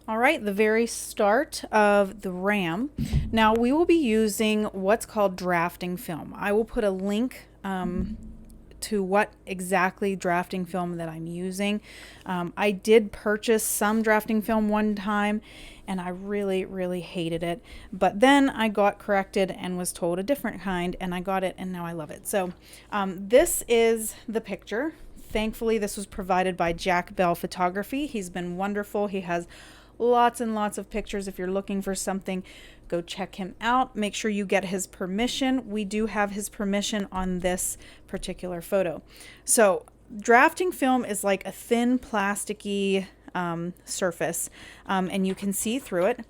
All right, the very start of the RAM. Now we will be using what's called drafting film. I will put a link to what exactly drafting film that I'm using. I did purchase some drafting film one time and I really hated it. But then I got corrected and was told a different kind, and I got it and now I love it. So this is the picture. Thankfully, this was provided by Jack Bell Photography. He's been wonderful. He has lots and lots of pictures. If you're looking for something, go check him out. Make sure you get his permission. We do have his permission on this particular photo. So drafting film is like a thin plasticky surface, and you can see through it.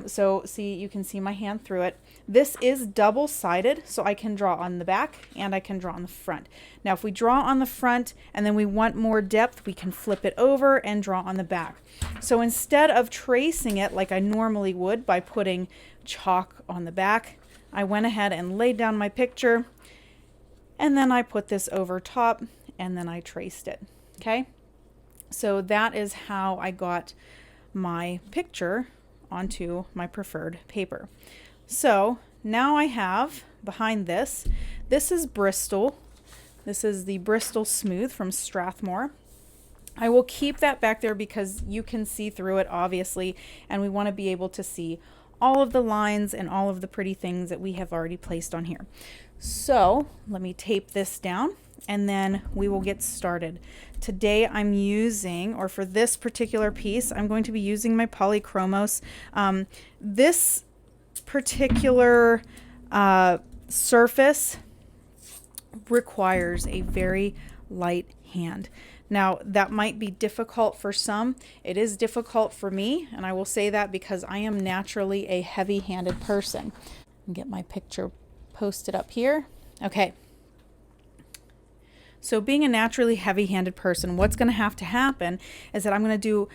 So see, you can see my hand through it. This is double-sided, so I can draw on the back and I can draw on the front. Now, if we draw on the front and then we want more depth, we can flip it over and draw on the back. So instead of tracing it like I normally would by putting chalk on the back, I went ahead and laid down my picture, and then I put this over top, and then I traced it. Okay? So that is how I got my picture onto my preferred paper. So now I have behind this is Bristol. This is the Bristol Smooth from Strathmore. I will keep that back there because you can see through it, obviously, and we want to be able to see all of the lines and all of the pretty things that we have already placed on here. So let me tape this down and then we will get started. Today I'm using, or for this particular piece, I'm going to be using my Polychromos. This particular surface requires a very light hand. Now, that might be difficult for some. It is difficult for me, and I will say that because I am naturally a heavy-handed person. Get my picture posted up here. Okay. So being a naturally heavy-handed person, what's going to have to happen is that I'm going to do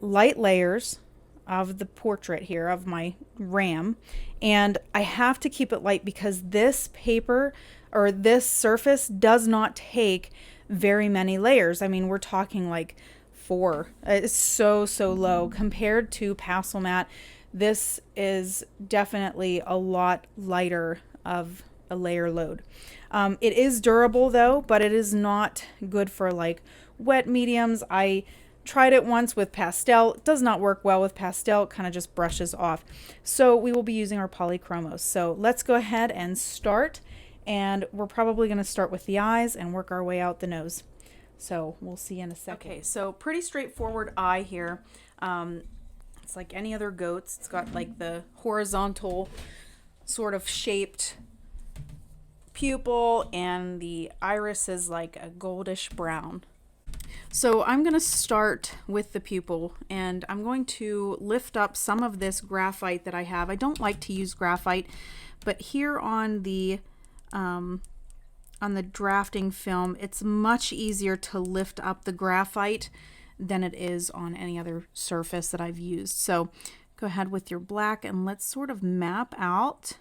light layers of the portrait here of my RAM, and I have to keep it light because this paper or this surface does not take very many layers. I mean, we're talking like 4. It's so low compared to Pastel Mat. This is definitely a lot lighter of a layer load. It is durable though, but it is not good for like wet mediums. I tried it once with pastel. It does not work well with pastel. It kind of just brushes off. So we will be using our Polychromos. So let's go ahead and start. And we're probably going to start with the eyes and work our way out the nose. So we'll see in a second. Okay, so pretty straightforward eye here. It's like any other goat's. It's got like the horizontal sort of shaped pupil, and the iris is like a goldish brown. So I'm going to start with the pupil, and I'm going to lift up some of this graphite that I have. I don't like to use graphite, but here on the drafting film, it's much easier to lift up the graphite than it is on any other surface that I've used. So go ahead with your black and let's sort of map out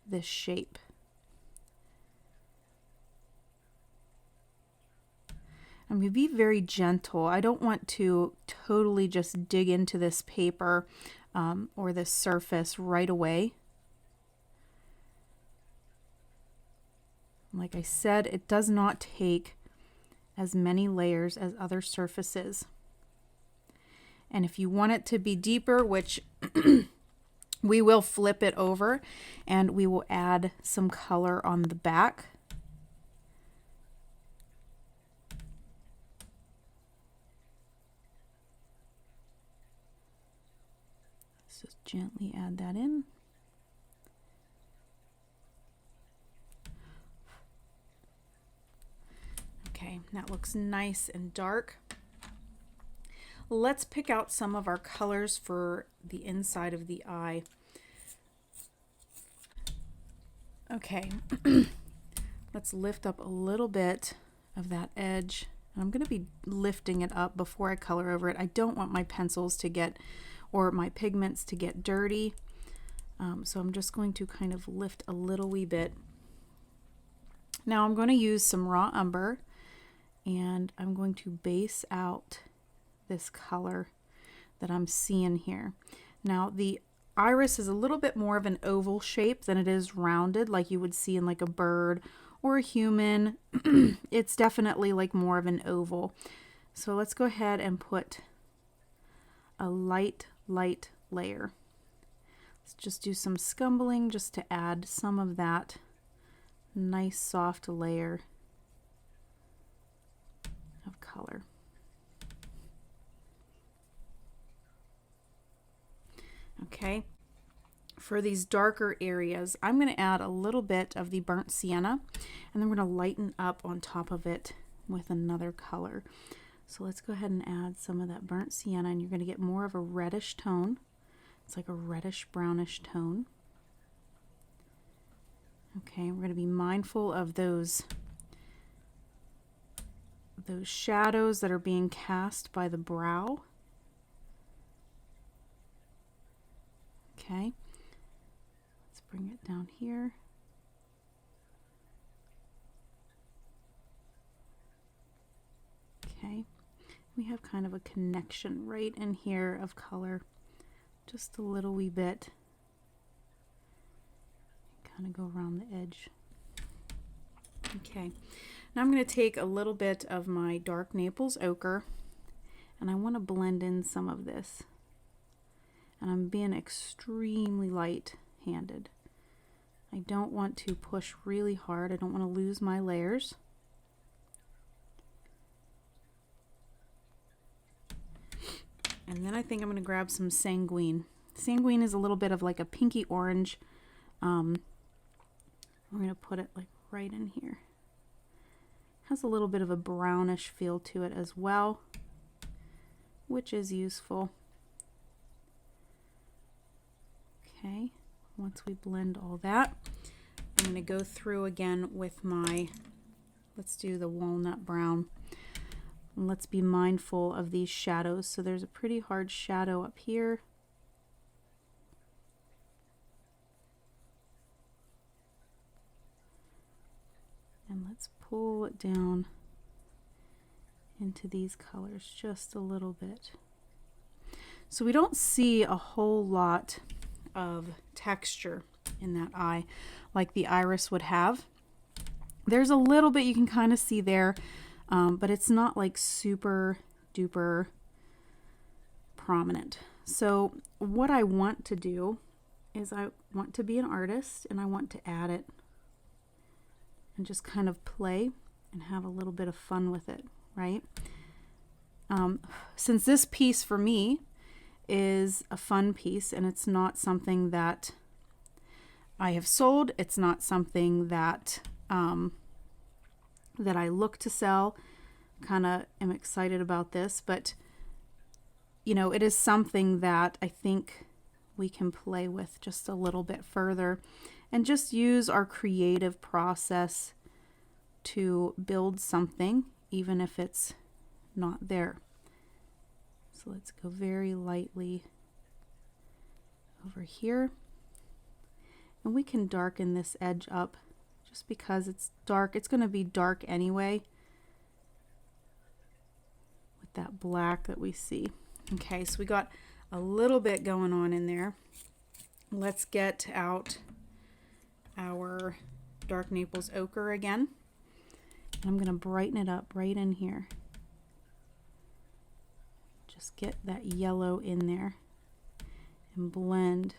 this shape. I'm going to be very gentle. I don't want to totally just dig into this paper or this surface right away. Like I said, it does not take as many layers as other surfaces. And if you want it to be deeper, which we will flip it over and we will add some color on the back. Let's just gently add that in. Okay, that looks nice and dark. Let's pick out some of our colors for the inside of the eye. Okay, let's lift up a little bit of that edge. And I'm going to be lifting it up before I color over it. I don't want my pencils to get, or my pigments to get dirty. So I'm just going to kind of lift a little wee bit. Now I'm going to use some raw umber, and I'm going to base out this color that I'm seeing here. Now the iris is a little bit more of an oval shape than it is rounded like you would see in like a bird or a human. It's definitely like more of an oval. So let's go ahead and put a light layer. Let's just do some scumbling just to add some of that nice soft layer of color. Okay, for these darker areas, I'm going to add a little bit of the burnt sienna, and then we're going to lighten up on top of it with another color. So let's go ahead and add some of that burnt sienna, and you're going to get more of a reddish tone. It's like a reddish brownish tone. Okay, we're going to be mindful of those shadows that are being cast by the brow. Okay, let's bring it down here. Okay, we have kind of a connection right in here of color, just a little wee bit. Kind of go around the edge. Okay, now I'm going to take a little bit of my dark Naples ochre, and I want to blend in some of this. And I'm being extremely light-handed. I don't want to push really hard. I don't want to lose my layers. And then I think I'm going to grab some sanguine. Sanguine is a little bit of like a pinky orange. We're going to put it like right in here. Has a little bit of a brownish feel to it as well, which is useful. Okay, once we blend all that, I'm going to go through again with my, let's do the walnut brown. And let's be mindful of these shadows. So there's a pretty hard shadow up here. And let's pull it down into these colors just a little bit. So we don't see a whole lot of texture in that eye like the iris would have. There's a little bit you can kind of see there, but it's not like super duper prominent. So what I want to do is I want to be an artist, and I want to add it and just kind of play and have a little bit of fun with it, right? Since this piece for me is a fun piece, and it's not something that I have sold, it's not something that that I look to sell, kind of am excited about this, but you know, it is something that I think we can play with just a little bit further and just use our creative process to build something, even if it's not there. So let's go very lightly over here. And we can darken this edge up just because it's dark. It's going to be dark anyway with that black that we see. Okay, so we got a little bit going on in there. Let's get out our dark Naples ochre again. I'm going to brighten it up right in here. Just get that yellow in there and blend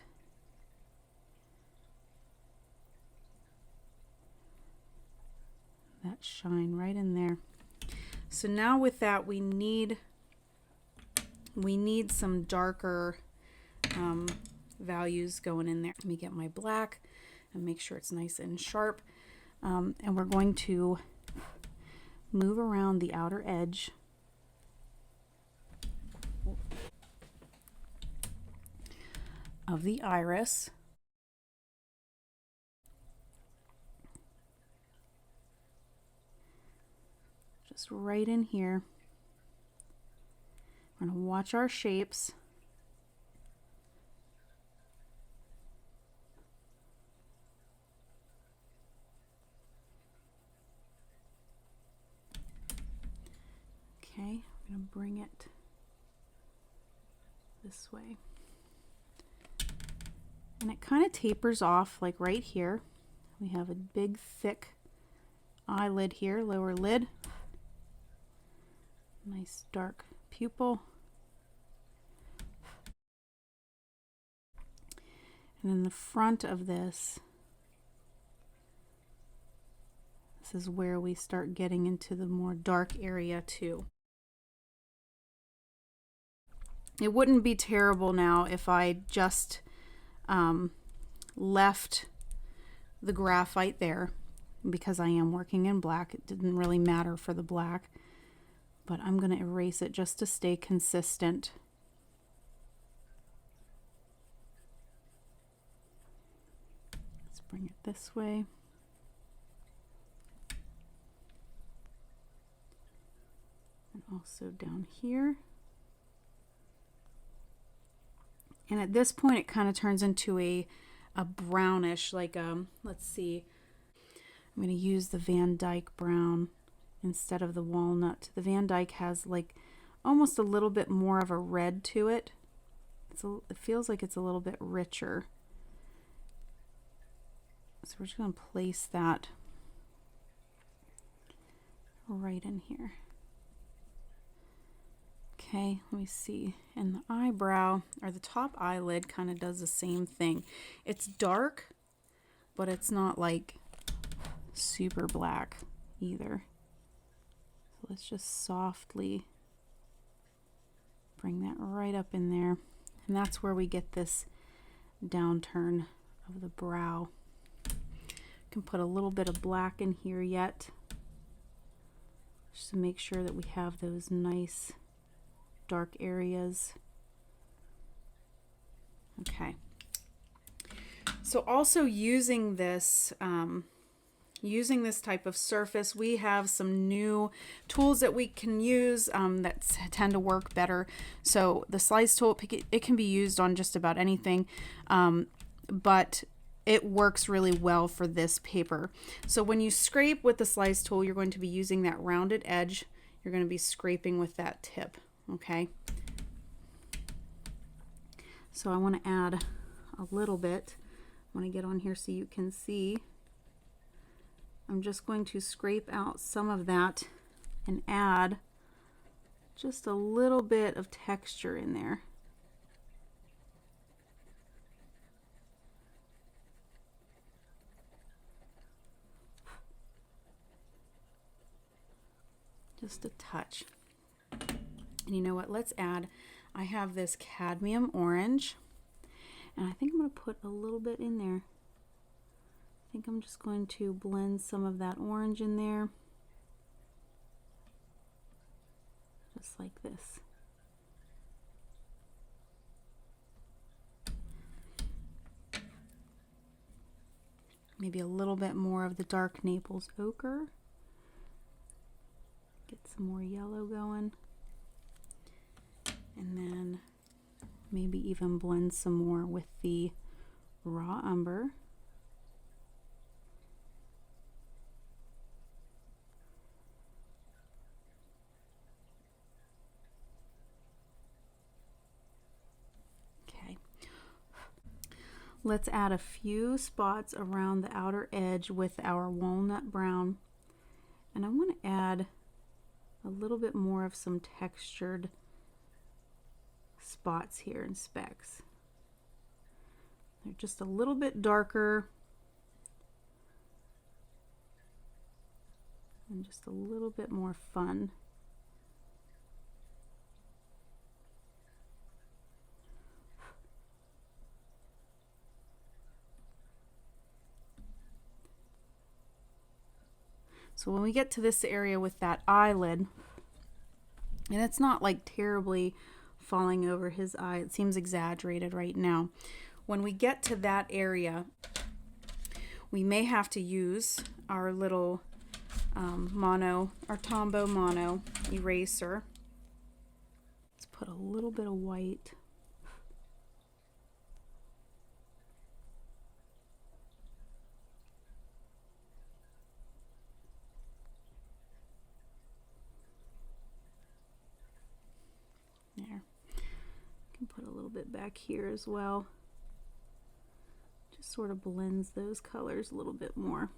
that shine right in there. So now with that, we need some darker values going in there. Let me get my black and make sure it's nice and sharp. And we're going to move around the outer edge of the iris. Just right in here. We're going to watch our shapes. Okay, I'm going to bring it this way. And it kind of tapers off like right here. We have a big thick eyelid here, lower lid. Nice dark pupil. And then the front of this is where we start getting into the more dark area too. It wouldn't be terrible now if I just left the graphite there, because I am working in black. It didn't really matter for the black, but I'm going to erase it just to stay consistent. Let's bring it this way. And also down here. And at this point it kind of turns into a brownish, like let's see. I'm going to use the Van Dyke brown instead of the walnut. The Van Dyke has like almost a little bit more of a red to it. It feels like it's a little bit richer. So we're just going to place that right in here. Okay, let me see. And the eyebrow, or the top eyelid, kind of does the same thing. It's dark, but it's not like super black either. So let's just softly bring that right up in there. And that's where we get this downturn of the brow. Can put a little bit of black in here yet, just to make sure that we have those nice dark areas. Okay. So also using this type of surface, we have some new tools that we can use that tend to work better. So the slice tool, it can be used on just about anything, but it works really well for this paper. So when you scrape with the slice tool, you're going to be using that rounded edge. You're going to be scraping with that tip. Okay. So I want to add a little bit. I want to get on here so you can see. I'm just going to scrape out some of that and add just a little bit of texture in there. Just a touch. And you know what? Let's add, I have this cadmium orange, and I think I'm going to put a little bit in there. I think I'm just going to blend some of that orange in there. Just like this. Maybe a little bit more of the dark Naples ochre. Get some more yellow going. And then maybe even blend some more with the raw umber. Okay. Let's add a few spots around the outer edge with our walnut brown. And I want to add a little bit more of some textured spots here and specks. They're just a little bit darker and just a little bit more fun. So when we get to this area with that eyelid, and it's not like terribly falling over his eye, it seems exaggerated right now. When we get to that area, we may have to use our little our Tombow Mono eraser. Let's put a little bit of white. can put a little bit back here as well. Just sort of blends those colors a little bit more.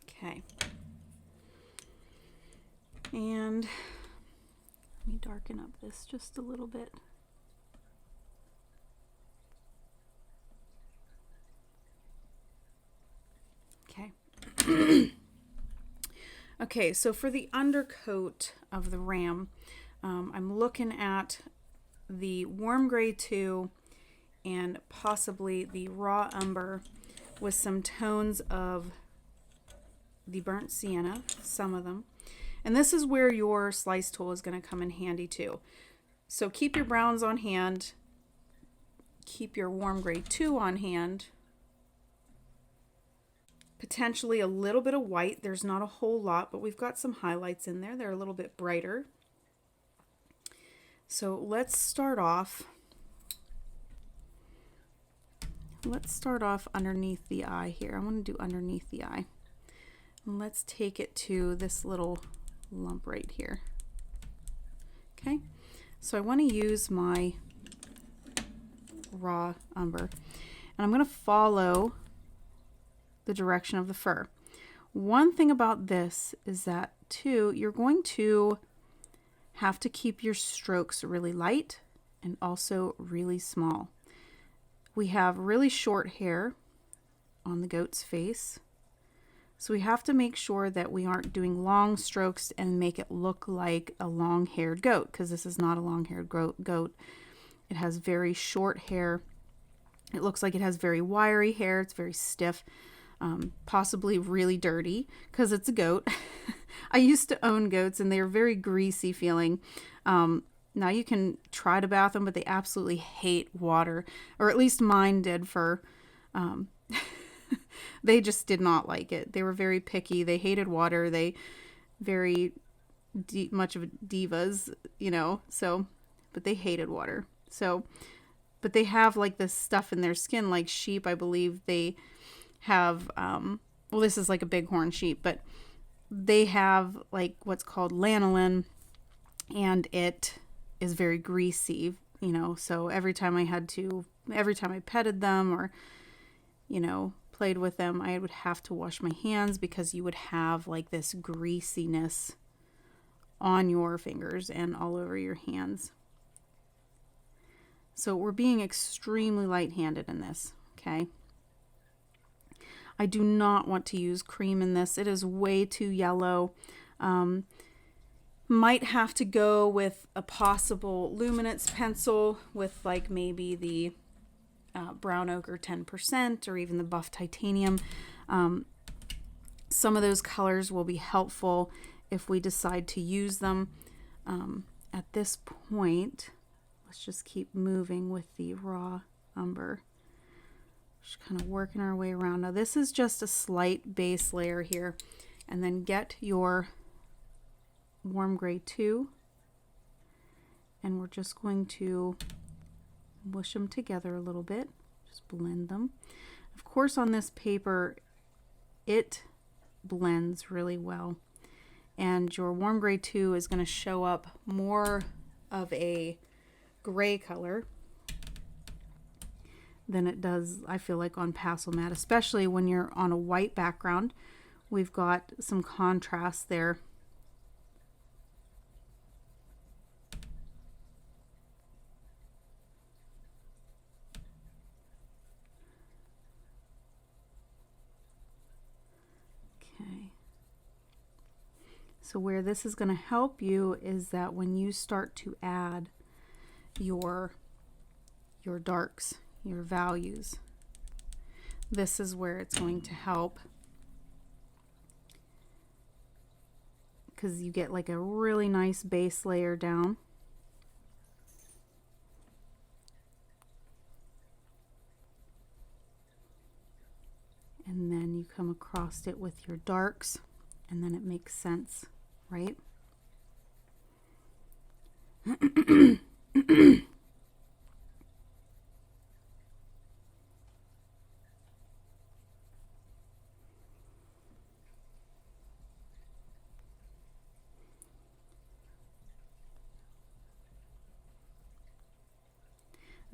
Okay. And let me darken up this just a little bit. Okay. Okay, so for the undercoat of the Ram, I'm looking at the Warm Gray 2 and possibly the Raw Umber with some tones of the Burnt Sienna, some of them. And this is where your slice tool is going to come in handy too. So keep your browns on hand, keep your Warm Gray 2 on hand, potentially a little bit of white. There's not a whole lot, but we've got some highlights in there. They're a little bit brighter. So let's start off underneath the eye here. I want to do underneath the eye. And let's take it to this little lump right here. Okay, so I want to use my Raw Umber, and I'm going to follow the direction of the fur. One thing about this is that too, you're going to have to keep your strokes really light and also really small. We have really short hair on the goat's face, so we have to make sure that we aren't doing long strokes and make it look like a long-haired goat, because this is not a long-haired goat. It has very short hair. It looks like it has very wiry hair. It's very stiff. Possibly really dirty because it's a goat. I used to own goats and they're very greasy feeling. Now you can try to bath them, but they absolutely hate water, or at least mine did for, they just did not like it. They were very picky. They hated water. They very much of divas, you know, so, but they hated water. So, but they have like this stuff in their skin, like sheep, I believe they have, well, this is like a bighorn sheep, but they have like what's called lanolin, and it is very greasy, you know, so every time I petted them or, you know, played with them, I would have to wash my hands because you would have like this greasiness on your fingers and all over your hands. So we're being extremely light-handed in this, okay? I do not want to use cream in this. It is way too yellow. Might have to go with a possible luminance pencil with like maybe the brown ochre 10% or even the buff titanium. Some of those colors will be helpful if we decide to use them. At this point, let's just keep moving with the Raw Umber. Just kind of working our way around. Now this is just a slight base layer here, and then get your Warm Gray 2, and we're just going to mush them together a little bit, just blend them. Of course, on this paper it blends really well, and your Warm Gray 2 is going to show up more of a gray color than it does, I feel like, on Pastel Mat, especially when you're on a white background. We've got some contrast there. Okay. So where this is going to help you is that when you start to add your darks, your values, this is where it's going to help, because you get like a really nice base layer down. And then you come across it with your darks, and then it makes sense, right?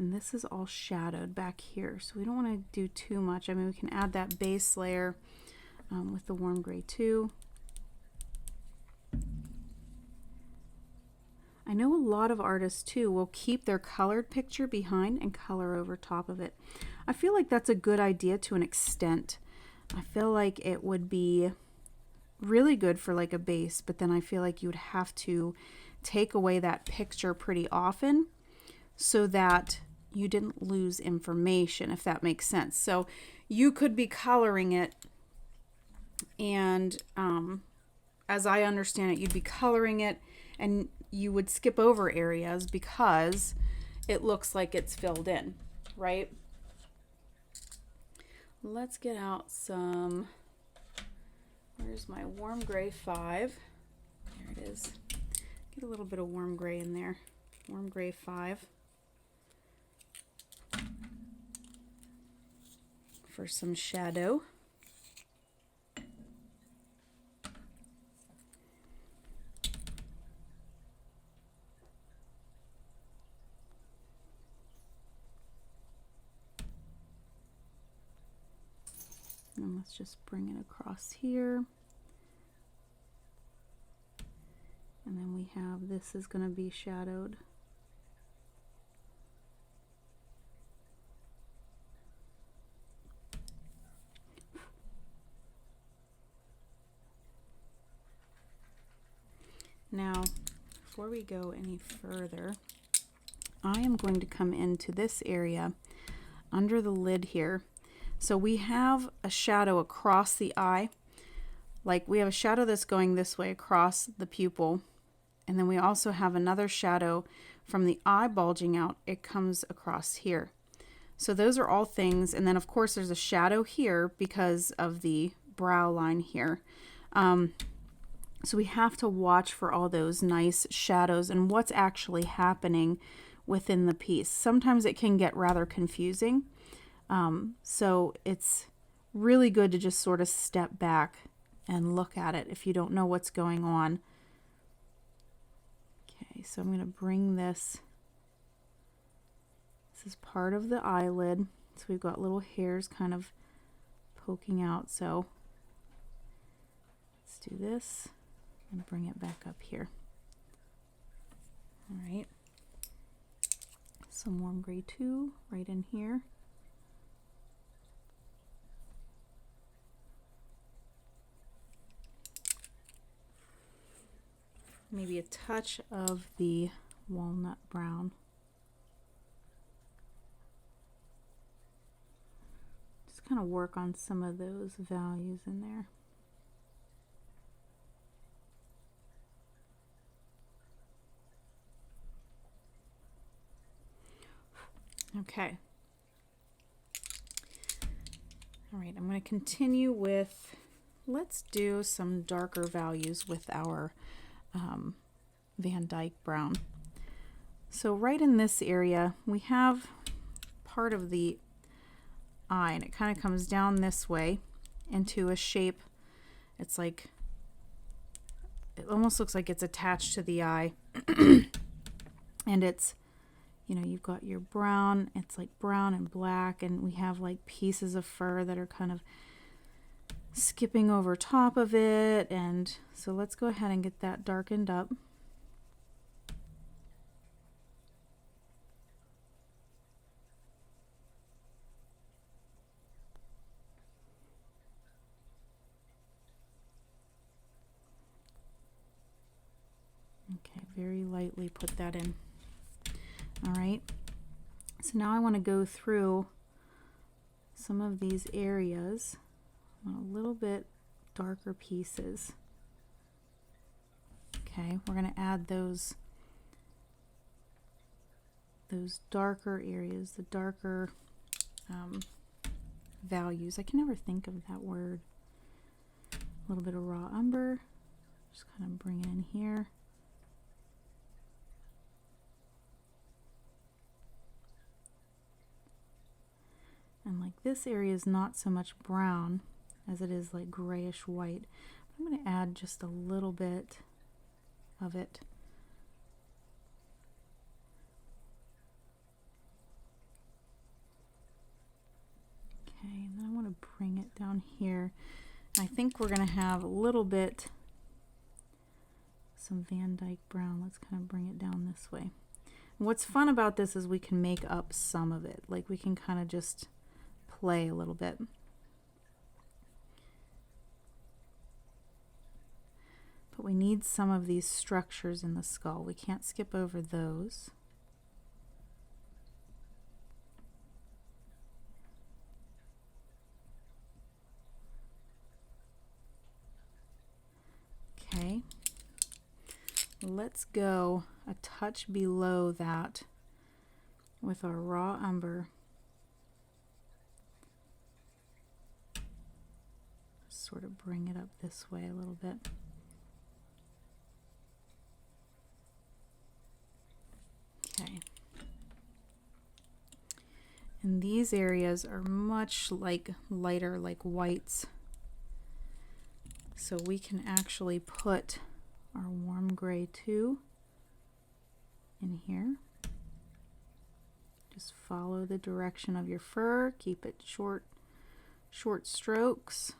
And this is all shadowed back here, so we don't want to do too much. I mean, we can add that base layer with the warm gray too. I know a lot of artists too will keep their colored picture behind and color over top of it. I feel like that's a good idea to an extent. I feel like it would be really good for like a base, but then I feel like you would have to take away that picture pretty often so that you didn't lose information, if that makes sense. So you could be coloring it, and as I understand it, you'd be coloring it and you would skip over areas because it looks like it's filled in, right? Let's get out some, where's my warm gray 5? There it is. Get a little bit of warm gray in there. Warm gray 5. For some shadow. And let's just bring it across here. And then we have, this is going to be shadowed. Now, before we go any further, I am going to come into this area under the lid here. So we have a shadow across the eye. Like we have a shadow that's going this way across the pupil. And then we also have another shadow from the eye bulging out. It comes across here. So those are all things. And then of course there's a shadow here because of the brow line here. So we have to watch for all those nice shadows and what's actually happening within the piece. Sometimes it can get rather confusing. So it's really good to just sort of step back and look at it if you don't know what's going on. Okay, so I'm going to bring this. This is part of the eyelid. So we've got little hairs kind of poking out. So let's do this and bring it back up here. All right. Some warm gray 2 right in here. Maybe a touch of the walnut brown. Just kind of work on some of those values in there. Okay. All right, I'm going to continue with, let's do some darker values with our Van Dyke brown. So right in this area, we have part of the eye, and it kind of comes down this way into a shape. It's like, it almost looks like it's attached to the eye. And it's, you know, you've got your brown, it's like brown and black, and we have like pieces of fur that are kind of skipping over top of it. And so let's go ahead and get that darkened up. Okay, very lightly put that in. All right, so now I want to go through some of these areas on a little bit darker pieces. Okay, we're going to add those darker areas, the darker values. I can never think of that word. A little bit of raw umber, just kind of bring it in here. And like this area is not so much brown as it is like grayish white. I'm going to add just a little bit of it. down here. I think we're going to have a little bit, some Van Dyke brown. Let's kind of bring it down this way. And what's fun about this is we can make up some of it. Like we can kind of just play a little bit. But we need some of these structures in the skull. We can't skip over those. Okay, let's go a touch below that with our raw umber. Sort of bring it up this way a little bit. Okay. And these areas are much like lighter, like whites. So we can actually put our warm gray 2 in here. Just follow the direction of your fur. Keep it short strokes.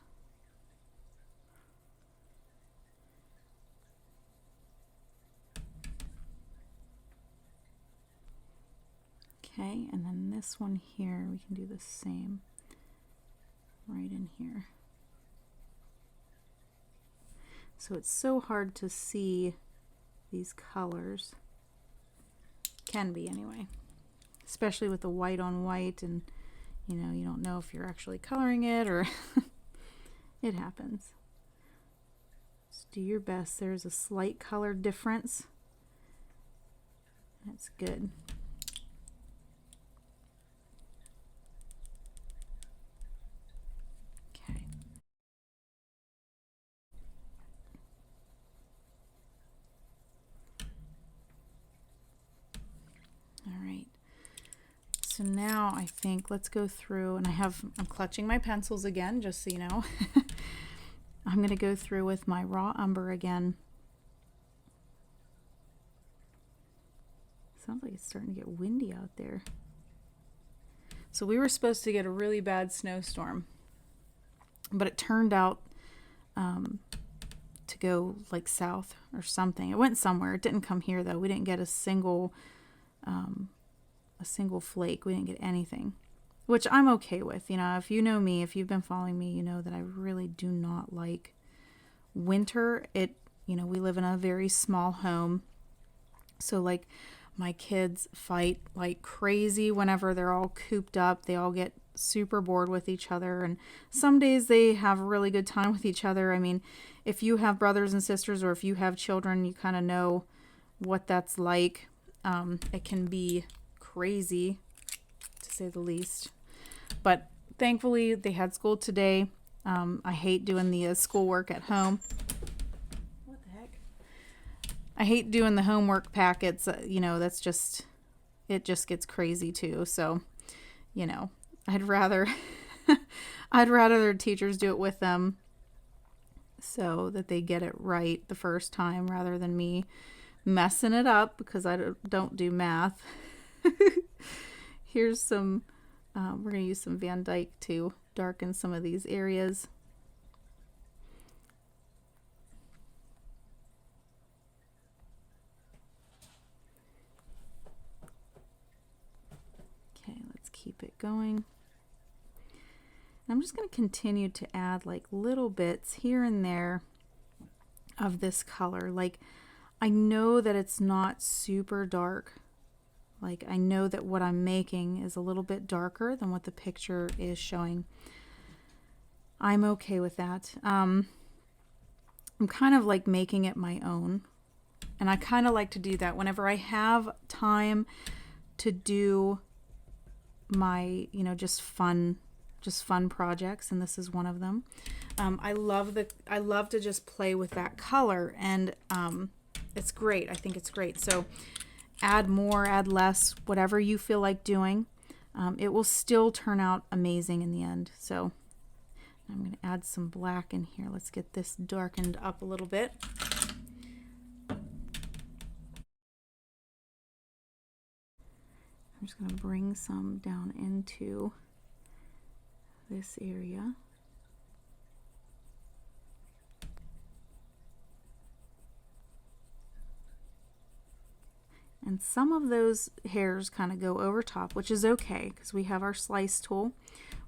Okay, and then this one here, we can do the same right in here. So it's so hard to see these colors. Can be anyway. Especially with the white on white, and you know, you don't know if you're actually coloring it or it happens. Just do your best. There's a slight color difference. That's good. So now I think let's go through, and I'm clutching my pencils again, just so you know. I'm going to go through with my raw umber again. Sounds like it's starting to get windy out there. So we were supposed to get a really bad snowstorm, but it turned out to go like south or something. It went somewhere. It didn't come here though. We didn't get a single flake. We didn't get anything, which I'm okay with. You know, if you know me, if you've been following me, you know that I really do not like winter. You know, we live in a very small home, so like my kids fight like crazy whenever they're all cooped up. They all get super bored with each other, and some days they have a really good time with each other. I mean, if you have brothers and sisters, or if you have children, you kind of know what that's like. It can be crazy, to say the least. But thankfully, they had school today. I hate doing the schoolwork at home. What the heck? I hate doing the homework packets. You know, it just gets crazy too. So, you know, I'd rather their teachers do it with them so that they get it right the first time, rather than me messing it up because I don't do math. Here's some, we're going to use some Van Dyke to darken some of these areas. Okay, let's keep it going. I'm just going to continue to add like little bits here and there of this color. Like, I know that it's not super dark. Like, I know that what I'm making is a little bit darker than what the picture is showing. I'm okay with that. I'm kind of like making it my own. And I kind of like to do that whenever I have time to do my, you know, just fun projects, and this is one of them. I love to just play with that color, and it's great. I think it's great. So add more, add less, whatever you feel like doing. It will still turn out amazing in the end. So I'm going to add some black in here. Let's get this darkened up a little bit. I'm just going to bring some down into this area. And some of those hairs kind of go over top, which is okay because we have our slice tool.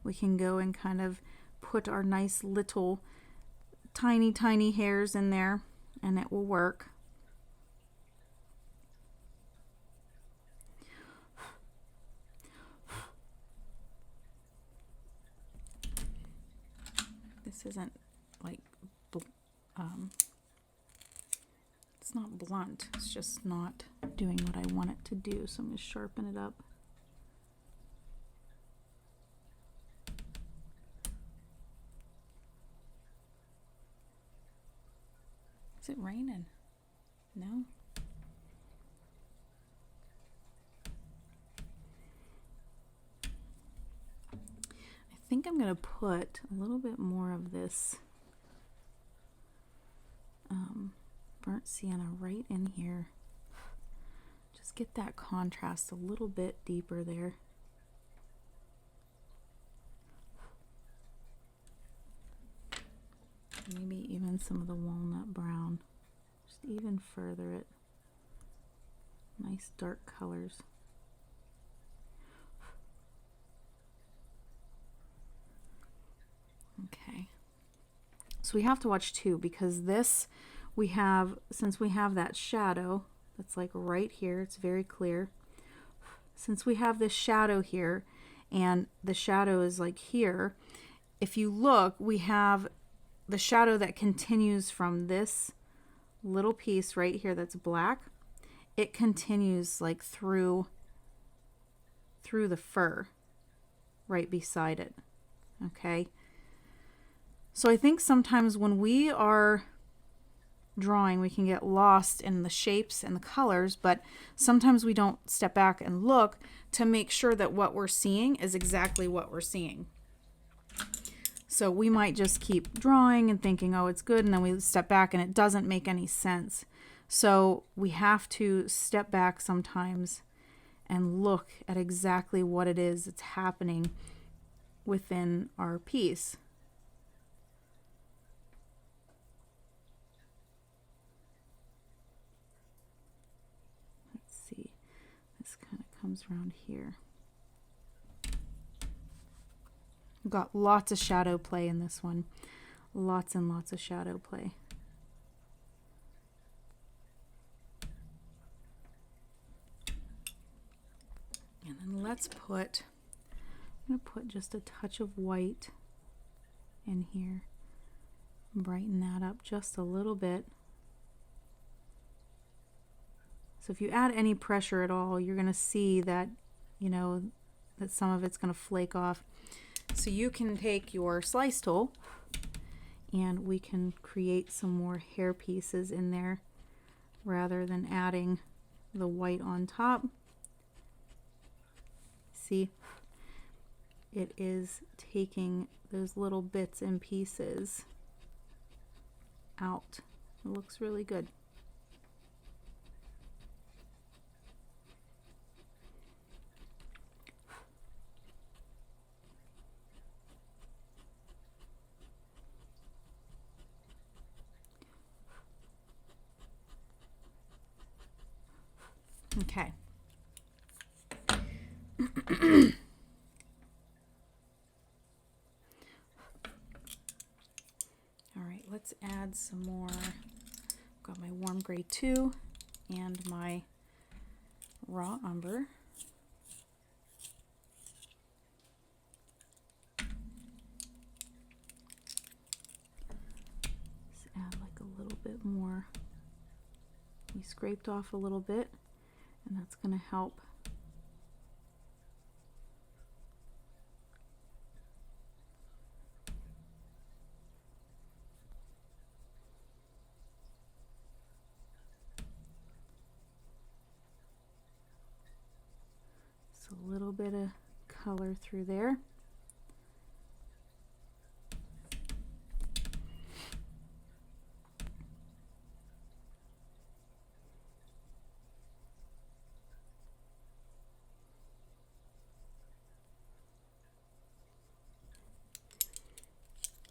We can go and kind of put our nice little tiny, tiny hairs in there and it will work. This isn't like, it's not blunt, it's just not doing what I want it to do, so I'm going to sharpen it up. Is it raining? No? I think I'm going to put a little bit more of this burnt sienna right in here. Just get that contrast a little bit deeper there. Maybe even some of the walnut brown. Just even further it. Nice dark colors. Okay. So we have to watch two because this we have, since we have that shadow that's like right here, it's very clear. Since we have this shadow here and the shadow is like here, if you look, we have the shadow that continues from this little piece right here that's black. It continues like through the fur right beside it. Okay. So I think sometimes when we are drawing, we can get lost in the shapes and the colors, but sometimes we don't step back and look to make sure that what we're seeing is exactly what we're seeing. So we might just keep drawing and thinking, oh, it's good, and then we step back and it doesn't make any sense. So we have to step back sometimes and look at exactly what it is that's happening within our piece. This kind of comes around here. Got lots of shadow play in this one. Lots and lots of shadow play. And then let's put, I'm going to put just a touch of white in here. Brighten that up just a little bit. So if you add any pressure at all, you're going to see that, you know, that some of it's going to flake off. So you can take your slice tool and we can create some more hair pieces in there rather than adding the white on top. See, it is taking those little bits and pieces out. It looks really good. Okay. All right, let's add some more. I've got my warm gray 2 and my raw umber. Let's add like a little bit more. We scraped off a little bit, and that's going to help. So a little bit of color through there.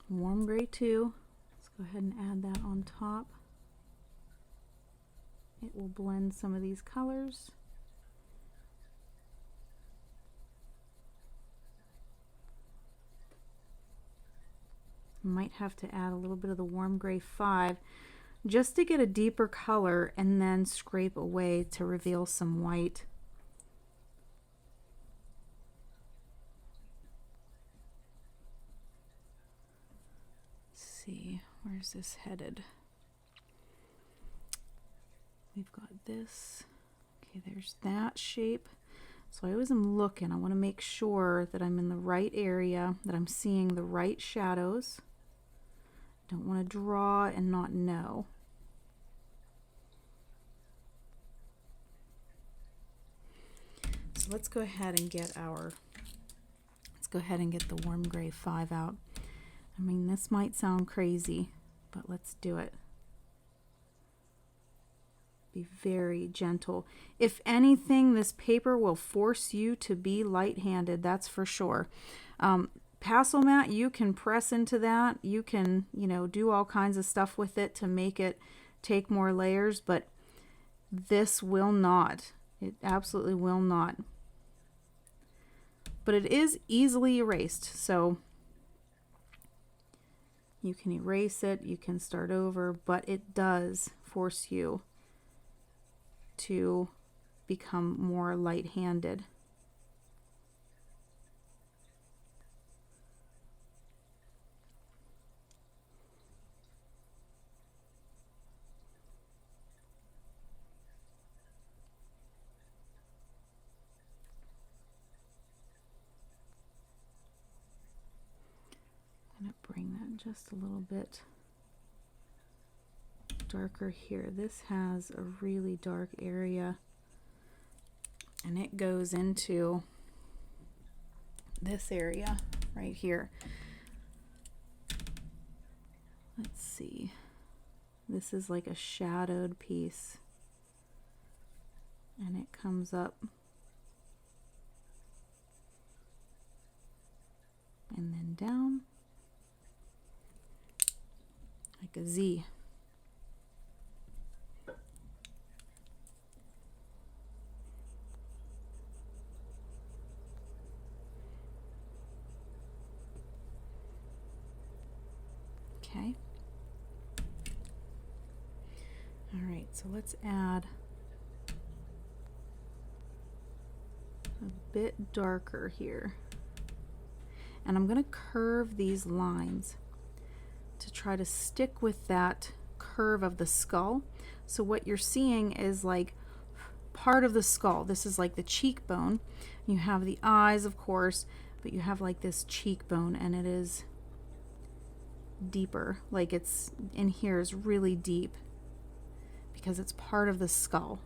Warm gray 2. Let's go ahead and add that on top. It we'll blend some of these colors. Might have to add a little bit of the Warm Gray 5 just to get a deeper color, and then scrape away to reveal some white. Let's see, where's this headed? We've got this. Okay, there's that shape. So I always am looking. I want to make sure that I'm in the right area, that I'm seeing the right shadows. Don't want to draw and not know. So let's go ahead and get the Warm Gray 5 out. I mean, this might sound crazy, but let's do it. Be very gentle. If anything, this paper will force you to be light-handed, that's for sure. Pastel mat, you can press into that. You can, do all kinds of stuff with it to make it take more layers, but this will not. It absolutely will not. But it is easily erased, so you can erase it, you can start over, but it does force you to become more light-handed. I'm going to bring that just a little bit darker here. This has a really dark area, and it goes into this area right here. Let's see. This is like a shadowed piece, and it comes up and then down like a Z. Okay. All right, so let's add a bit darker here. And I'm going to curve these lines to try to stick with that curve of the skull. So what you're seeing is like part of the skull. This is like the cheekbone. You have the eyes, of course, but you have like this cheekbone, and it is deeper. Like it's in here is really deep because it's part of the skull.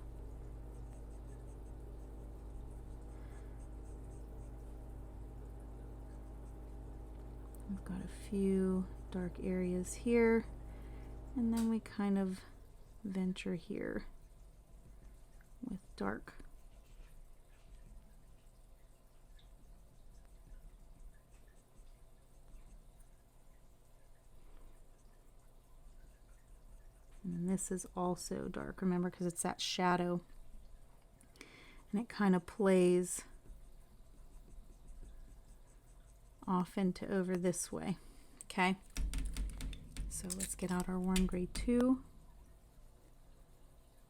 We've got a few dark areas here, and then we kind of venture here with dark. And this is also dark, remember, because it's that shadow, and it kind of plays off into over this way. Okay, so let's get out our Warm Gray 2.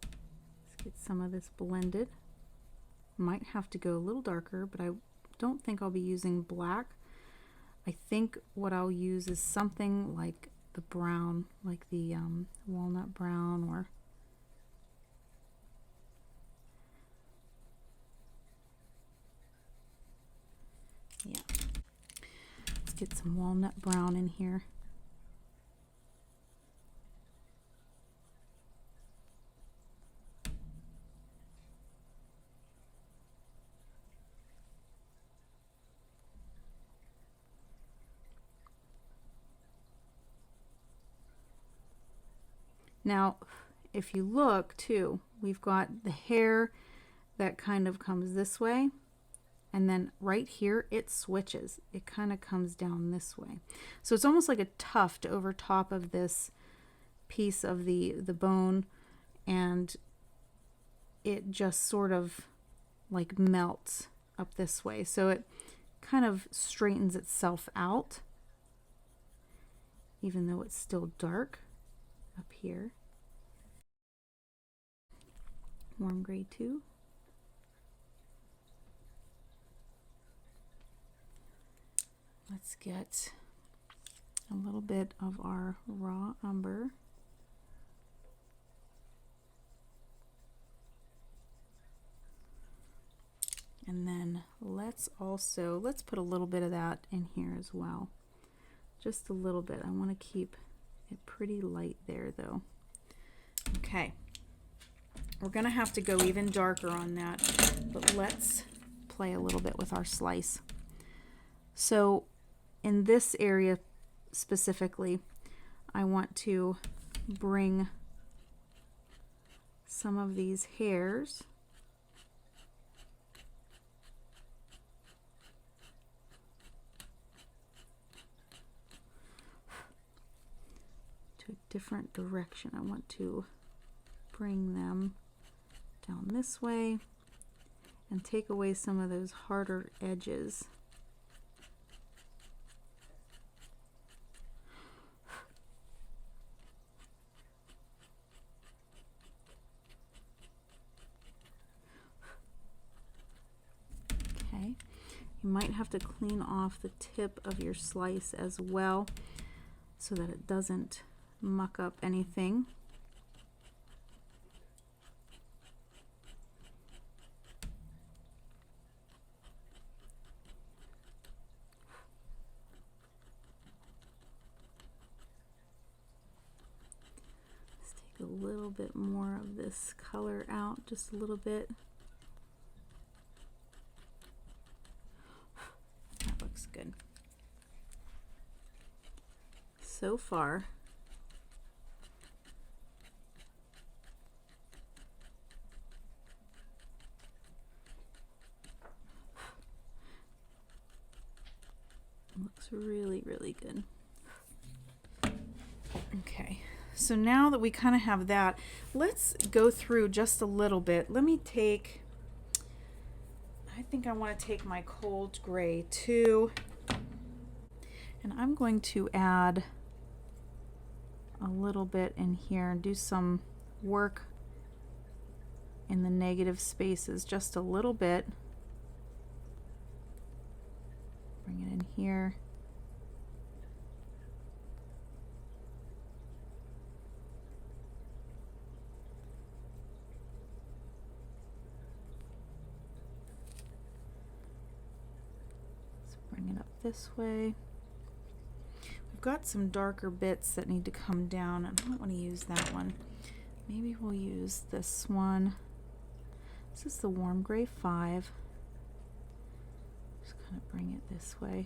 Let's get some of this blended. Might have to go a little darker, but I don't think I'll be using black. I think what I'll use is something like the brown, like the walnut brown, or yeah. Let's get some walnut brown in here. Now, if you look too, we've got the hair that kind of comes this way, and then right here it switches. It kind of comes down this way. So it's almost like a tuft over top of this piece of the bone, and it just sort of like melts up this way. So it kind of straightens itself out, even though it's still dark up here. Warm gray 2. Let's get a little bit of our raw umber. And then let's put a little bit of that in here as well. Just a little bit. I want to keep it pretty light there though. Okay. We're going to have to go even darker on that, but let's play a little bit with our slice. So in this area specifically, I want to bring some of these hairs to a different direction. I want to bring them down this way and take away some of those harder edges. Okay, you might have to clean off the tip of your slice as well so that it doesn't muck up anything. Let's take a little bit more of this color out, just a little bit. That looks good. So far, looks really, really good. Okay, so now that we kind of have that, let's go through just a little bit. Let me take, I think I want to take my cold gray 2, and I'm going to add a little bit in here and do some work in the negative spaces, just a little bit. Bring it in here. Let's bring it up this way. We've got some darker bits that need to come down. I don't want to use that one. Maybe we'll use this one. This is the warm gray 5. Just kind of bring it this way.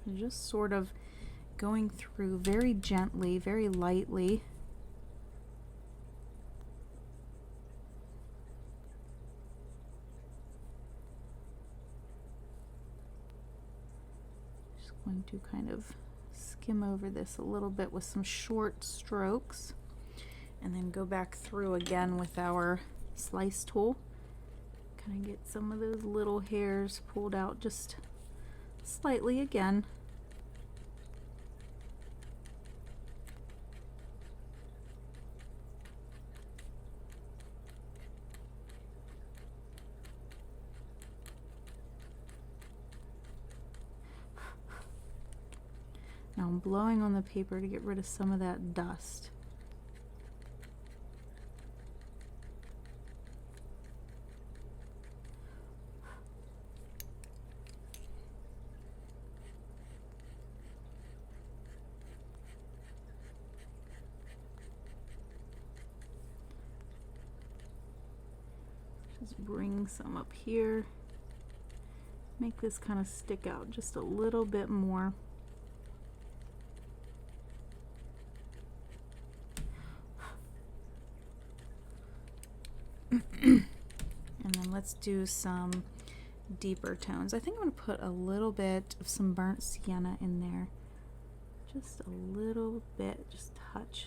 And just sort of going through very gently, very lightly. Just going to kind of skim over this a little bit with some short strokes, and then go back through again with our slice tool. Kind of get some of those little hairs pulled out just slightly again. Now I'm blowing on the paper to get rid of some of that dust. Just bring some up here. Make this kind of stick out just a little bit more. And then let's do some deeper tones. I think I'm going to put a little bit of some burnt sienna in there. Just a little bit, just a touch.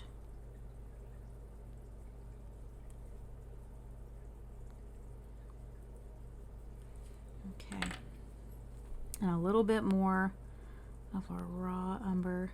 Okay. And a little bit more of our raw umber.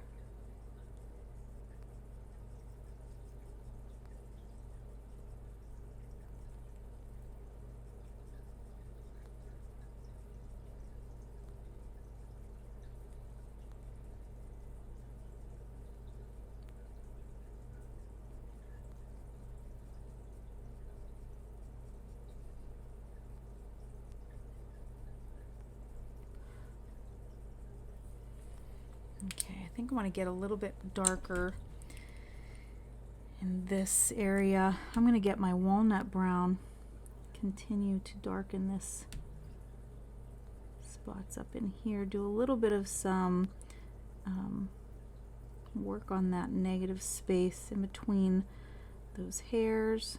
Okay, I think I want to get a little bit darker in this area. I'm going to get my walnut brown, continue to darken this spots up in here, do a little bit of some work on that negative space in between those hairs.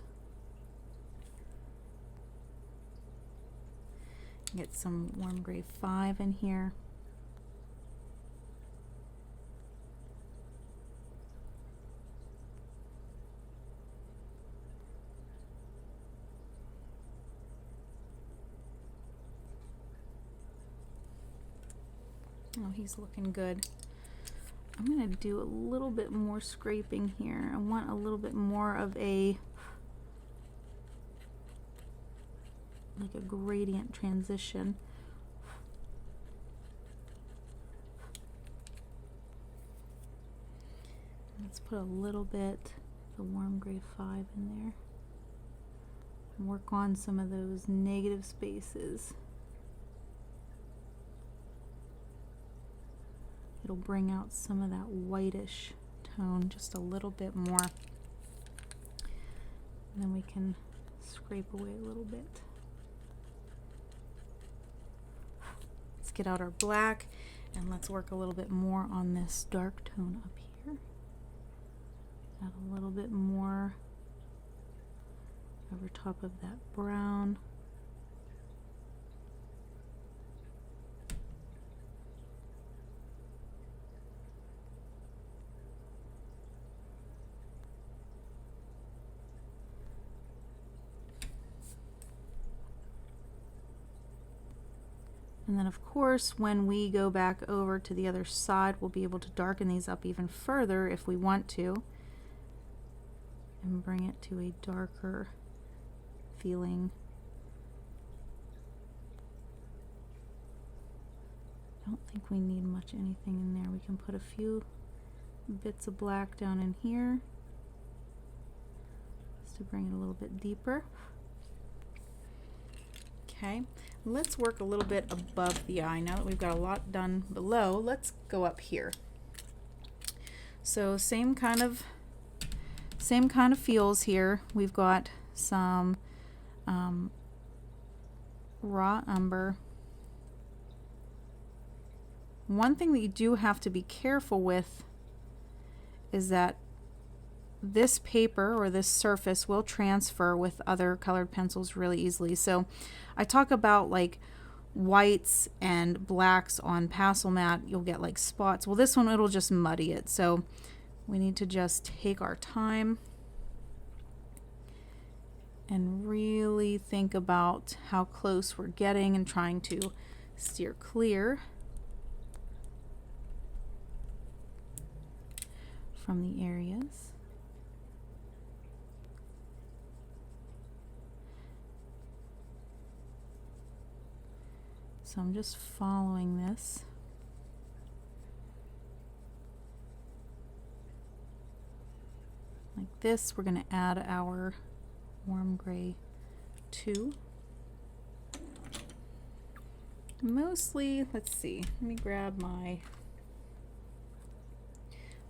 Get some warm gray 5 in here. Oh, he's looking good. I'm going to do a little bit more scraping here. I want a little bit more of a, like a gradient transition. Let's put a little bit of the warm gray 5 in there. And work on some of those negative spaces. It'll bring out some of that whitish tone just a little bit more. And then we can scrape away a little bit. Let's get out our black and let's work a little bit more on this dark tone up here. Add a little bit more over top of that brown. And then of course, when we go back over to the other side, we'll be able to darken these up even further if we want to, and bring it to a darker feeling. I don't think we need much anything in there. We can put a few bits of black down in here just to bring it a little bit deeper. Okay, let's work a little bit above the eye. Now that we've got a lot done below, let's go up here. So same kind of feels here. We've got some raw umber. One thing that you do have to be careful with is that this paper or this surface will transfer with other colored pencils really easily. So I talk about like whites and blacks on Pastel Mat, you'll get like spots. Well, this one, it'll just muddy it. So we need to just take our time and really think about how close we're getting and trying to steer clear from the areas. So I'm just following this. Like this, we're going to add our warm gray 2. Mostly, let's see, let me grab my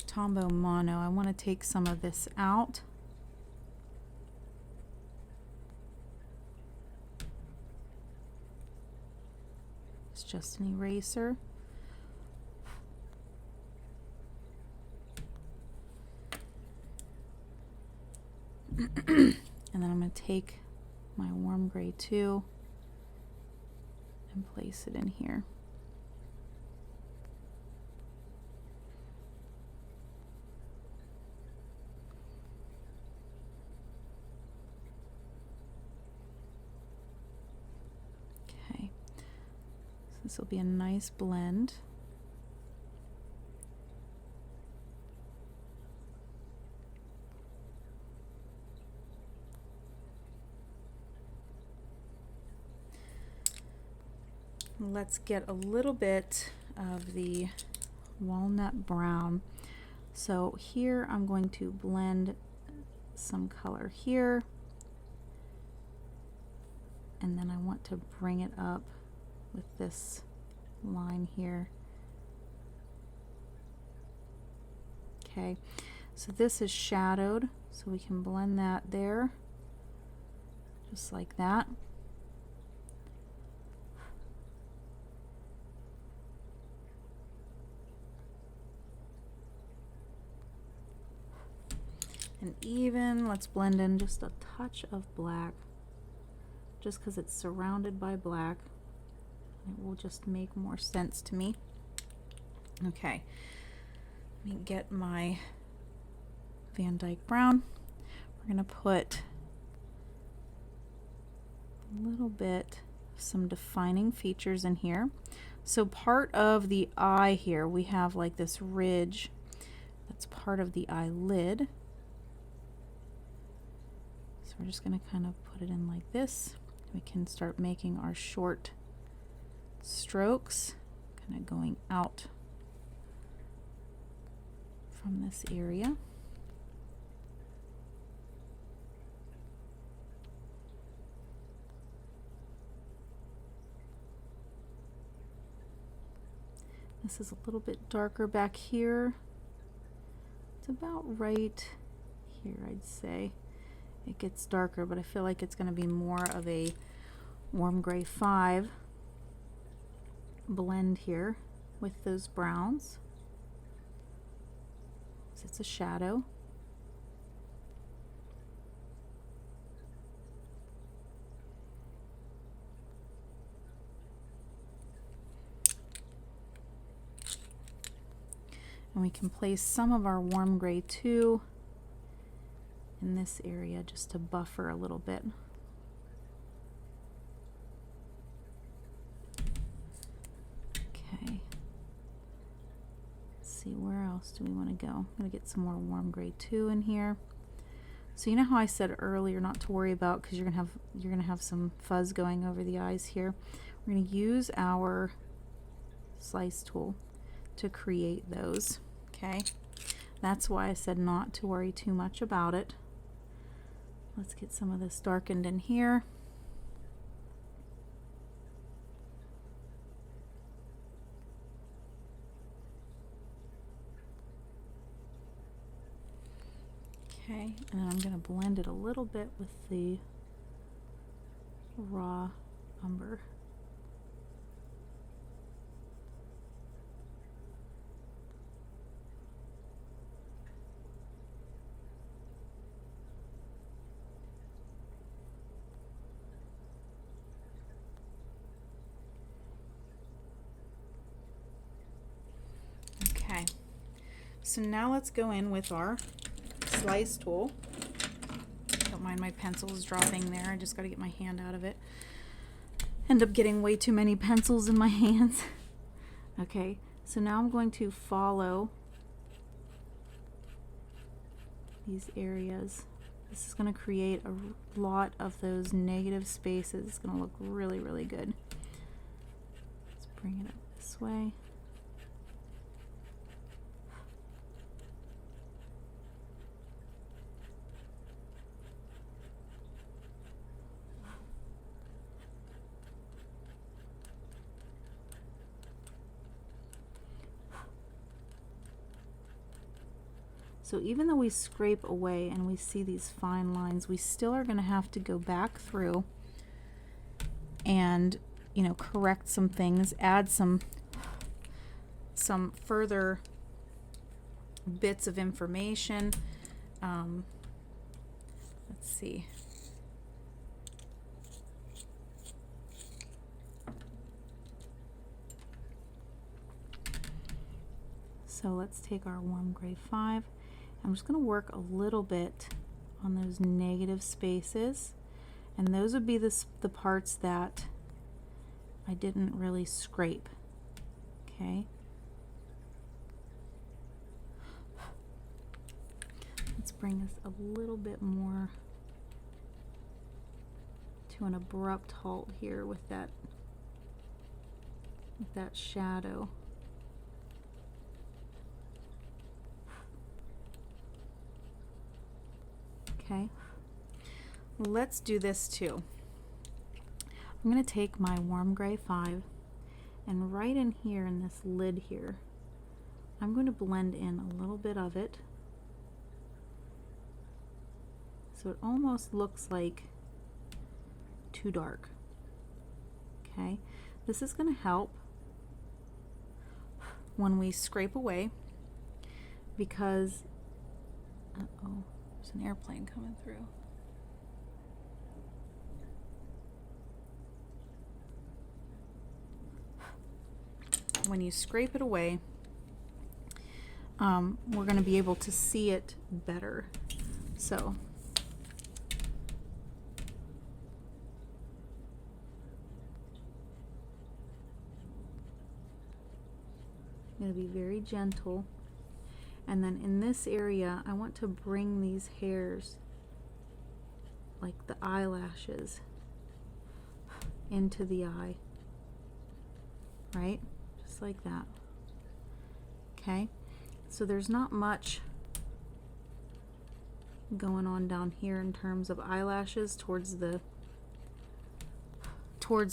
Tombow Mono. I want to take some of this out. It's just an eraser. And then I'm going to take my warm gray 2 and place it in here. Okay, so this will be a nice blend. Let's get a little bit of the walnut brown. So here I'm going to blend some color here, and then I want to bring it up with this line here. Okay, so this is shadowed, so we can blend that there, just like that. And even let's blend in just a touch of black, just because it's surrounded by black. It will just make more sense to me. Okay, let me get my Van Dyke brown. We're going to put a little bit, some defining features in here. So part of the eye here, we have like this ridge that's part of the eyelid. So we're just going to kind of put it in like this. We can start making our short strokes, kind of going out from this area. This is a little bit darker back here. It's about right here, I'd say. It gets darker, but I feel like it's going to be more of a warm gray 5 blend here with those browns. So it's a shadow. And we can place some of our warm gray too in this area just to buffer a little bit. Okay. Let's see, where else do we want to go? I'm going to get some more warm gray too in here. So you know how I said earlier not to worry about, because you're gonna have some fuzz going over the eyes here. We're going to use our slice tool to create those. Okay, that's why I said not to worry too much about it. Let's get some of this darkened in here. Okay, and then I'm going to blend it a little bit with the raw umber. Okay, so now let's go in with our slice tool. Don't mind my pencils dropping there. I just got to get my hand out of it. End up getting way too many pencils in my hands. Okay, so now I'm going to follow these areas. This is going to create a lot of those negative spaces. It's going to look really, really good. Let's bring it up this way. So even though we scrape away and we see these fine lines, we still are going to have to go back through and, you know, correct some things, add some further bits of information. Let's see. So let's take our warm gray 5. I'm just going to work a little bit on those negative spaces, and those would be the parts that I didn't really scrape. Okay. Let's bring this a little bit more to an abrupt halt here with that shadow. Okay, let's do this too. I'm going to take my warm gray 5, and right in here in this lid here, I'm going to blend in a little bit of it so it almost looks like too dark. Okay, this is going to help when we scrape away, because uh-oh, there's an airplane coming through. When you scrape it away, we're going to be able to see it better. So I'm going to be very gentle. And then in this area, I want to bring these hairs, like the eyelashes, into the eye. Right? Just like that. Okay? So there's not much going on down here in terms of eyelashes towards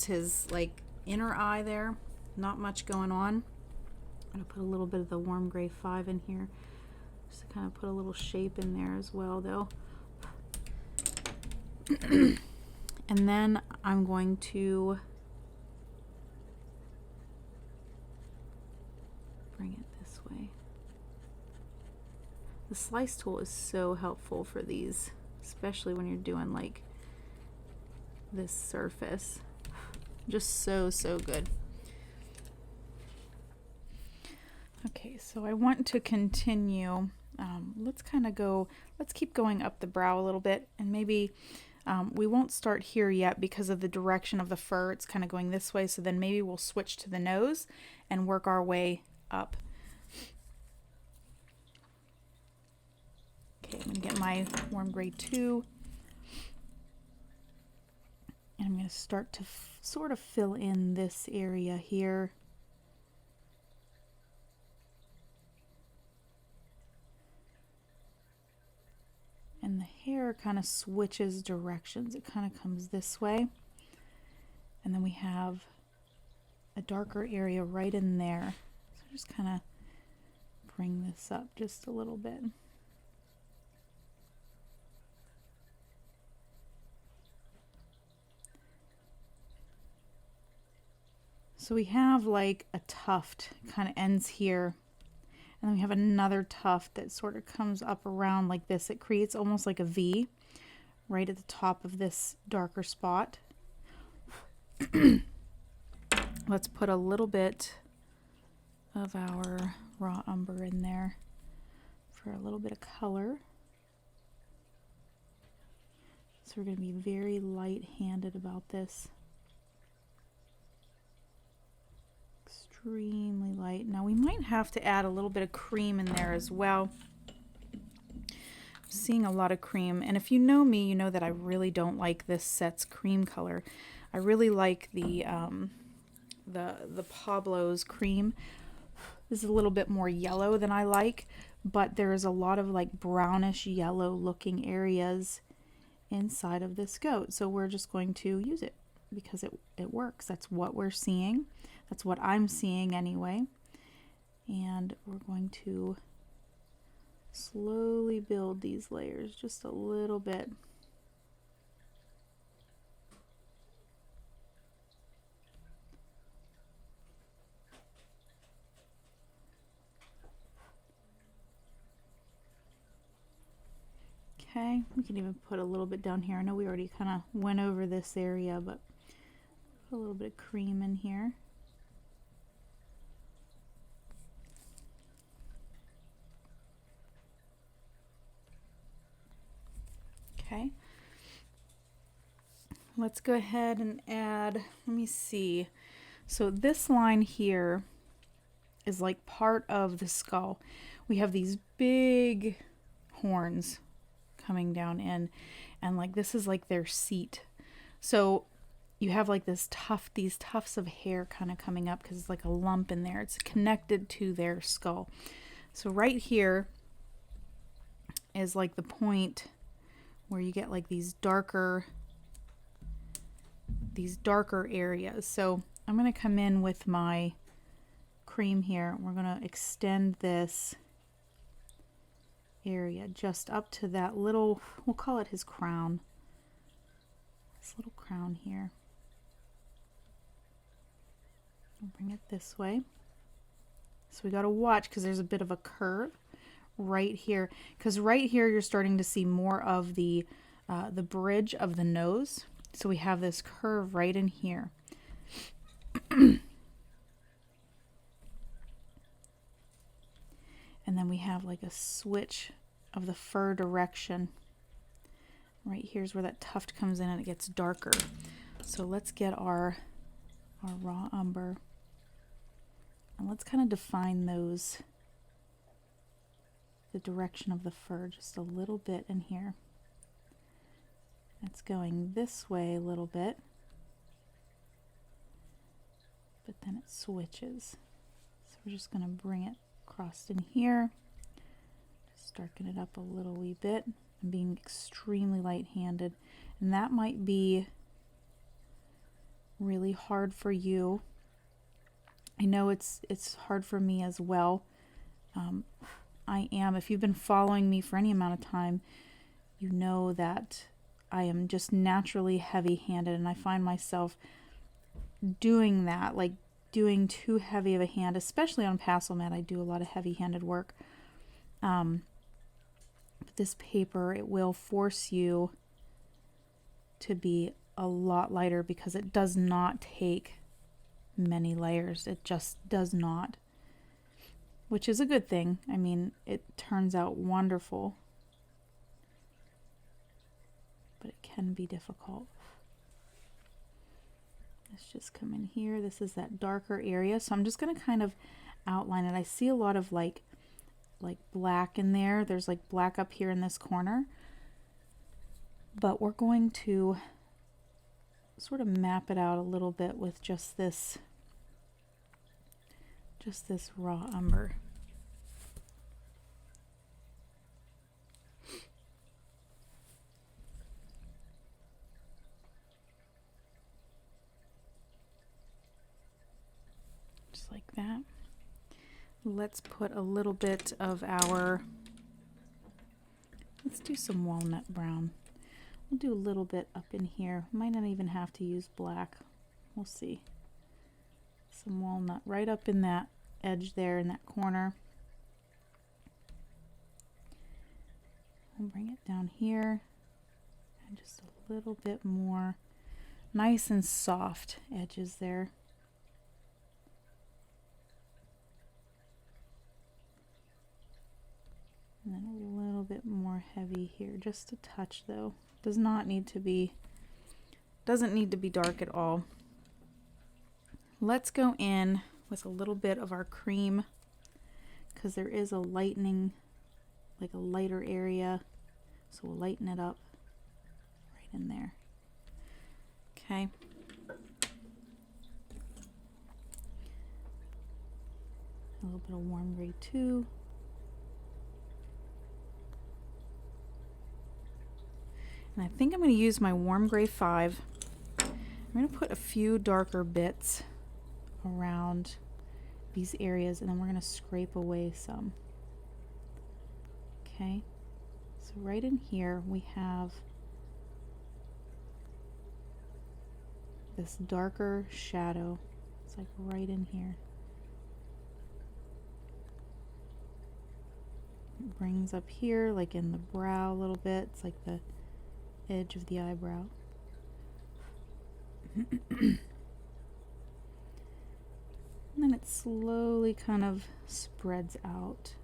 his like inner eye there. Not much going on. I'm going to put a little bit of the warm gray 5 in here, just to kind of put a little shape in there as well though. And then I'm going to bring it this way. The slice tool is so helpful for these, especially when you're doing like this surface. Just so good. Okay, so I want to continue. Let's keep going up the brow a little bit, and maybe we won't start here yet because of the direction of the fur. It's kind of going this way, so then maybe we'll switch to the nose and work our way up. Okay, I'm going to get my warm gray 2, and I'm going to start to sort of fill in this area here. And the hair kind of switches directions. It kind of comes this way. And then we have a darker area right in there. So just kind of bring this up just a little bit. So we have like a tuft kind of ends here. And then we have another tuft that sort of comes up around like this. It creates almost like a V right at the top of this darker spot. Let's put a little bit of our raw umber in there for a little bit of color. So we're going to be very light-handed about this. Extremely light. Now we might have to add a little bit of cream in there as well. I'm seeing a lot of cream, and if you know me, you know that I really don't like this set's cream color. I really like the Pablo's cream. This is a little bit more yellow than I like, but there's a lot of like brownish yellow looking areas inside of this goat. So we're just going to use it because it works. That's what we're seeing. That's what I'm seeing anyway. And we're going to slowly build these layers just a little bit. Okay, we can even put a little bit down here. I know we already kind of went over this area, but put a little bit of cream in here. Okay. Let's go ahead and add, let me see. So this line here is like part of the skull. We have these big horns coming down in, and like this is like their seat. So you have like these tufts of hair kind of coming up because it's like a lump in there. It's connected to their skull. So right here is like the point where you get like these darker areas. So I'm going to come in with my cream here. We're going to extend this area just up to that little, we'll call it his crown. This little crown here. I'll bring it this way. So we got to watch because there's a bit of a curve right here, because right here you're starting to see more of the bridge of the nose. So we have this curve right in here. And then we have like a switch of the fur direction. Right here's where that tuft comes in and it gets darker. So let's get our raw umber. And let's kind of define those, the direction of the fur just a little bit in here. It's going this way a little bit, but then it switches. So we're just going to bring it across in here, just darken it up a little wee bit. I'm being extremely light-handed, and that might be really hard for you. I know it's hard for me as well. If you've been following me for any amount of time, you know that I am just naturally heavy-handed, and I find myself doing that, like doing too heavy of a hand, especially on Paso Mat. I do a lot of heavy-handed work. But this paper, it will force you to be a lot lighter because it does not take many layers. It just does not, which is a good thing. I mean, it turns out wonderful, but it can be difficult. Let's just come in here. This is that darker area, so I'm just going to kind of outline it. I see a lot of like black in there. There's like black up here in this corner, but we're going to sort of map it out a little bit with just this raw umber. Just like that. Let's put a little bit of let's do some walnut brown. We'll do a little bit up in here. Might not even have to use black. We'll see. Some walnut right up in that edge there in that corner. I'll bring it down here. And just a little bit more nice and soft edges there. And then a little bit more heavy here, just a touch though. Doesn't need to be dark at all. Let's go in with a little bit of our cream because there is a lightening, like a lighter area. So we'll lighten it up right in there. Okay. A little bit of warm gray too. And I think I'm going to use my warm gray 5. I'm going to put a few darker bits around these areas, and then we're going to scrape away some. Okay, so right in here we have this darker shadow. It's like right in here. It brings up here, like in the brow a little bit. It's like the edge of the eyebrow. And then it slowly kind of spreads out.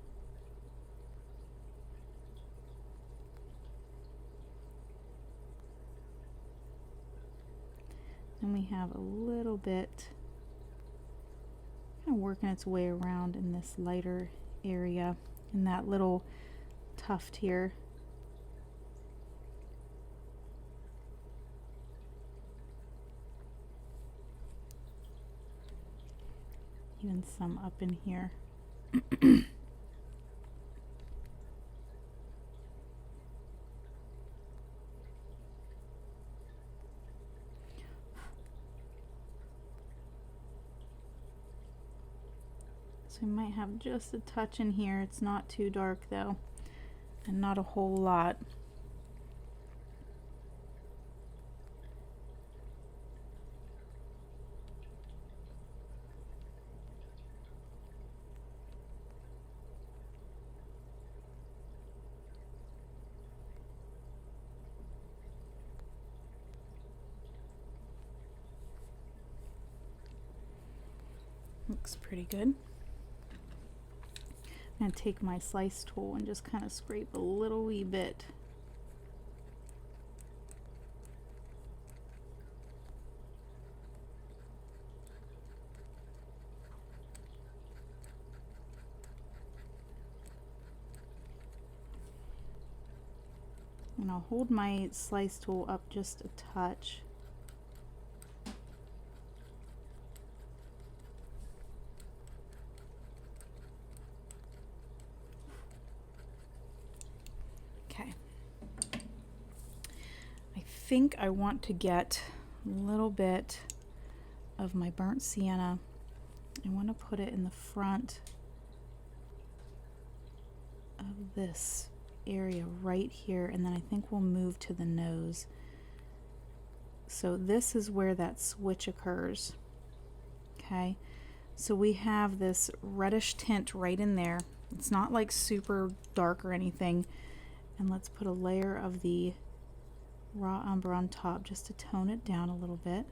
And we have a little bit kind of working its way around in this lighter area, in that little tuft here. Even some up in here. So we might have just a touch in here. It's not too dark though, and not a whole lot. Looks pretty good. I'm going to take my slice tool and just kind of scrape a little wee bit. And I'll hold my slice tool up just a touch. I think I want to get a little bit of my burnt sienna. I want to put it in the front of this area right here, and then I think we'll move to the nose. So this is where that switch occurs. Okay, so we have this reddish tint right in there. It's not like super dark or anything. And let's put a layer of the raw umber on top just to tone it down a little bit.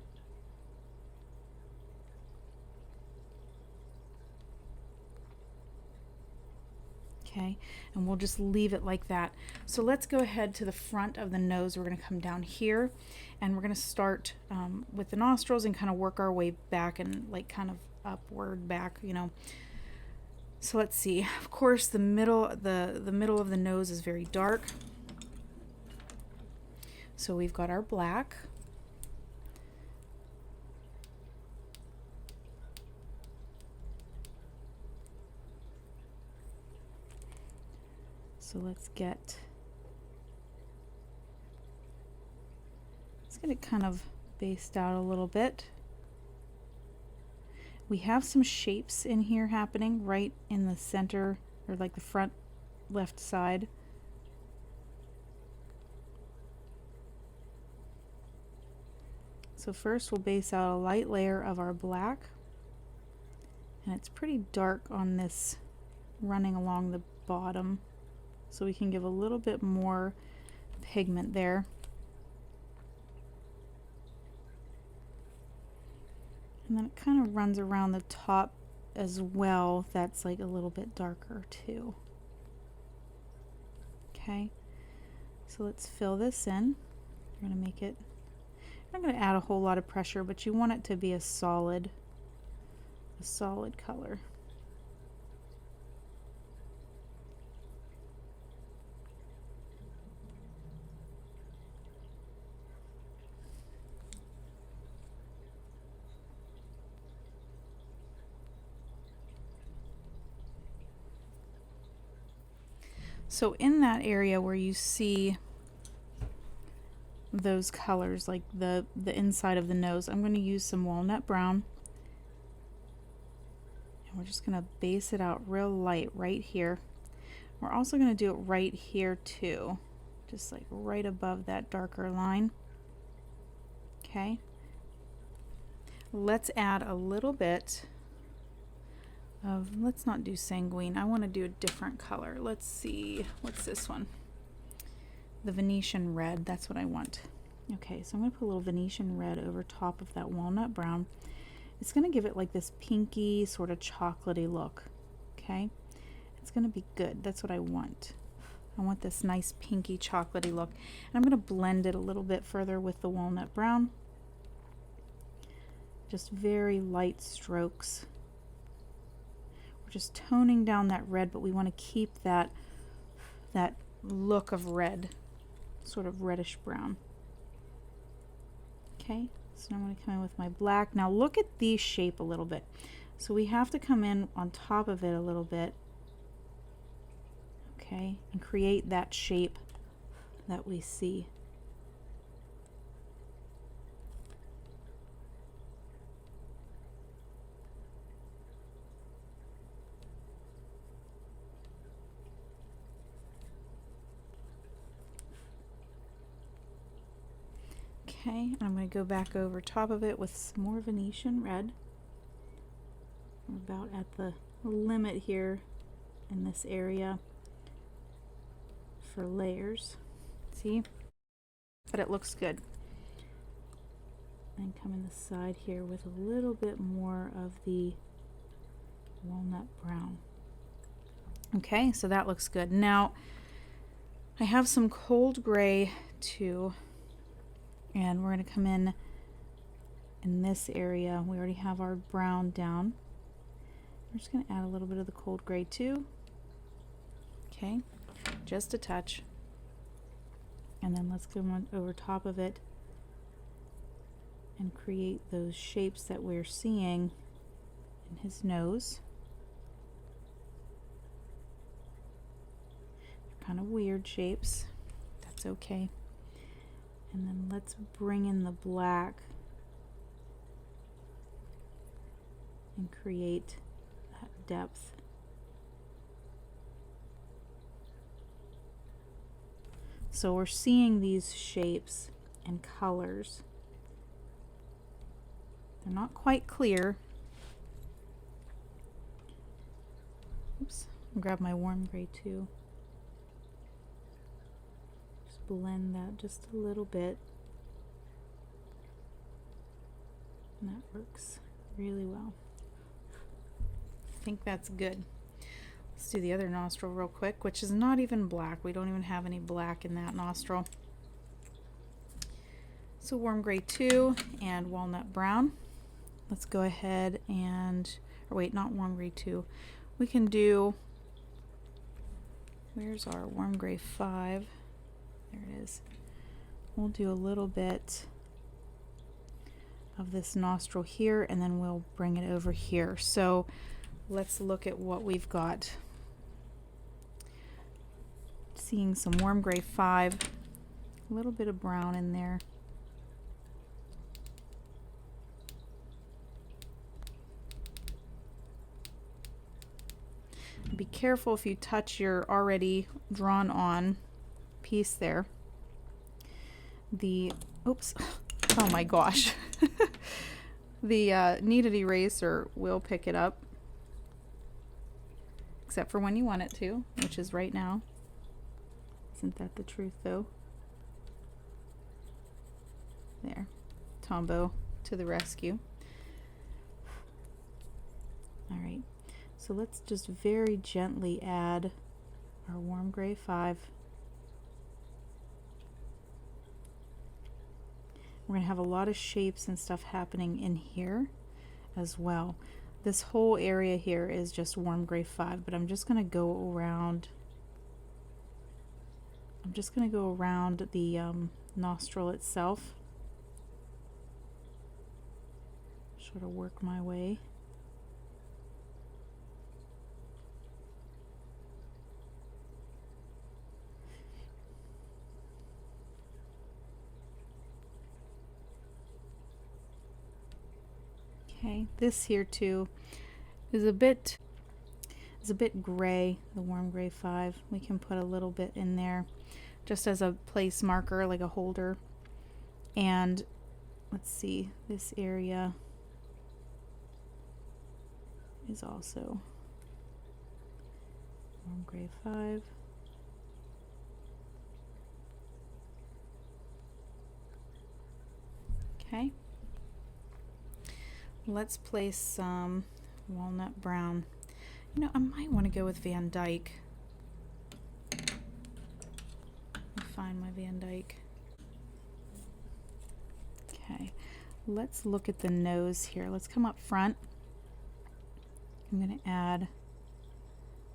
Okay, and we'll just leave it like that. So let's go ahead to the front of the nose. We're going to come down here, and we're going to start with the nostrils and kind of work our way back and like kind of upward back, you know. So let's see. Of course, the middle of the nose is very dark. So we've got our black. So let's get it kind of based out a little bit. We have some shapes in here happening right in the center, or like the front left side. So first we'll base out a light layer of our black, and it's pretty dark on this running along the bottom, so we can give a little bit more pigment there. And then it kind of runs around the top as well. That's like a little bit darker too. Okay, so let's fill this in. We're going to make it, I'm not going to add a whole lot of pressure, but you want it to be a solid color. So in that area where you see those colors, like the inside of the nose, I'm going to use some walnut brown, and we're just going to base it out real light right here. We're also going to do it right here too, just like right above that darker line. Okay, let's add a little bit of, let's not do sanguine, I want to do a different color. Let's see, what's this one? The Venetian red, that's what I want. Okay, so I'm going to put a little Venetian red over top of that walnut brown. It's going to give it like this pinky, sort of chocolatey look. Okay, it's going to be good. That's what I want. I want this nice pinky chocolatey look. And I'm going to blend it a little bit further with the walnut brown. just very light strokes. We're just toning down that red, but we want to keep that look of red, sort of reddish brown. Okay, so now I'm going to come in with my black. Now look at the shape a little bit. So we have to come in on top of it a little bit, okay, and create that shape that we see. Okay, I'm going to go back over top of it with some more Venetian red. We're about at the limit here in this area for layers. See? But it looks good. And come in the side here with a little bit more of the walnut brown. Okay, so that looks good. Now, I have some cold gray too. And we're going to come in this area. We already have our brown down. We're just going to add a little bit of the cold gray too. Okay, just a touch. And then let's go on over top of it and create those shapes that we're seeing in his nose. They're kind of weird shapes. That's okay. And then let's bring in the black and create that depth. So we're seeing these shapes and colors. They're not quite clear. Oops, I'll grab my warm gray too. Blend that just a little bit, and that works really well. I think that's good. Let's do the other nostril real quick, which is not even black. We don't even have any black in that nostril. So warm gray 2 and walnut brown. Let's go ahead and, or wait, not warm gray 2. We can do, where's our warm gray 5? There it is. We'll do a little bit of this nostril here, and then we'll bring it over here. So let's look at what we've got. Seeing some warm gray 5, a little bit of brown in there. Be careful if you touch your already drawn on piece there. The, oops, oh my gosh. The kneaded eraser will pick it up, except for when you want it to, which is right now. Isn't that the truth though? There, Tombow to the rescue. All right, so let's just very gently add our warm gray 5. We're going to have a lot of shapes and stuff happening in here as well. This whole area here is just warm gray 5, but I'm just going to go around. I'm just going to go around the nostril itself. Sort of work my way. Okay, this here too is a bit gray, the warm gray 5. We can put a little bit in there just as a place marker, like a holder. And let's see, this area is also warm gray 5. Okay. Let's place some walnut brown. You know, I might want to go with Van Dyke. Let me find my Van Dyke. Okay, let's look at the nose here. Let's come up front. I'm going to add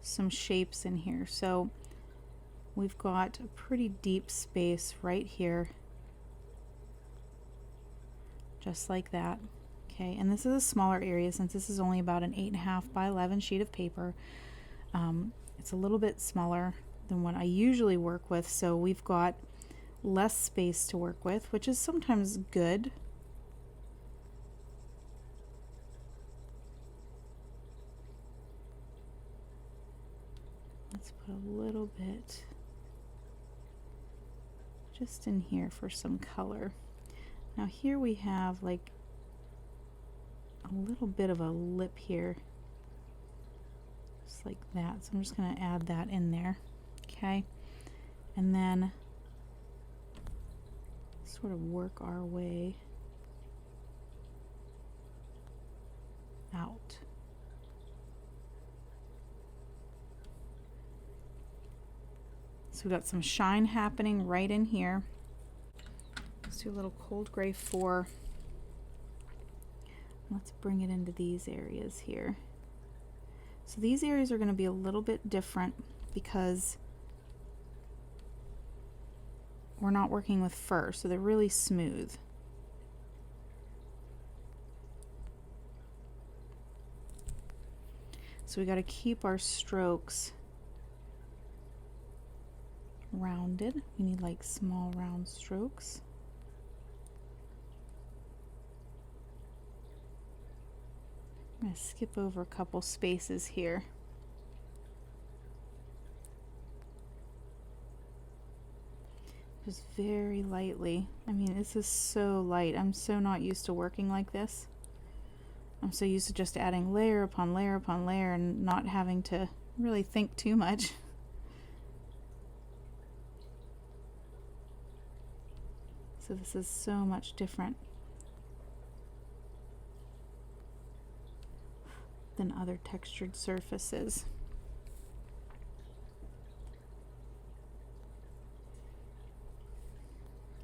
some shapes in here. So we've got a pretty deep space right here, just like that. Okay, and this is a smaller area since this is only about an 8.5 by 11 sheet of paper. It's a little bit smaller than what I usually work with, so we've got less space to work with, which is sometimes good. Let's put a little bit just in here for some color. Now here we have like a little bit of a lip here, just like that. So I'm just going to add that in there. Okay, and then sort of work our way out. So we've got some shine happening right in here. Let's do a little cold gray 4. Let's bring it into these areas here. So these areas are going to be a little bit different because we're not working with fur, so they're really smooth. So we got to keep our strokes rounded. We need like small round strokes. I'm going to skip over a couple spaces here. Just very lightly. I mean, this is so light. I'm so not used to working like this. I'm so used to just adding layer upon layer upon layer and not having to really think too much. So this is so much different than other textured surfaces.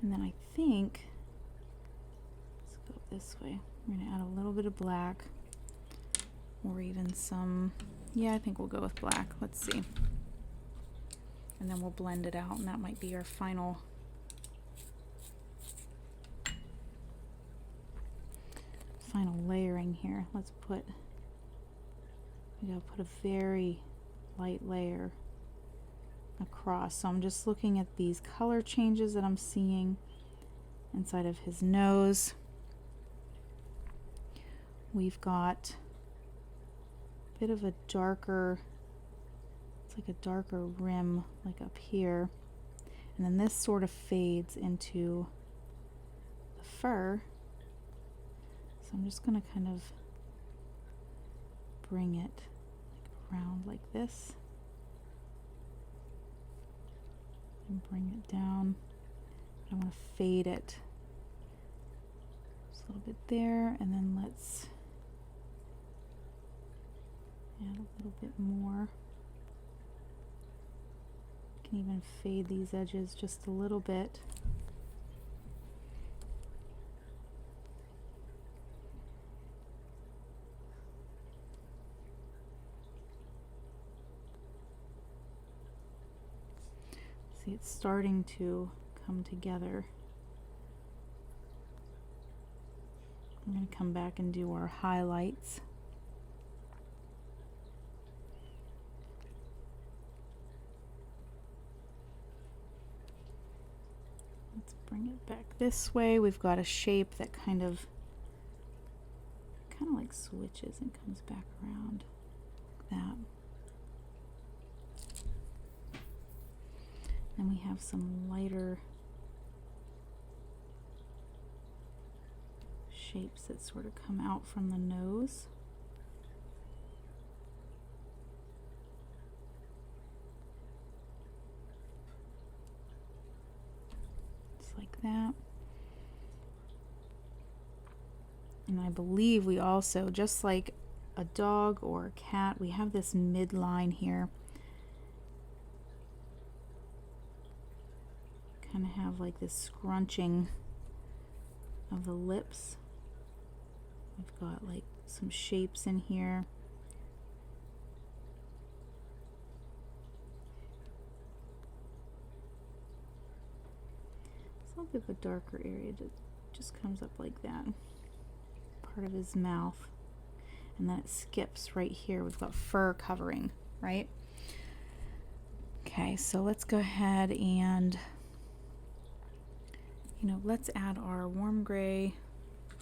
And then I think, let's go this way. We're going to add a little bit of black, or even some, yeah, I think we'll go with black. Let's see. And then we'll blend it out, and that might be our final layering here. We gotta put a very light layer across. So I'm just looking at these color changes that I'm seeing inside of his nose. We've got a bit of a darker, it's like a darker rim like up here, and then this sort of fades into the fur. So I'm just going to kind of bring it around like this and bring it down. I want to fade it just a little bit there, and then let's add a little bit more. You can even fade these edges just a little bit. See, it's starting to come together. I'm going to come back and do our highlights. Let's bring it back this way. We've got a shape that kind of like switches and comes back around like that. Then we have some lighter shapes that sort of come out from the nose. Just like that. And I believe we also, just like a dog or a cat, we have this midline here. Kind of have like this scrunching of the lips We've got like some shapes in here. It's a little bit of a darker area that just comes up like that. Part of his mouth. And then it skips right here. We've got fur covering, right? Okay, so let's go ahead and, let's add our warm gray.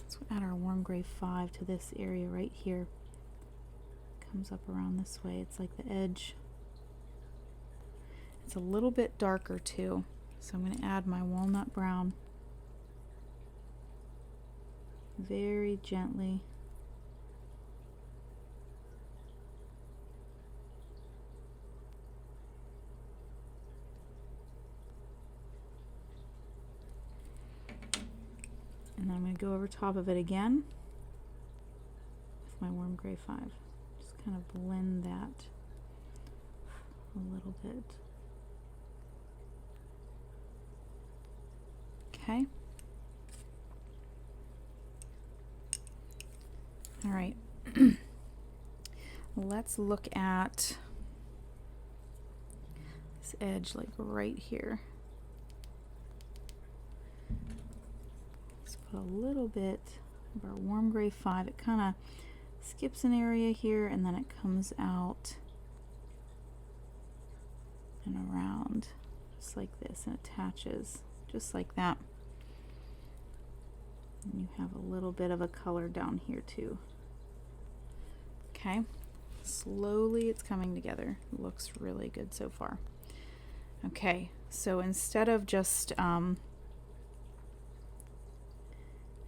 Let's add our warm gray 5 to this area right here. Comes up around this way. It's like the edge. It's a little bit darker too. So I'm going to add my walnut brown very gently. And then I'm going to go over top of it again with my warm gray 5. Just kind of blend that a little bit. Okay. All right. Let's look at this edge like right here. Let's put a little bit of our warm gray 5. It kind of skips an area here and then it comes out and around just like this and attaches just like that. And you have a little bit of a color down here too. Okay, slowly it's coming together. It looks really good so far. Okay, so instead of just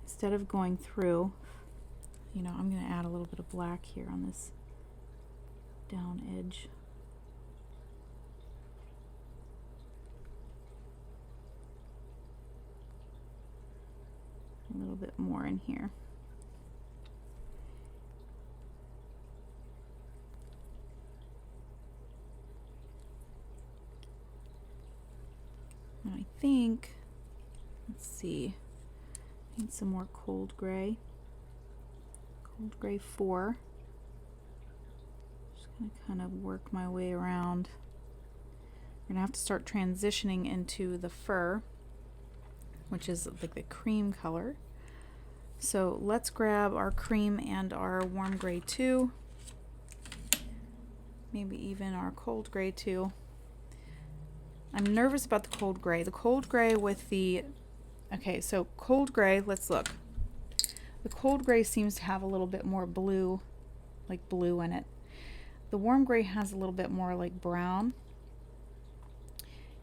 instead of going through, I'm going to add a little bit of black here on this down edge. A little bit more in here. And I think, let's see, I need some more cold gray. Cold gray 4. Just gonna kind of work my way around. We're gonna have to start transitioning into the fur, which is like the cream color. So let's grab our cream and our warm gray 2, maybe even our cold gray 2. I'm nervous about the cold gray. The cold gray with the, okay, so cold gray, let's look. The cold gray seems to have a little bit more blue, like blue in it. The warm gray has a little bit more like brown,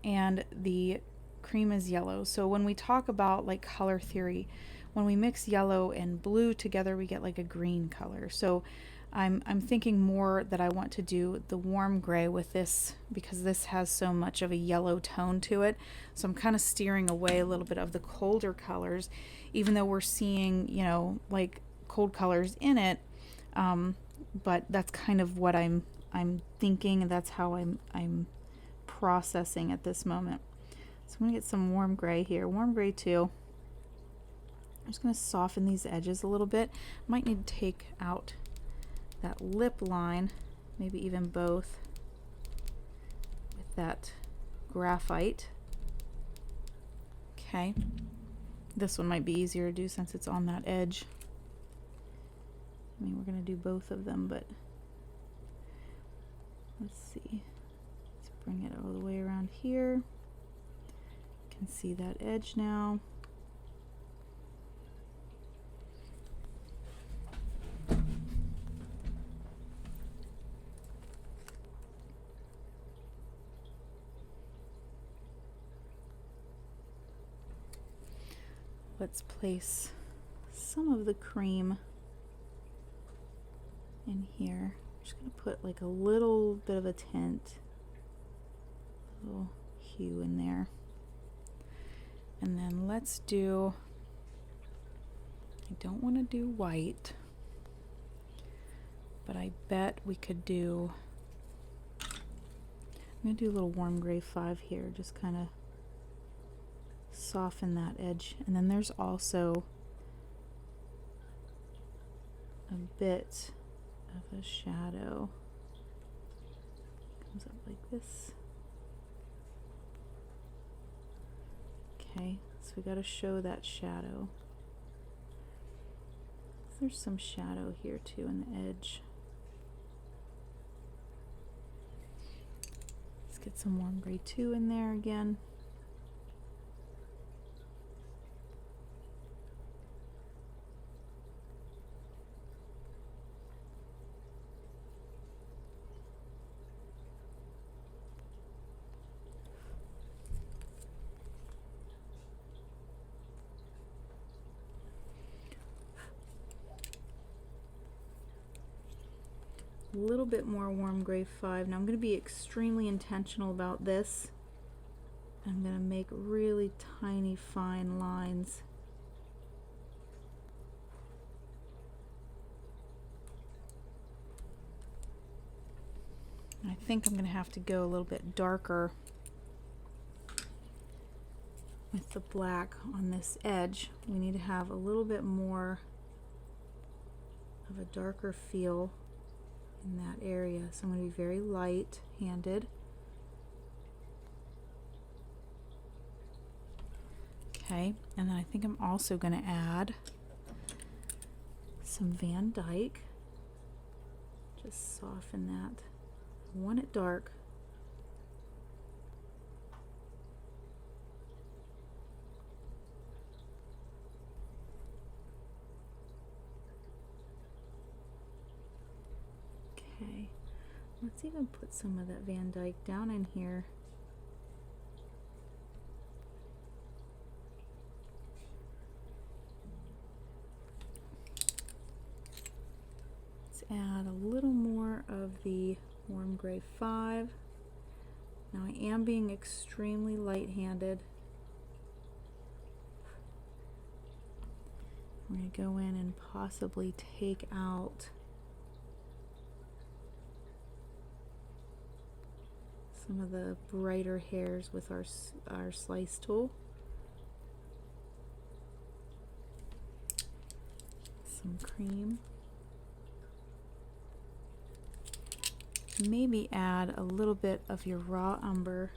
and the cream is yellow. So when we talk about like color theory, when we mix yellow and blue together, we get like a green color. So I'm thinking more that I want to do the warm gray with this because this has so much of a yellow tone to it. So I'm kind of steering away a little bit of the colder colors, even though we're seeing, like cold colors in it. But that's kind of what I'm thinking, and that's how I'm processing at this moment. So I'm gonna get some warm gray here, warm gray 2. I'm just gonna soften these edges a little bit. Might need to take out that lip line, maybe even both, with that graphite. Okay, this one might be easier to do since it's on that edge. I mean, we're gonna do both of them, but let's see. Let's bring it all the way around here. You can see that edge now. Let's place some of the cream in here. I'm just going to put like a little bit of a tint, a little hue in there. And then let's do, I don't want to do white, but I bet we could do, I'm going to do a little warm gray 5 here, just kind of soften that edge. And then there's also a bit of a shadow. Comes up like this. Okay, so we got to show that shadow. There's some shadow here too in the edge. Let's get some warm gray 2 in there again. A little bit more warm gray 5. Now I'm going to be extremely intentional about this. I'm going to make really tiny fine lines. I think I'm going to have to go a little bit darker with the black on this edge. We need to have a little bit more of a darker feel in that area. So I'm going to be very light-handed. Okay, and then I think I'm also going to add some Van Dyke. Just soften that. I want it dark. Okay, let's even put some of that Van Dyke down in here. Let's add a little more of the warm gray 5. Now I am being extremely light-handed. We're going to go in and possibly take out some of the brighter hairs with our slice tool. Some cream. Maybe add a little bit of your raw umber.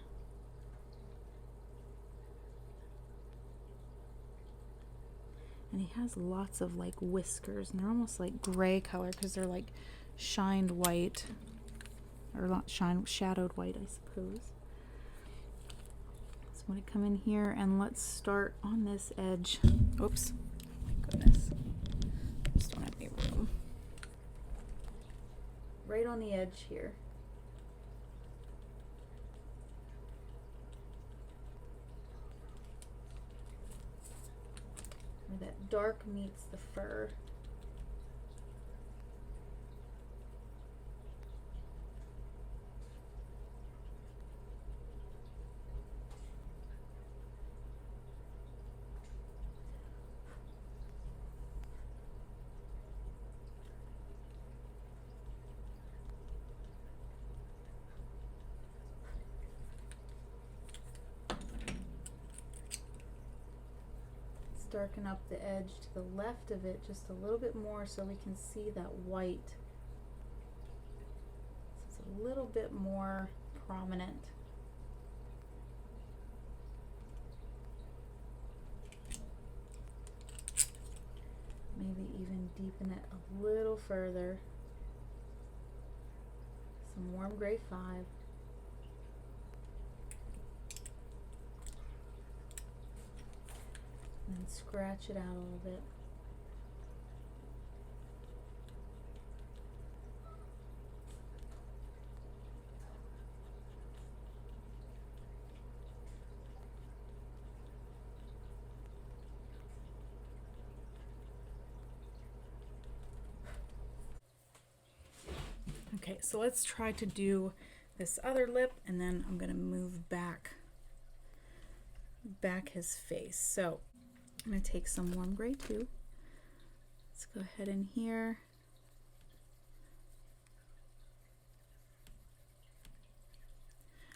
And he has lots of like whiskers, and they're almost like gray color because they're like shined white, or not shadowed white, I suppose. So I'm going to come in here and let's start on this edge. Oops, my goodness, just don't have any room. Right on the edge here. Where that dark meets the fur. Darken up the edge to the left of it just a little bit more so we can see that white. So it's a little bit more prominent. Maybe even deepen it a little further. Some warm gray 5. And scratch it out a little bit. Okay, so let's try to do this other lip, and then I'm going to move back his face. So I'm going to take some warm gray 2. Let's go ahead in here.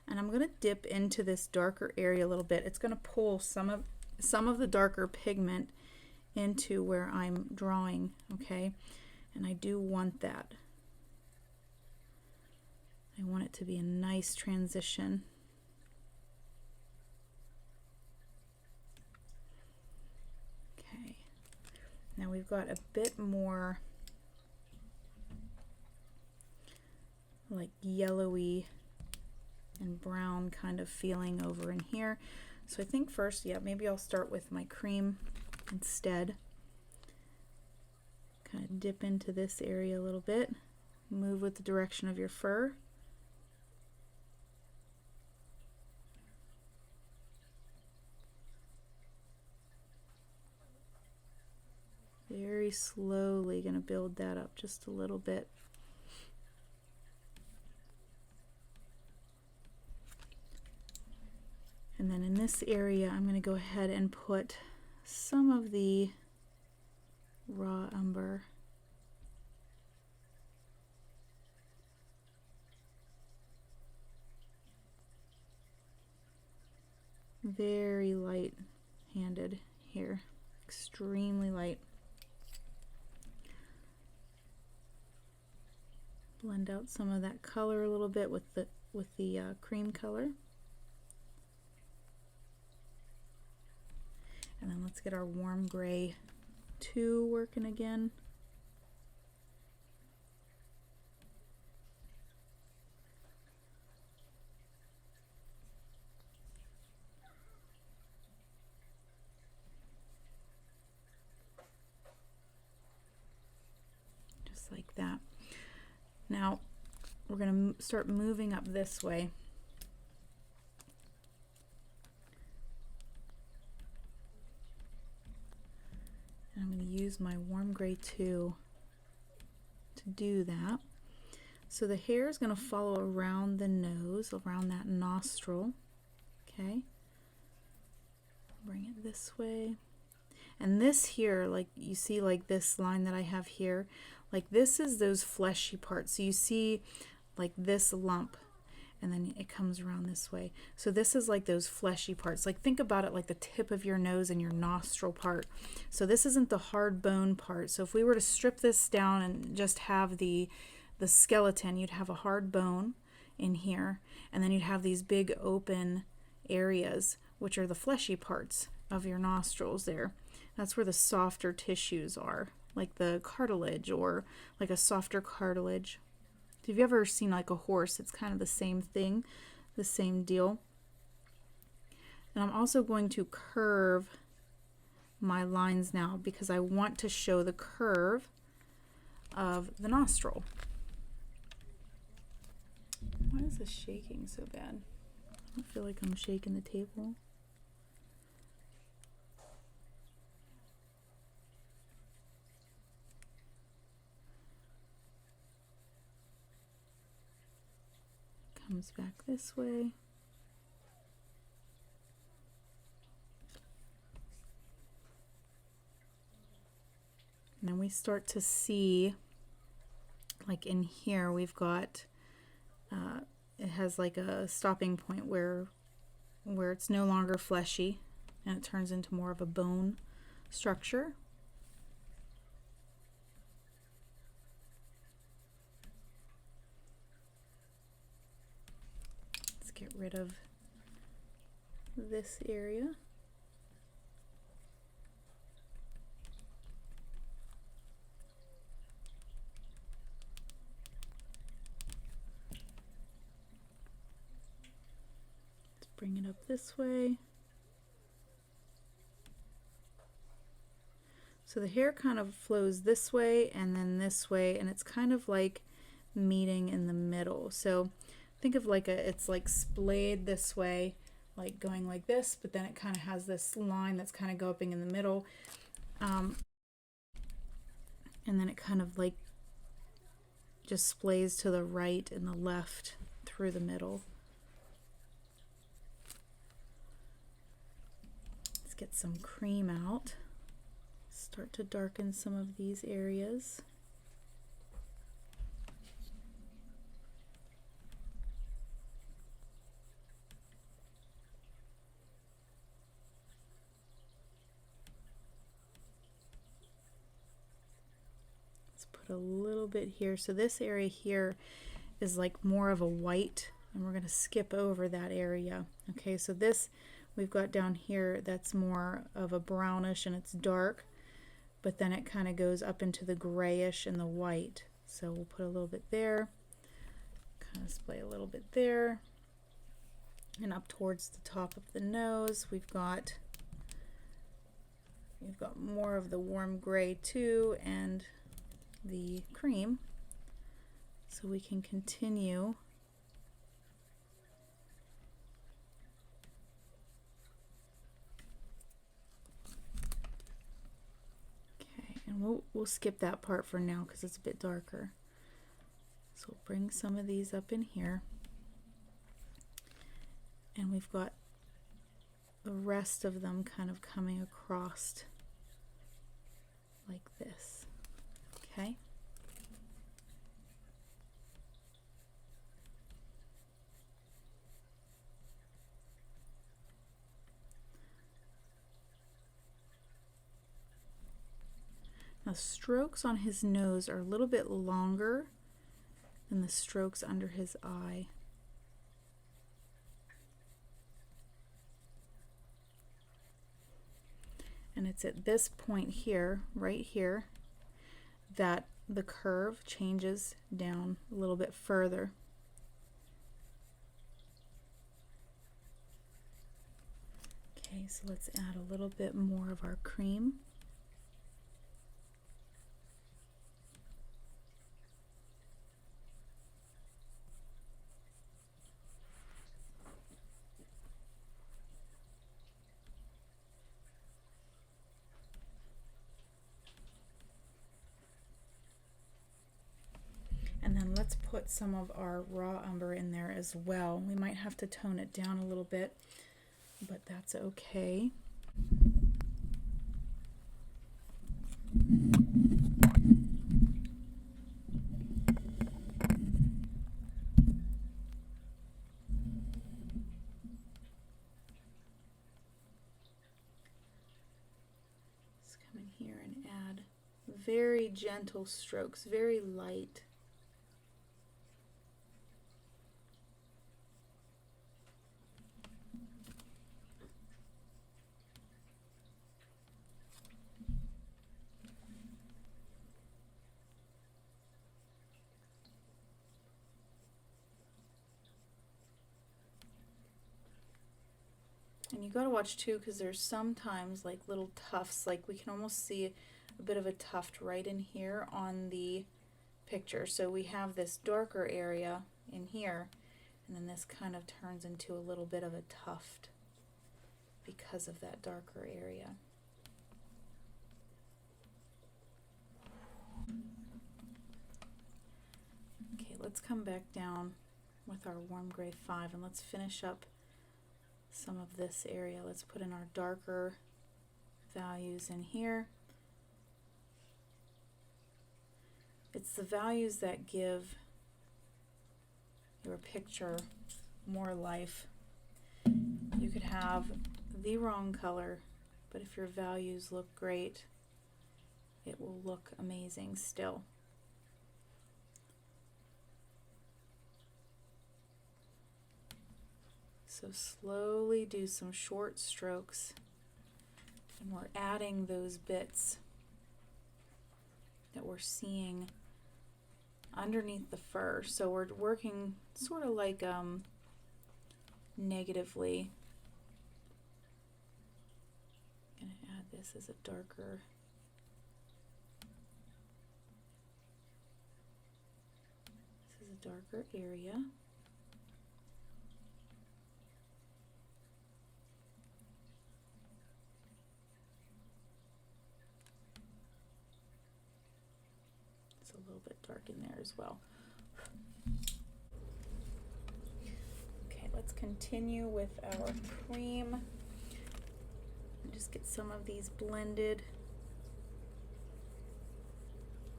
And I'm going to dip into this darker area a little bit. It's going to pull some of the darker pigment into where I'm drawing, okay? And I do want that. I want it to be a nice transition. Okay, now we've got a bit more like yellowy and brown kind of feeling over in here. So I think first, yeah, maybe I'll start with my cream instead. Kind of dip into this area a little bit. Move with the direction of your fur. Very slowly going to build that up just a little bit. And then in this area, I'm going to go ahead and put some of the raw umber. Very light-handed here, extremely light. Blend out some of that color a little bit with the cream color. And then let's get our warm gray 2 working again. Just like that. Now we're going to start moving up this way. And I'm going to use my warm gray 2 to do that. So the hair is going to follow around the nose, around that nostril. Okay. Bring it this way. And this here, like you see, like this line that I have here, like this is those fleshy parts. So you see like this lump, and then it comes around this way. So this is like those fleshy parts. Like think about it like the tip of your nose and your nostril part. So this isn't the hard bone part. So if we were to strip this down and just have the skeleton, you'd have a hard bone in here, and then you'd have these big open areas, which are the fleshy parts of your nostrils there. That's where the softer tissues are, like the cartilage, or like a softer cartilage. If you've ever seen like a horse, it's kind of the same thing, the same deal. And I'm also going to curve my lines now because I want to show the curve of the nostril. Why is this shaking so bad? I don't feel like I'm shaking the table. Comes back this way. And then we start to see, like in here, we've got, it has like a stopping point where it's no longer fleshy and it turns into more of a bone structure. Let's get rid of this area. Bring it up this way. So the hair kind of flows this way and then this way, and it's kind of like meeting in the middle. So think of like it's like splayed this way, like going like this, but then it kind of has this line that's kind of going in the middle. And then it kind of like just splays to the right and the left through the middle. Get some cream out, start to darken some of these areas. Let's put a little bit here. So this area here is like more of a white, and we're going to skip over that area. Okay, so this we've got down here that's more of a brownish and it's dark, but then it kind of goes up into the grayish and the white. So we'll put a little bit there, kind of display a little bit there, and up towards the top of the nose we've got more of the warm gray too and the cream. So we can continue. Okay, and we'll skip that part for now because it's a bit darker. So we'll bring some of these up in here. And we've got the rest of them kind of coming across like this. Okay. Now, strokes on his nose are a little bit longer than the strokes under his eye. And it's at this point here, right here, that the curve changes down a little bit further. Okay, so let's add a little bit more of our cream. And then let's put some of our raw umber in there as well. We might have to tone it down a little bit, but that's okay. Let's come in here and add very gentle strokes, very light. And you got to watch too, because there's sometimes like little tufts, like we can almost see a bit of a tuft right in here on the picture. So we have this darker area in here, and then this kind of turns into a little bit of a tuft because of that darker area. Okay, let's come back down with our warm gray 5 and let's finish up some of this area. Let's put in our darker values in here. It's the values that give your picture more life. You could have the wrong color, but if your values look great, it will look amazing still. So slowly do some short strokes, and we're adding those bits that we're seeing underneath the fur. So we're working sort of like negatively. I'm going to add this as a darker. This is a darker area. A little bit dark in there as well. Okay, let's continue with our cream and just get some of these blended.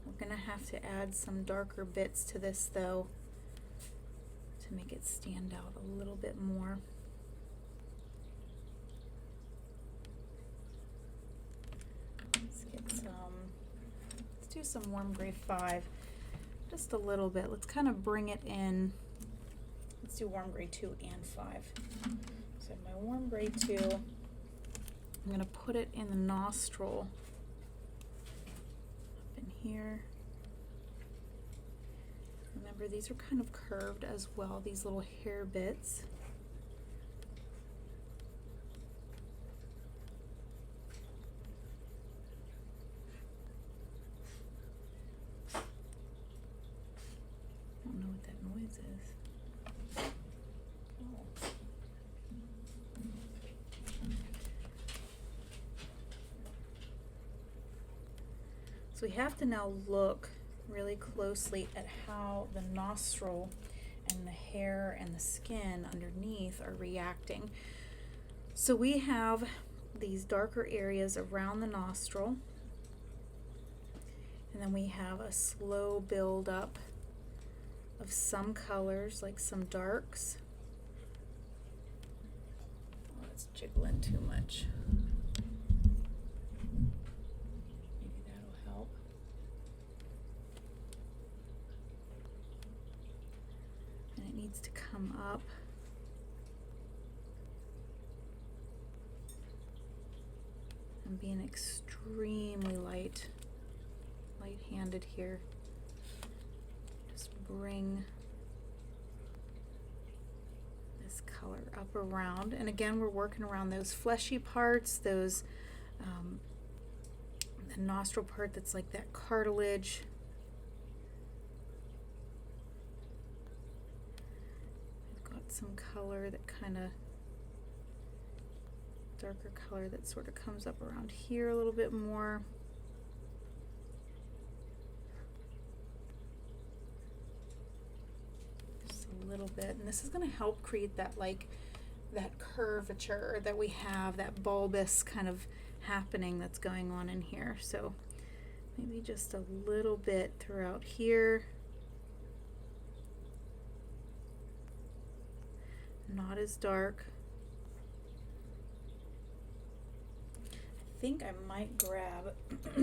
We're gonna have to add some darker bits to this though to make it stand out a little bit more. Let's get some, let's do some warm gray 5, just a little bit. Let's kind of bring it in. Let's do warm gray 2 and 5. So my warm gray 2, I'm going to put it in the nostril up in here. Remember, these are kind of curved as well, these little hair bits. I don't know what that noise is. Oh. So we have to now look really closely at how the nostril and the hair and the skin underneath are reacting. So we have these darker areas around the nostril, and then we have a slow build up of some colors, like some darks. Oh, it's jiggling too much. Maybe that'll help. And it needs to come up. I'm being extremely light-handed here. Just bring this color up around. And again, we're working around those fleshy parts, those the nostril part that's like that cartilage. Some color that kind of darker color that sort of comes up around here a little bit more. Just a little bit, and this is going to help create that that curvature that we have, that bulbous kind of happening that's going on in here. So maybe just a little bit throughout here. Not as dark. I think I might grab a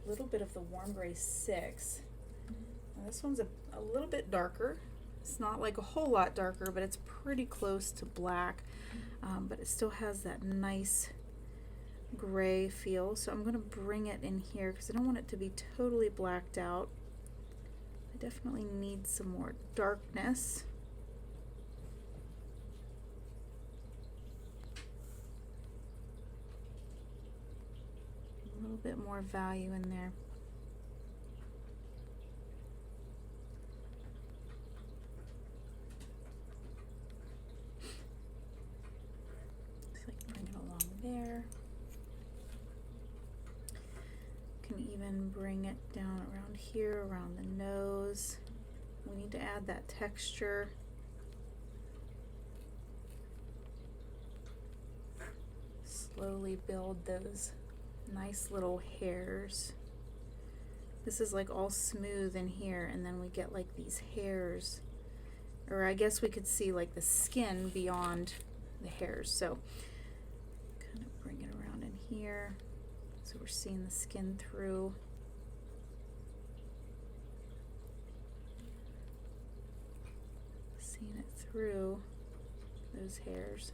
little bit of the warm gray 6. Now this one's a little bit darker. It's not like a whole lot darker, but it's pretty close to black. But it still has that nice gray feel. So I'm going to bring it in here because I don't want it to be totally blacked out. I definitely need some more darkness. A little bit more value in there. Just like bring it along there. Can even bring it down around here, around the nose. We need to add that texture. Slowly build those nice little hairs. This is like all smooth in here, and then we get like these hairs, or I guess we could see like the skin beyond the hairs. So kind of bring it around in here. So we're seeing the skin through. Seeing it through those hairs.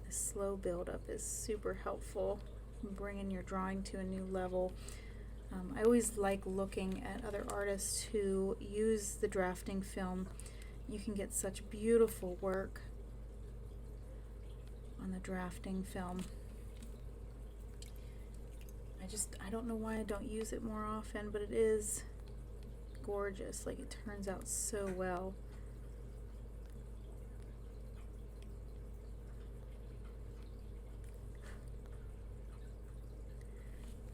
The slow buildup is super helpful in bringing your drawing to a new level. I always like looking at other artists who use the drafting film. You can get such beautiful work on the drafting film. I don't know why I don't use it more often, but it is gorgeous. Like, it turns out so well.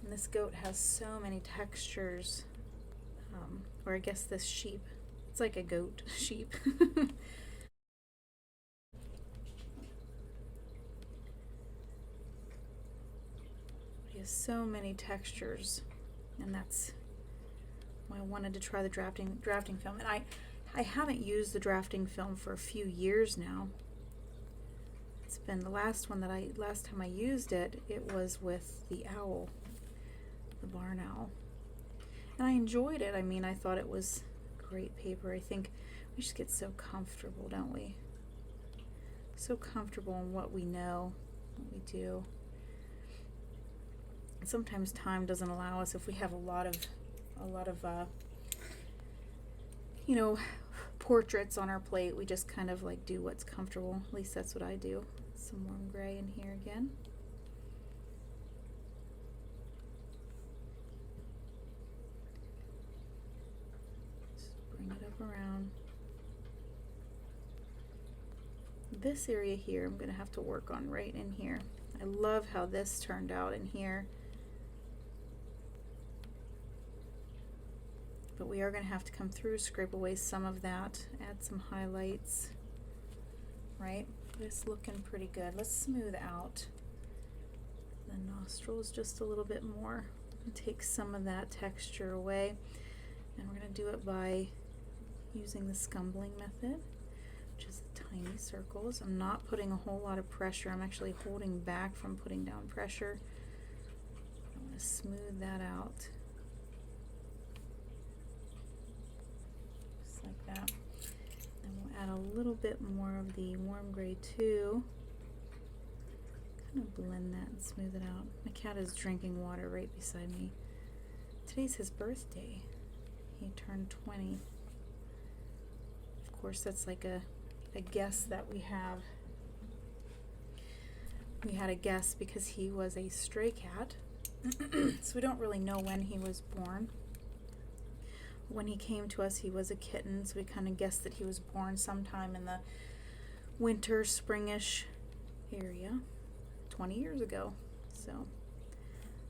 And this goat has so many textures, or I guess this sheep, it's like a goat sheep. He has so many textures, and that's I wanted to try the drafting film, and I haven't used the drafting film for a few years now. It's been the last time I used it, it was with the owl, the barn owl. And I enjoyed it. I mean, I thought it was great paper. I think we just get so comfortable, don't we? So comfortable in what we know, what we do. And sometimes time doesn't allow us if we have a lot of you know, portraits on our plate. We just kind of like do what's comfortable. At least that's what I do. Some warm gray in here again. Just bring it up around. This area here I'm going to have to work on right in here. I love how this turned out in here. But we are going to have to come through, scrape away some of that, add some highlights, right? It's looking pretty good. Let's smooth out the nostrils just a little bit more and take some of that texture away. And we're going to do it by using the scumbling method, which is the tiny circles. I'm not putting a whole lot of pressure. I'm actually holding back from putting down pressure. I want to smooth that out. Like that. And we'll add a little bit more of the warm gray too. Kind of blend that and smooth it out. My cat is drinking water right beside me. Today's his birthday. He turned 20. Of course, that's like a guess that we have. We had a guess because he was a stray cat. So we don't really know when he was born. When he came to us, he was a kitten, so we kind of guessed that he was born sometime in the winter, springish area 20 years ago. So,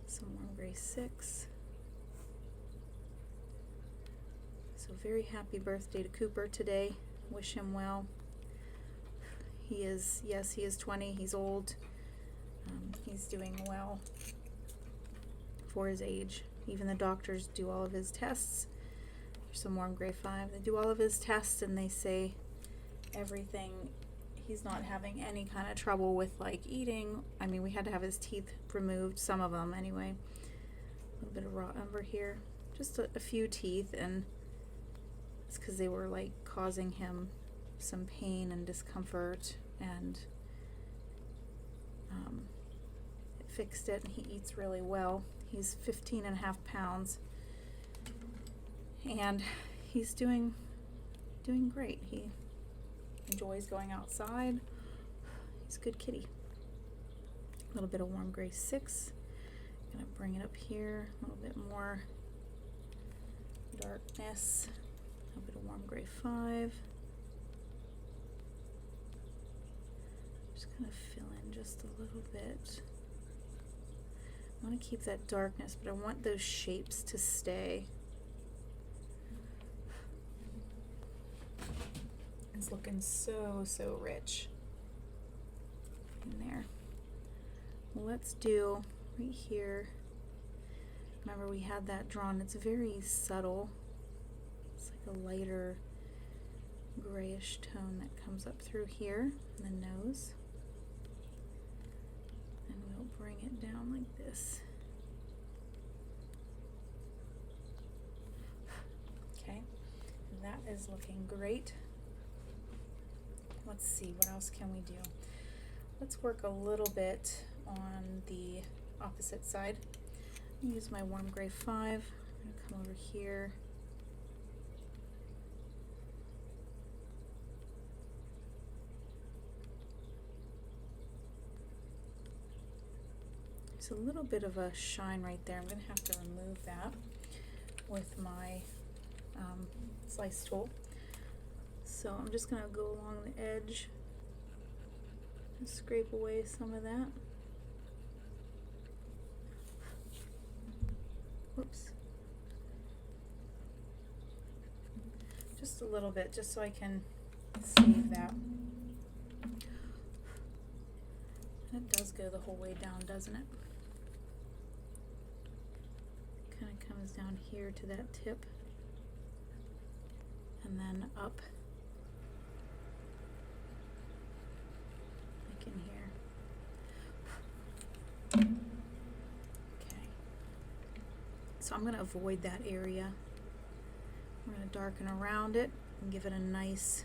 some warm gray 6. So, very happy birthday to Cooper today. Wish him well. He is 20. He's old. He's doing well for his age. Even the doctors do all of his tests. Some warm gray 5. They do all of his tests and they say everything. He's not having any kind of trouble with like eating. I mean, we had to have his teeth removed, some of them anyway. A little bit of raw umber here, just a few teeth, and it's because they were like causing him some pain and discomfort, and it fixed it, and he eats really well. He's 15.5 pounds. And he's doing great. He enjoys going outside. He's a good kitty. A little bit of warm gray 6. Gonna bring it up here. A little bit more darkness. A little bit of warm gray 5. Just gonna fill in just a little bit. I want to keep that darkness, but I want those shapes to stay. It's looking so rich in there. Well, let's do right here. Remember, we had that drawn. It's very subtle. It's like a lighter grayish tone that comes up through here in the nose. And we'll bring it down like this. Okay, and that is looking great. Let's see, what else can we do? Let's work a little bit on the opposite side. Use my warm gray 5. I'm going to come over here. There's a little bit of a shine right there. I'm going to have to remove that with my slice tool. So I'm just going to go along the edge and scrape away some of that. Whoops. Just a little bit, just so I can save that. And it does go the whole way down, doesn't it? Kind of comes down here to that tip. and then up like in here. Okay, so I'm going to avoid that area. I'm going to darken around it and give it a nice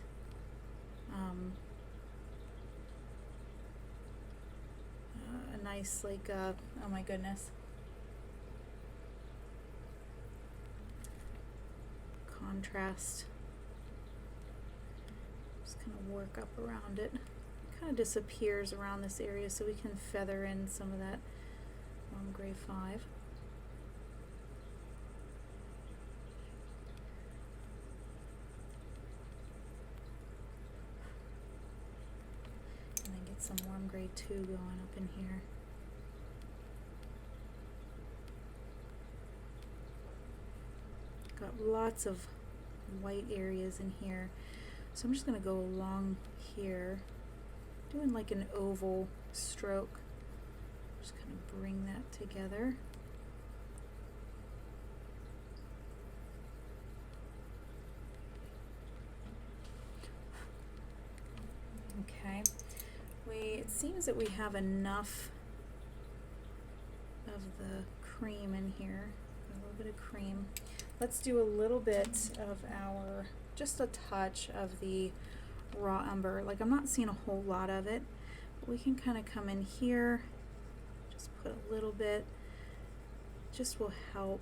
like oh my goodness, contrast. Just kind of work up around it. It kind of disappears around this area, so we can feather in some of that warm gray 5. And then get some warm gray 2 going up in here. Got lots of white areas in here, so I'm just going to go along here, doing like an oval stroke. Just kind of bring that together. Okay, it seems that we have enough of the cream in here, a little bit of cream. Let's do a little bit of just a touch of the raw umber. Like, I'm not seeing a whole lot of it, but we can kind of come in here, just put a little bit, just will help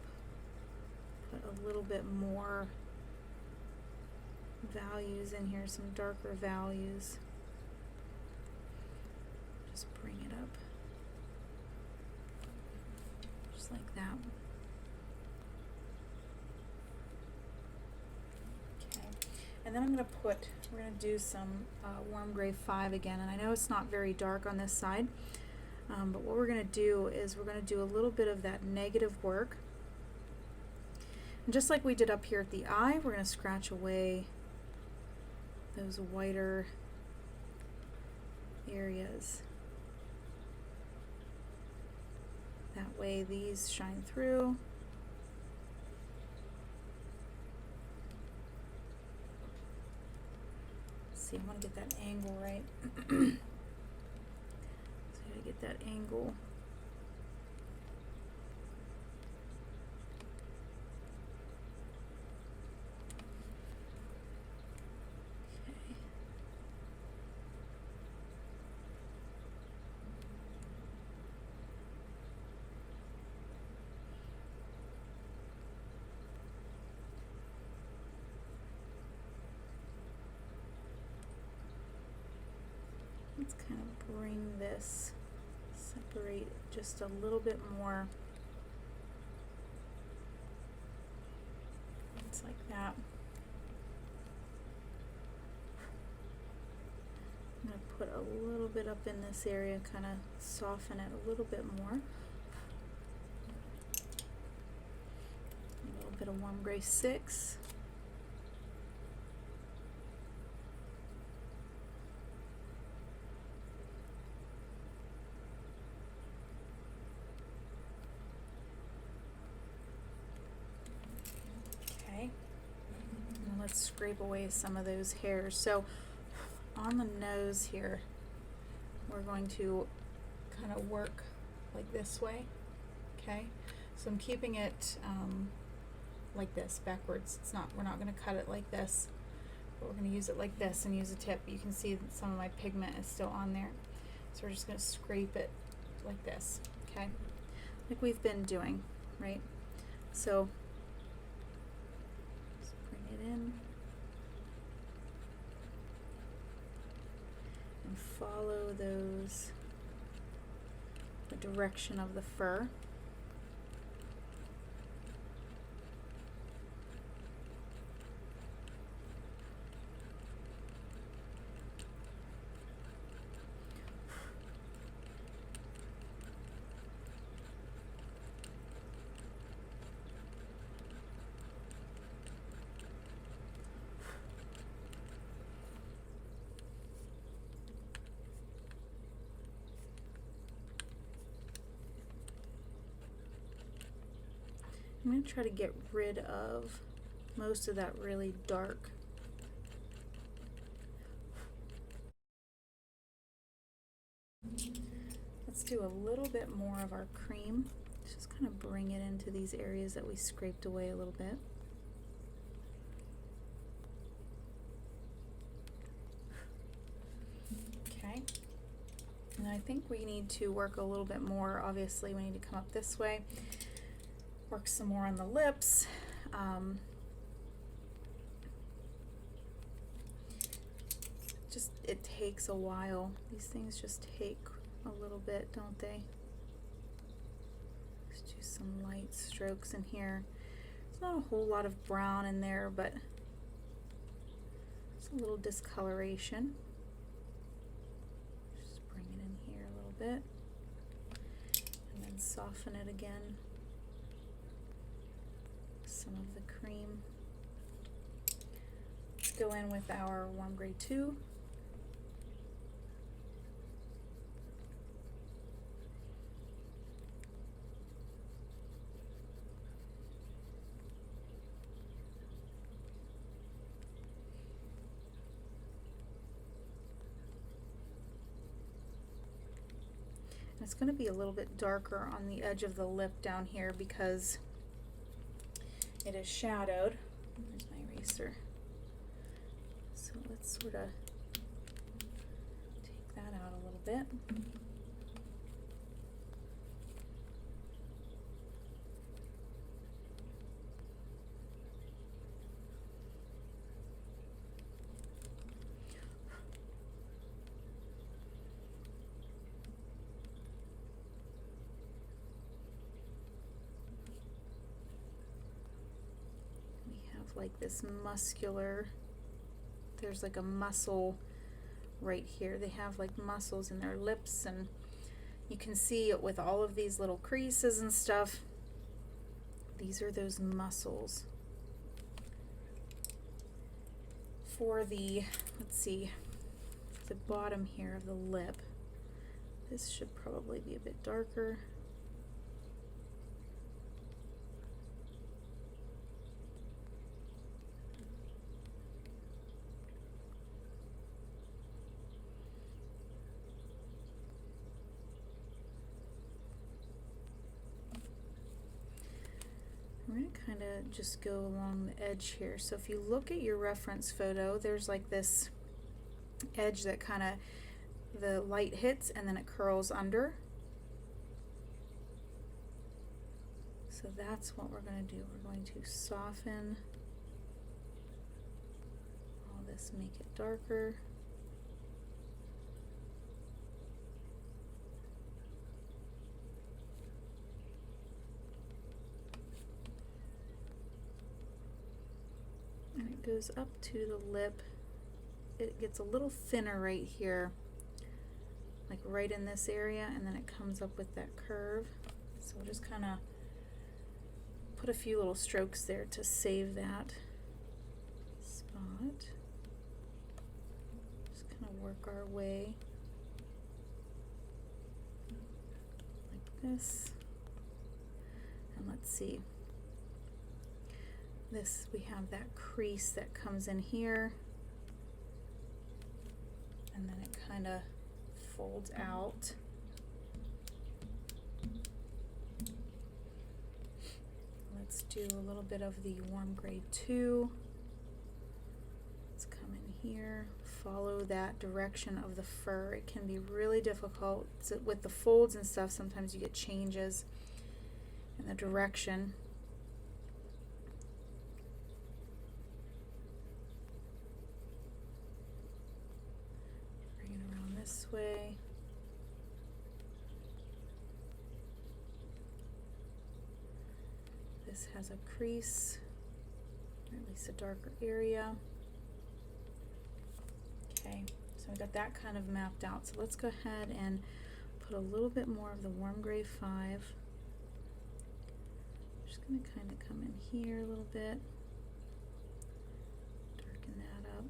put a little bit more values in here, some darker values. Just bring it up, just like that. And then we're going to do some warm gray 5 again. And I know it's not very dark on this side, but what we're going to do is we're going to do a little bit of that negative work. And just like we did up here at the eye, we're going to scratch away those whiter areas. That way these shine through. I want to get that angle right. So I gotta get that angle. Okay. Let's kind of bring this, separate just a little bit more. It's like that. I'm going to put a little bit up in this area, kind of soften it a little bit more. A little bit of warm gray 6. Let's scrape away some of those hairs. So on the nose here, we're going to kind of work like this way. Okay, so I'm keeping it like this, backwards. We're not going to cut it like this, but we're going to use it like this and use a tip. You can see that some of my pigment is still on there, so we're just going to scrape it like this. Okay, like we've been doing, right? So in and follow the direction of the fur. I'm going to try to get rid of most of that really dark Let's do a little bit more of our cream. Just kind of bring it into these areas that we scraped away a little bit. Okay. And I think we need to work a little bit more. Obviously, we need to come up this way, work some more on the lips. Just, it takes a while. These things just take a little bit, don't they? Let's do some light strokes in here. There's not a whole lot of brown in there, but it's a little discoloration. Just bring it in here a little bit, and then soften it again. Some of the cream. Let's go in with our warm gray 2. It's going to be a little bit darker on the edge of the lip down here because it is shadowed. Where's my eraser? So let's sort of take that out a little bit. Like this muscular, there's like a muscle right here. They have like muscles in their lips, and you can see it with all of these little creases and stuff. These are those muscles. For the, let's see, for the bottom here of the lip, this should probably be a bit darker. We're going to kind of just go along the edge here. So if you look at your reference photo, there's like this edge that kind of the light hits and then it curls under. So that's what we're going to do. We're going to soften all this, make it darker. And it goes up to the lip. It gets a little thinner right here, like right in this area, and then it comes up with that curve. So we'll just kind of put a few little strokes there to save that spot. Just kind of work our way like this. And let's see. This, we have that crease that comes in here, and then it kind of folds out. Let's do a little bit of the warm gray 2. Let's come in here, follow that direction of the fur. It can be really difficult with the folds and stuff. Sometimes you get changes in the direction. This way. This has a crease, or at least a darker area. Okay, so we got that kind of mapped out. So let's go ahead and put a little bit more of the warm gray 5. Just going to kind of come in here a little bit, darken that up.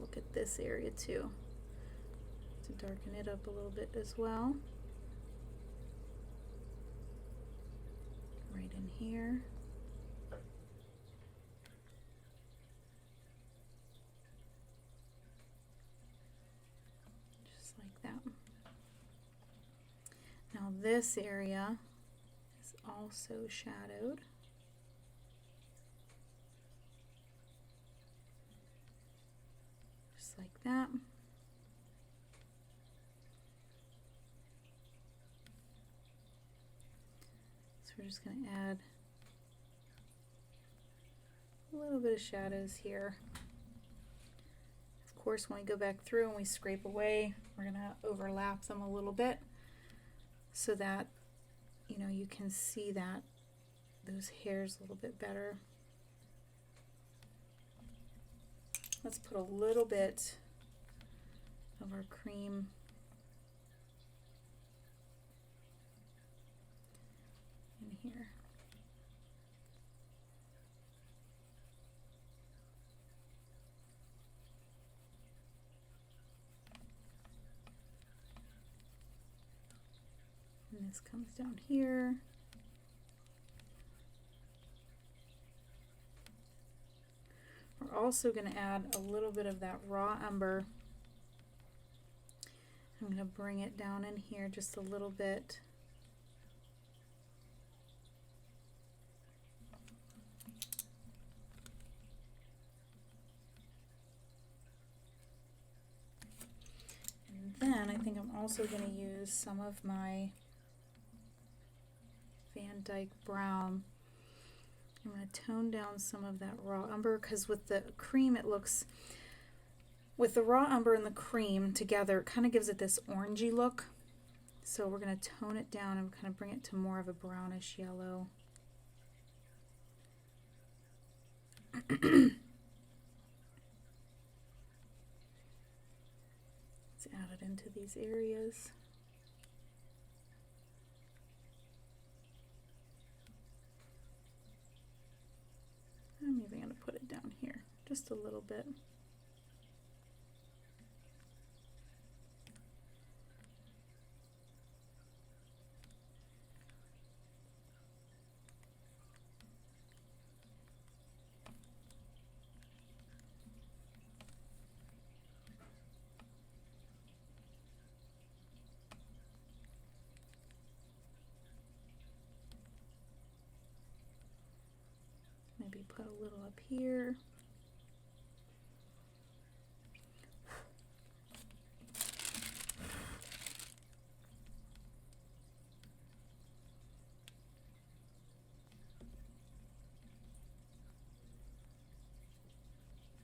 Look at this area too, to darken it up a little bit as well. Right in here. this area is also shadowed. Just like that. So we're just going to add a little bit of shadows here. Of course, when we go back through and we scrape away, we're going to overlap them a little bit so that, you know, you can see that those hairs a little bit better. Let's put a little bit of our cream in here. And this comes down here. We're also going to add a little bit of that raw umber. I'm going to bring it down in here just a little bit. And then I think I'm also going to use some of my Van Dyke Brown. I'm going to tone down some of that raw umber because with the cream it looks, with the raw umber and the cream together, it kind of gives it this orangey look. So we're going to tone it down and kind of bring it to more of a brownish yellow. Let's add it into these areas. I'm even going to put it down here just a little bit. Maybe put a little up here.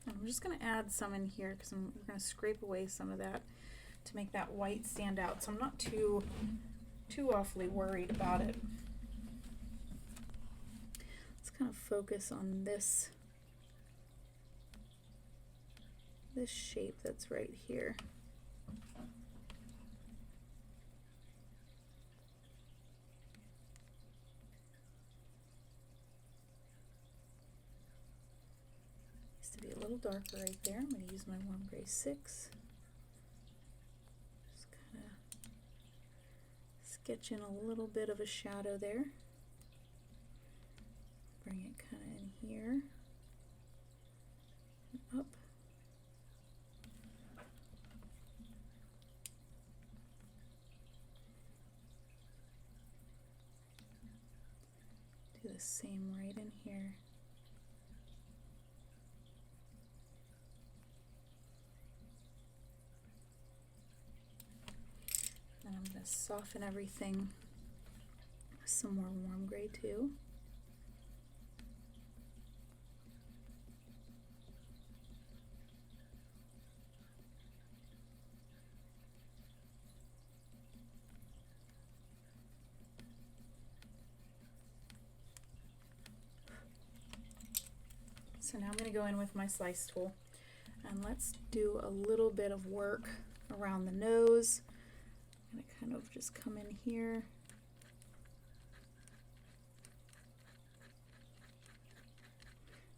I'm just going to add some in here because we're going to scrape away some of that to make that white stand out. So I'm not too awfully worried about it. Let's kind of focus on this shape that's right here. To be a little darker right there. I'm going to use my Warm Gray 6. Just kind of sketch in a little bit of a shadow there. Bring it kind of in here and up. Do the same right in here. And I'm going to soften everything with some more Warm Gray too. So now I'm going to go in with my slice tool and let's do a little bit of work around the nose. I'm going to kind of just come in here.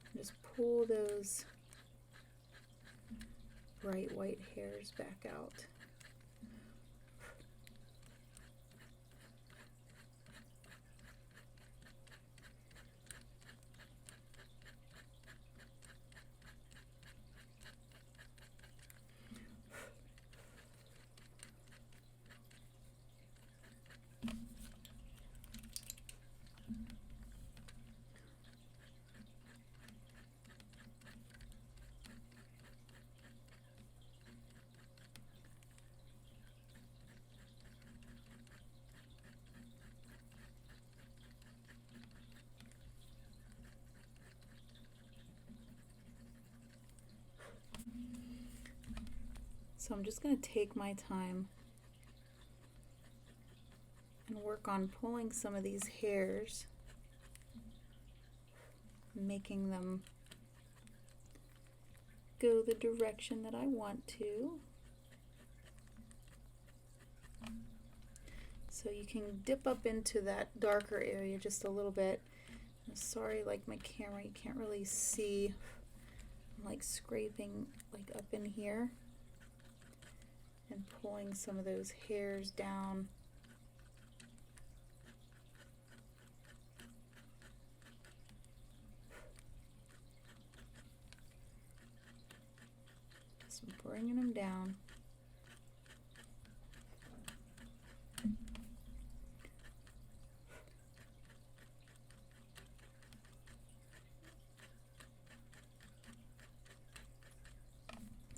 And just pull those bright white hairs back out. So I'm just going to take my time and work on pulling some of these hairs, making them go the direction that I want to. So you can dip up into that darker area just a little bit. I'm sorry, like my camera, you can't really see. I'm like scraping like up in here and pulling some of those hairs down. Just bringing them down.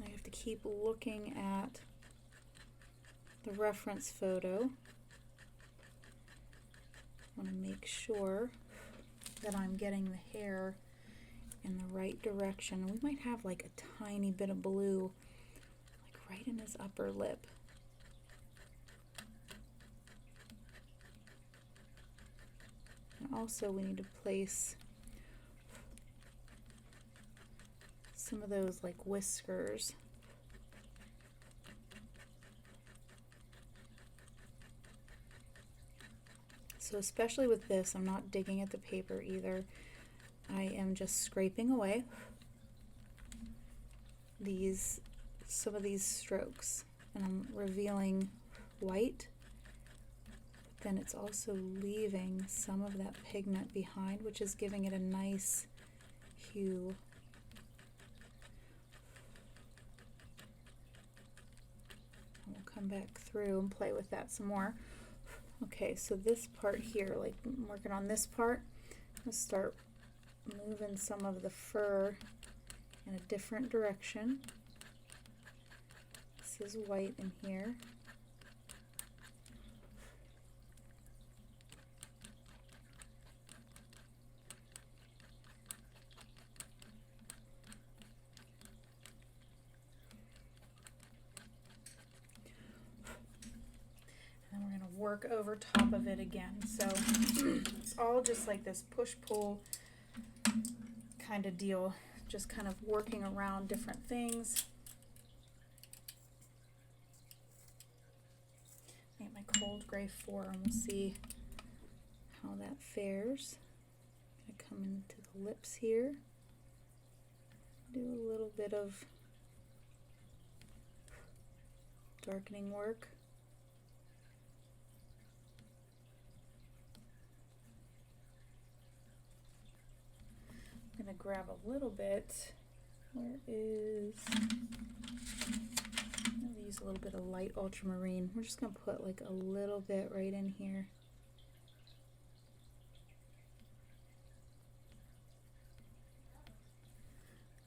I have to keep looking at the reference photo. I want to make sure that I'm getting the hair in the right direction. We might have like a tiny bit of blue like right in his upper lip. And also we need to place some of those like whiskers. So especially with this, I'm not digging at the paper either. I am just scraping away some of these strokes, and I'm revealing white, but then it's also leaving some of that pigment behind, which is giving it a nice hue. And we'll come back through and play with that some more. Okay, so this part here, like I'm working on this part, I'll start moving some of the fur in a different direction. This is white in here. And then we're going to work over top of it again. So it's all just like this push-pull kind of deal, just kind of working around different things. Make my cold gray 4 and we'll see how that fares. I'm going to come into the lips here, do a little bit of darkening work. I'm going to grab a little bit. Where is... I'm going to use a little bit of light ultramarine. We're just going to put like a little bit right in here.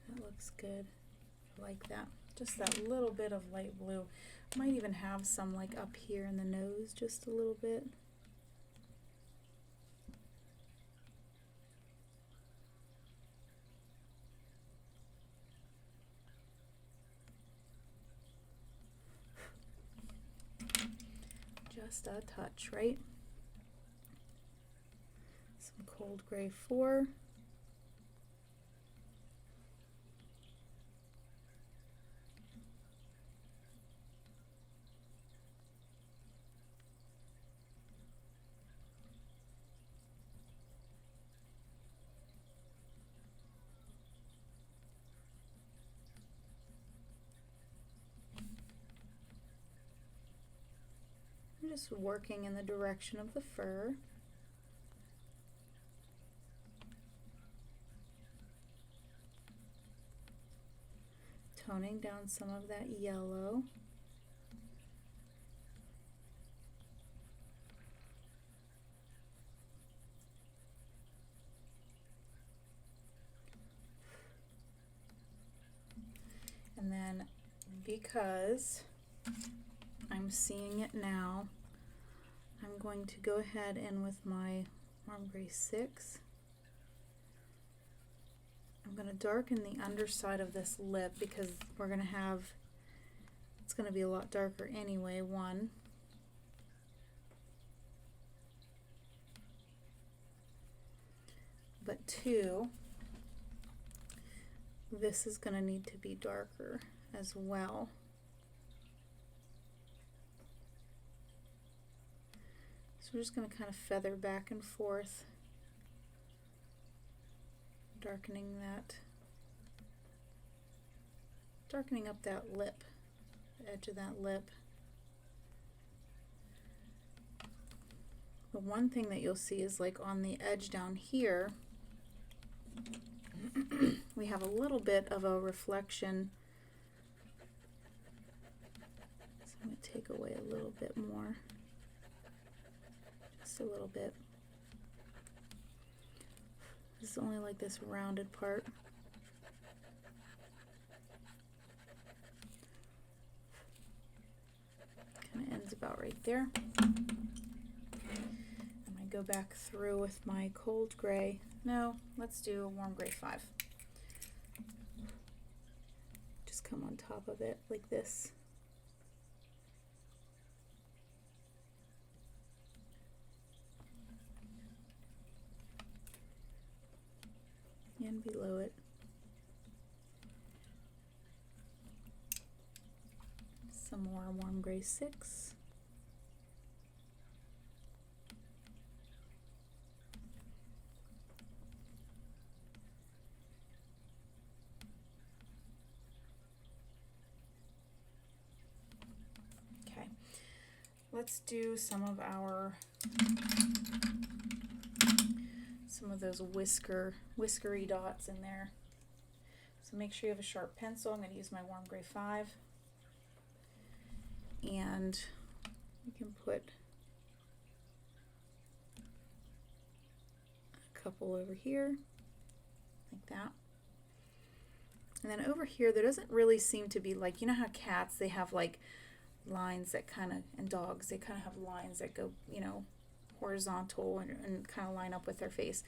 That looks good. I like that. Just that little bit of light blue. Might even have some like up here in the nose, just a little bit. Just a touch, right? Some cold gray 4. I'm just working in the direction of the fur. Toning down some of that yellow. And then because I'm seeing it now, I'm going to go ahead and with my warm gray 6, I'm going to darken the underside of this lip because we're going to have, it's It's going to be a lot darker anyway, one. But two, this is going to need to be darker as well. So we're just going to kind of feather back and forth, darkening up that lip, the edge of that lip. The one thing that you'll see is like on the edge down here, we have a little bit of a reflection. So I'm going to take away a little bit more, just a little bit. This is only like this rounded part. Kind of ends about right there. Go back through with my cold gray. No, let's do a warm gray 5. Just come on top of it like this. And below it. Some more warm gray 6. Let's do some of those whiskery dots in there. So make sure you have a sharp pencil. I'm going to use my warm gray 5. And you can put a couple over here, like that. And then over here, there doesn't really seem to be like, you know how cats, they have like lines that kind of, and dogs, they kind of have lines that go, you know, horizontal and kind of line up with their face.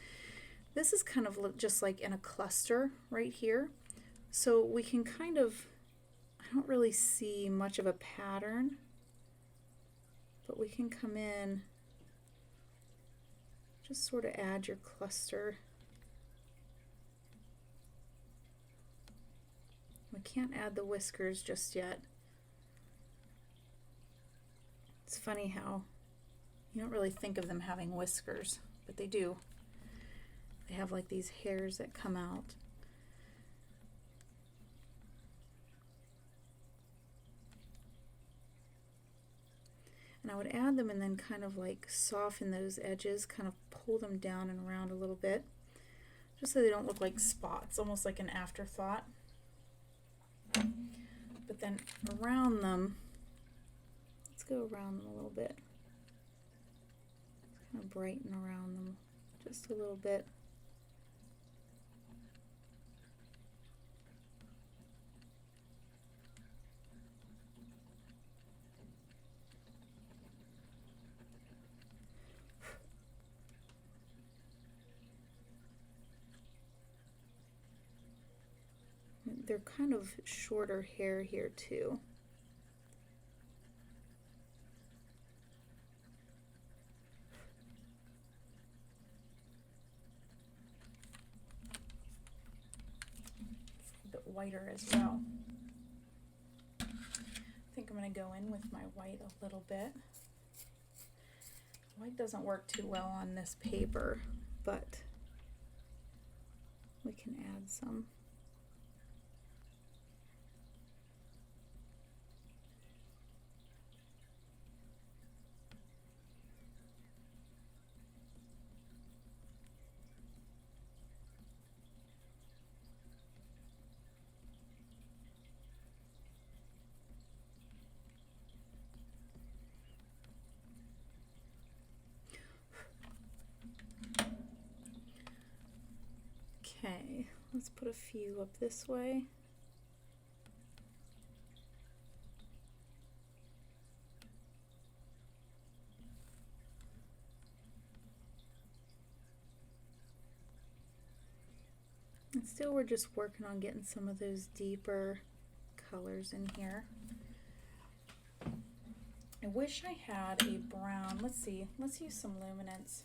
This is kind of just like in a cluster right here. So we can kind of, I don't really see much of a pattern, but we can come in, just sort of add your cluster. We can't add the whiskers just yet. It's funny how you don't really think of them having whiskers, but they do. They have like these hairs that come out. And I would add them and then kind of like soften those edges, kind of pull them down and around a little bit, just so they don't look like spots, almost like an afterthought. But then around them, let's go around them a little bit. Kind of brighten around them just a little bit. They're kind of shorter hair here too. It's a bit whiter as well. I think I'm going to go in with my white a little bit. White doesn't work too well on this paper, but we can add some. Okay, let's put a few up this way. And still we're just working on getting some of those deeper colors in here. I wish I had a brown. Let's see. Let's use some luminance.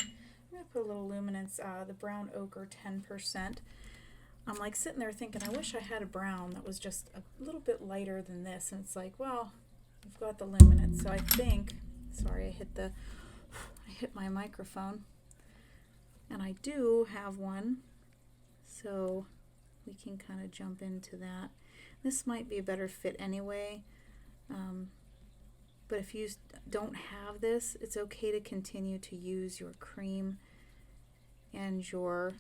I'm going to put a little luminance, the brown ochre 10%. I'm like sitting there thinking, I wish I had a brown that was just a little bit lighter than this. And it's like, well, we've got the luminance. So I think, sorry, I hit my microphone. And I do have one. So we can kind of jump into that. This might be a better fit anyway, but if you don't have this, it's okay to continue to use your cream and your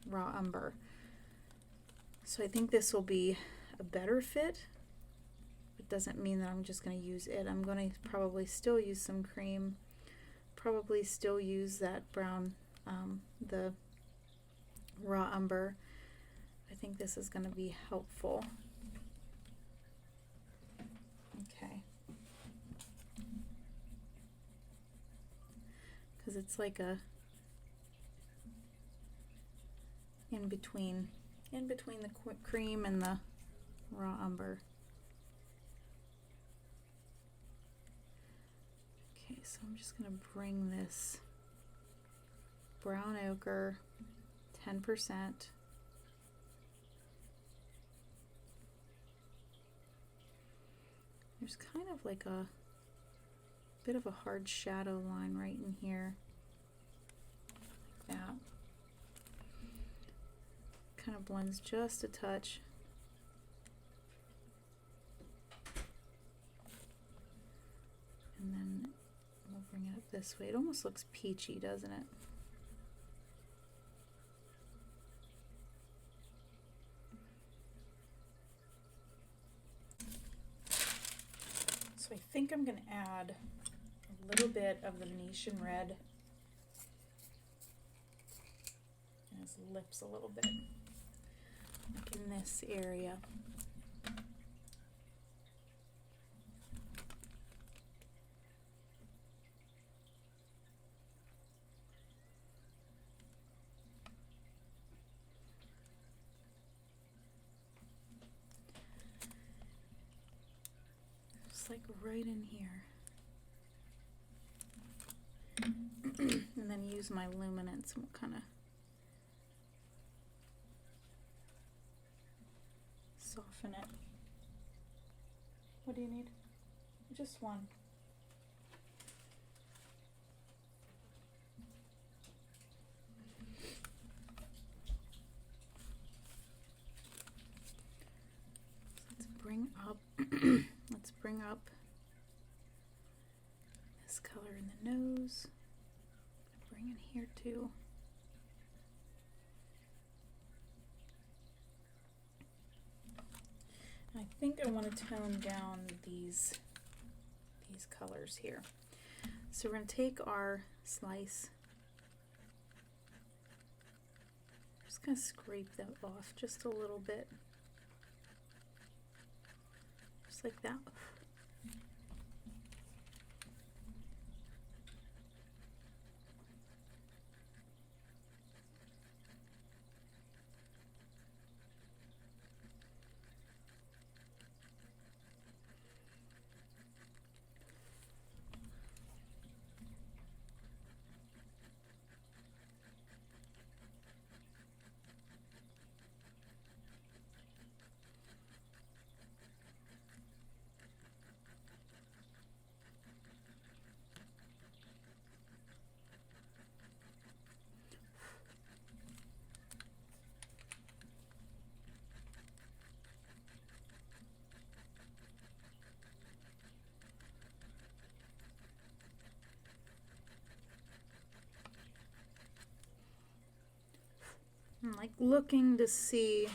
raw umber. So I think this will be a better fit. It doesn't mean that I'm just going to use it. I'm going to probably still use some cream, probably still use that brown, the raw umber. I think this is going to be helpful. Okay. Because it's like a in between the cream and the raw umber. Okay, so I'm just going to bring this brown ochre 10%. There's kind of like a bit of a hard shadow line right in here, like that. Kind of blends just a touch. And then we'll bring it up this way. It almost looks peachy, doesn't it? So I think I'm going to add a little bit of the Venetian red in his lips a little bit, like in this area. Like right in here. And then use my luminance and we'll kind of soften it. What do you need? Just one. Let's bring up this color in the nose. Bring in here too. I think I want to tone down these colors here. So we're going to take our slice. Just going to scrape that off just a little bit. Just like that. I'm like looking to see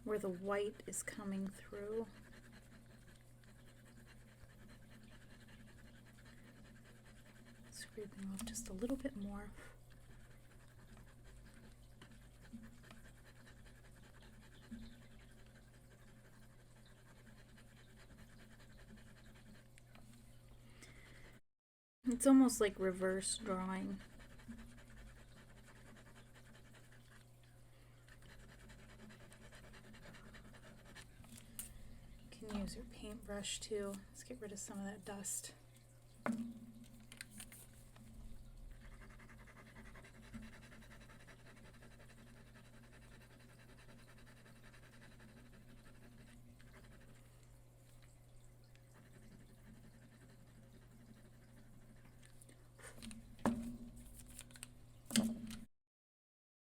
where the white is coming through. Scraping off just a little bit more. It's almost like reverse drawing. brush too. Let's get rid of some of that dust.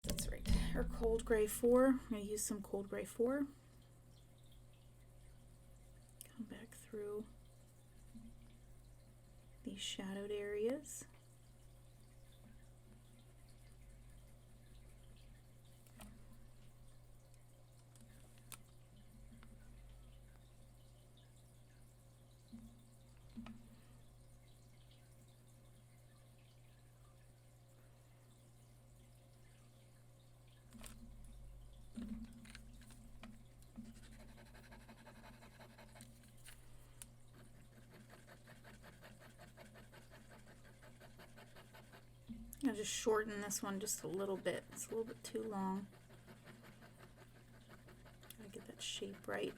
That's right. Our Cold Gray 4. I'm going to use some Cold Gray 4. Come back through these shadowed areas. I'll just shorten this one just a little bit. It's a little bit too long. Gotta get that shape right.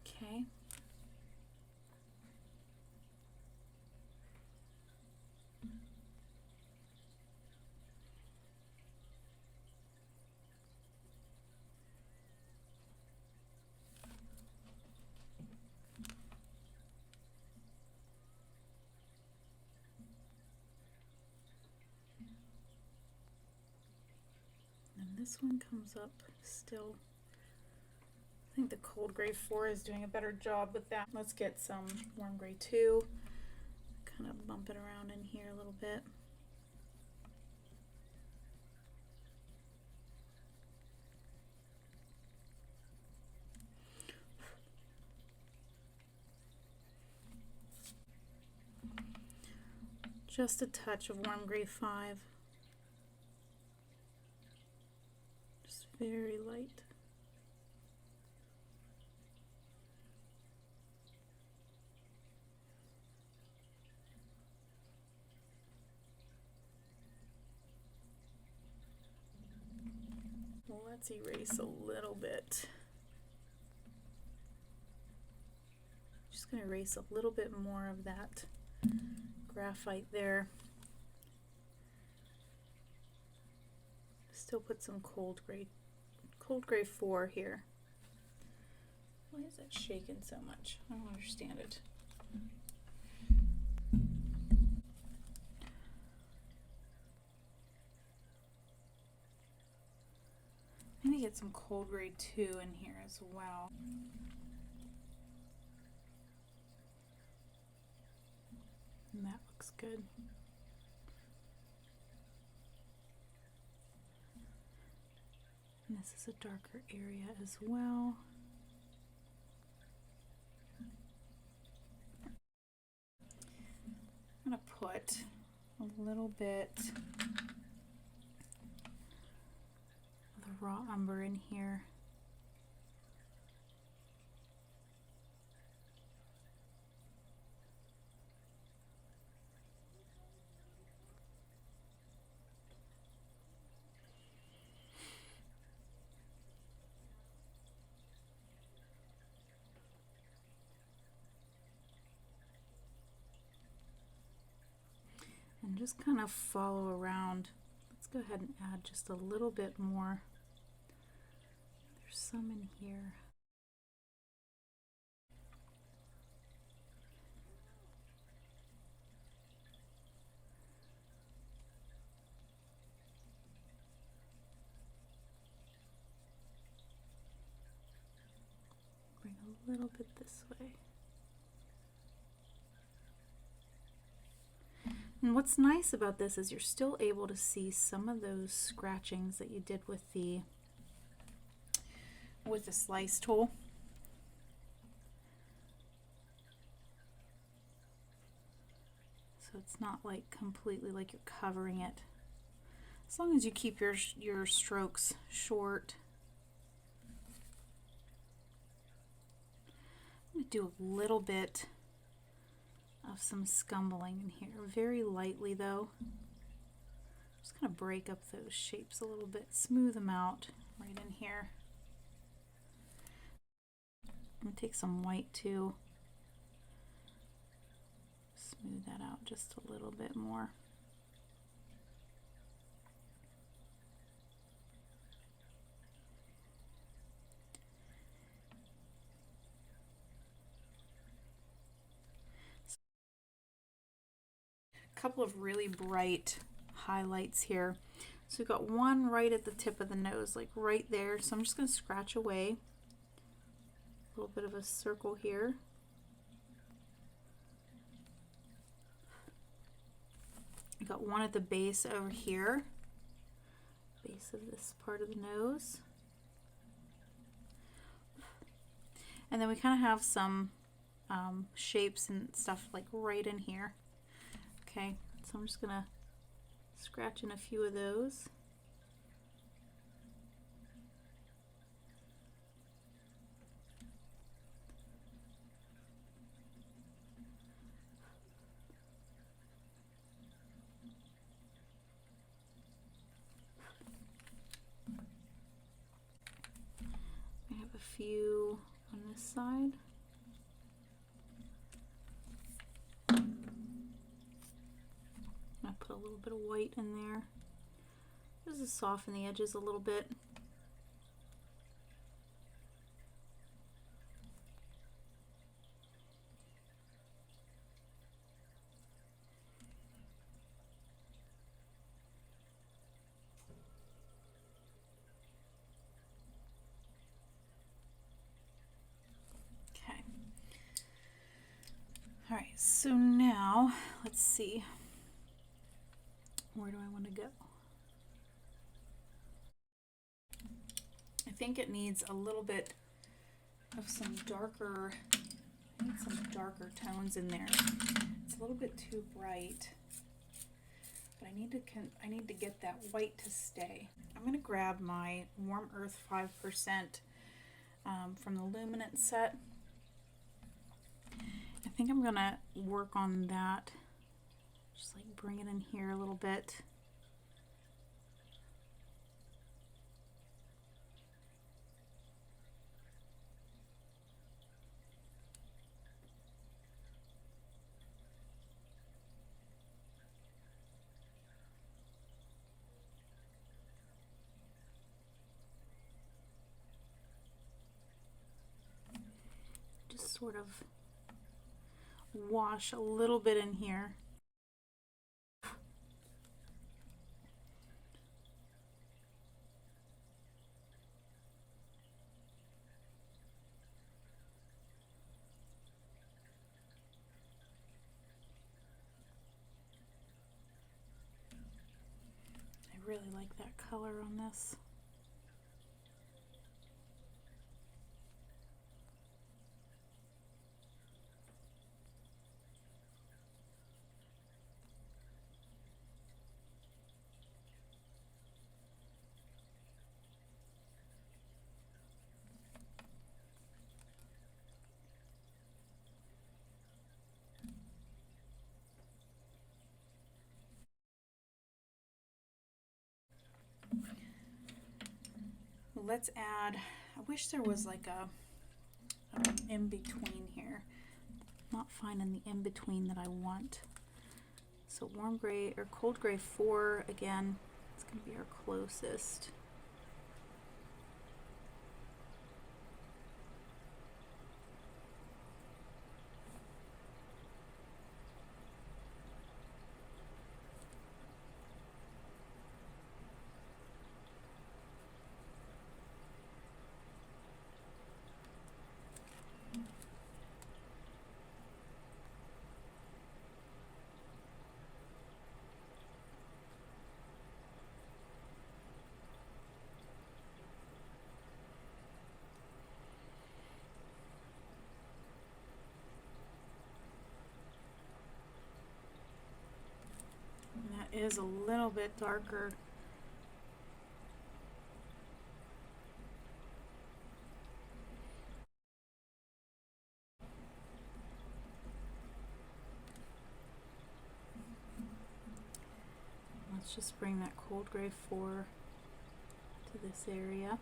Okay. And this one comes up still. I think the Cold Gray 4 is doing a better job with that. Let's get some Warm Gray 2. Kind of bump it around in here a little bit. Just a touch of Warm Gray 5. Just very light. Let's erase a little bit. Just going to erase a little bit more of that graphite there. Still put some Cold Gray 4 here. Why is that shaking so much? I don't understand it. Maybe get some Cold Gray 2 in here as well. And that looks good. And this is a darker area as well. I'm going to put a little bit of the raw umber in here. And just kind of follow around. Let's go ahead and add just a little bit more. There's some in here. Bring a little bit this way. And what's nice about this is you're still able to see some of those scratchings that you did with the slice tool. So it's not like completely like you're covering it. As long as you keep your strokes short. do a little bit of some scumbling in here, very lightly though. Just gonna break up those shapes a little bit, smooth them out right in here. I'm gonna take some white too. Smooth that out just a little bit more. A couple of really bright highlights here. So we've got one right at the tip of the nose, like right there. So I'm just going to scratch away a little bit of a circle here. I got one at the base over here, base of this part of the nose. And then we kind of have some shapes and stuff like right in here. Okay, so I'm just gonna scratch in a few of those. I have a few on this side. I put a little bit of white in there just to soften the edges a little bit. Okay. All right, so now let's see. Where do I want to go? I think it needs a little bit of some darker, I need some darker tones in there. It's a little bit too bright, but I need to get that white to stay. I'm going to grab my Warm Earth 5% from the Luminance set. I think I'm going to work on that, just like bring it in here a little bit. Just sort of wash a little bit in here. I really like that color on this. Let's add, I wish there was like a in-between here. Not finding the in-between that I want. So warm gray or cold gray 4 again, it's going to be our closest. That is a little bit darker. Let's just bring that cold gray 4 to this area.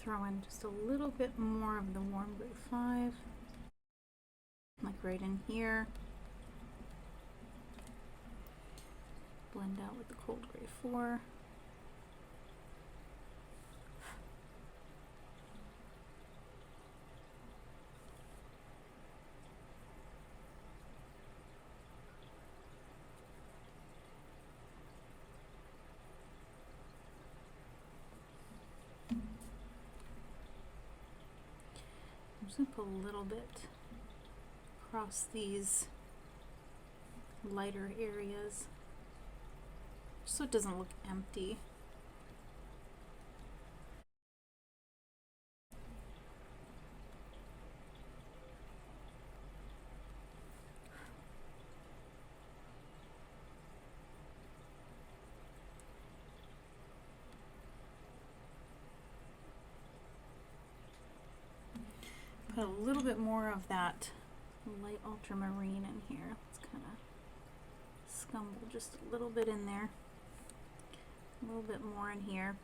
Throw in just a little bit more of the warm gray 5, like right in here. Blend out with the cold gray 4. I'm just going to put a little bit across these lighter areas so it doesn't look empty. Put a little bit more of that light ultramarine in here. Let's kind of scumble just a little bit in there. A little bit more in here.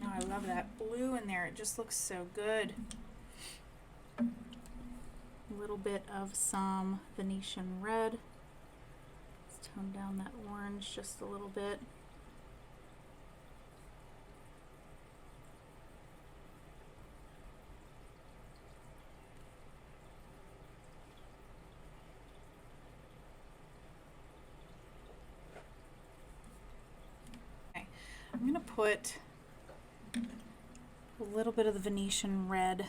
Oh, I love that blue in there. It just looks so good. A little bit of some Venetian red. Let's tone down that orange just a little bit. I'm going to put a little bit of the Venetian red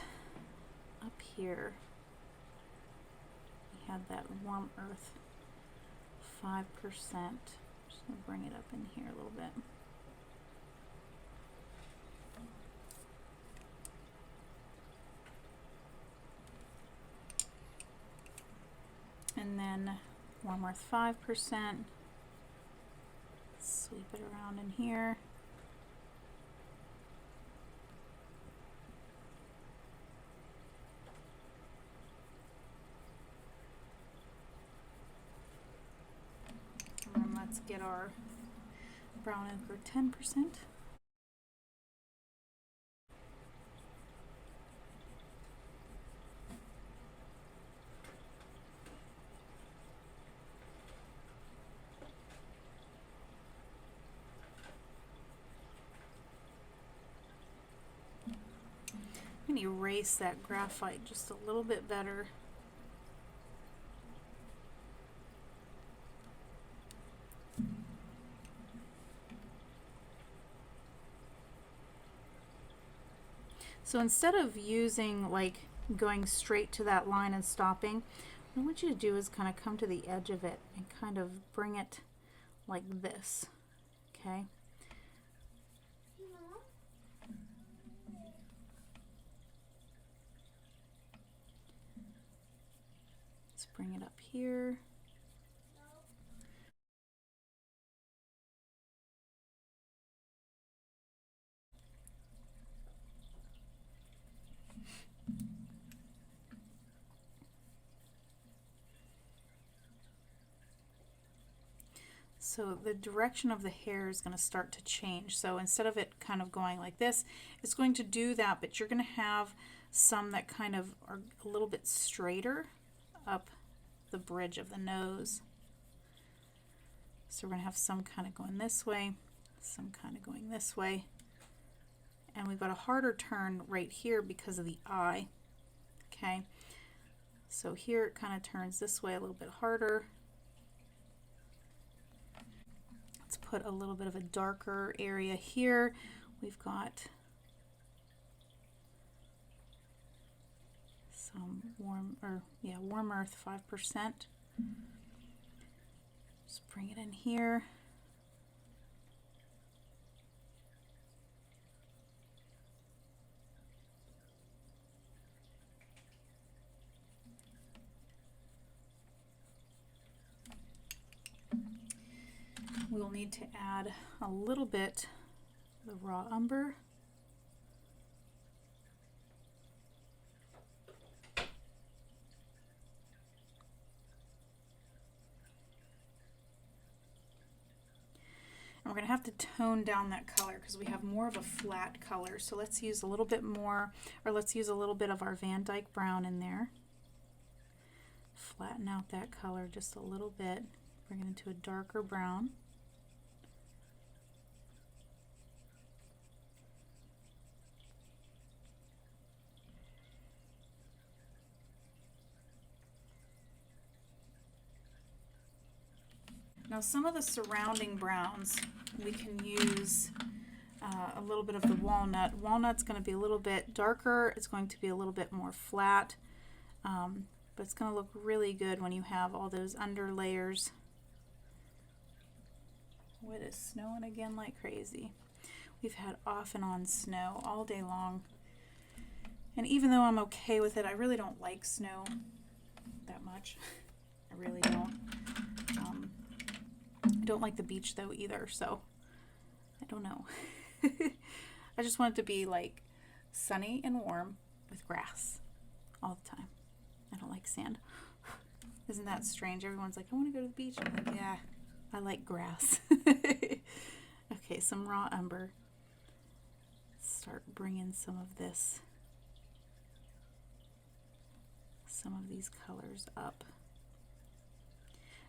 up here. We have that warm earth 5%. Just going to bring it up in here a little bit. And then warm earth 5%. Sweep it around in here. And then let's get our brown ochre 10%. I'm going to erase that graphite just a little bit better. So instead of using like going straight to that line and stopping, what I want you to do is kind of come to the edge of it and kind of bring it like this, okay? Let's bring it up here. So the direction of the hair is going to start to change. So instead of it kind of going like this, it's going to do that, but you're going to have some that kind of are a little bit straighter up the bridge of the nose. So we're going to have some kind of going this way, some kind of going this way. And we've got a harder turn right here because of the eye. Okay, so here it kind of turns this way a little bit harder. Let's put a little bit of a darker area here. We've got some warm earth 5%. Just bring it in here. We'll need to add a little bit of the raw umber. And we're going to have to tone down that color because we have more of a flat color. So let's use a little bit more, or let's use a little bit of our Van Dyke brown in there. Flatten out that color just a little bit. Bring it into a darker brown. Now some of the surrounding browns we can use a little bit of the walnut. Walnut's going to be a little bit darker, it's going to be a little bit more flat, but it's going to look really good when you have all those under layers. Oh, it is snowing again like crazy. We've had off and on snow all day long, and even though I'm okay with it, I really don't like snow that much. I really don't. I don't like the beach though either, so I don't know. I just want it to be like sunny and warm with grass all the time. I don't like sand. Isn't that strange? Everyone's like, I want to go to the beach. I'm like, yeah, I like grass. Okay, some raw umber. Start bringing some of this, some of these colors up.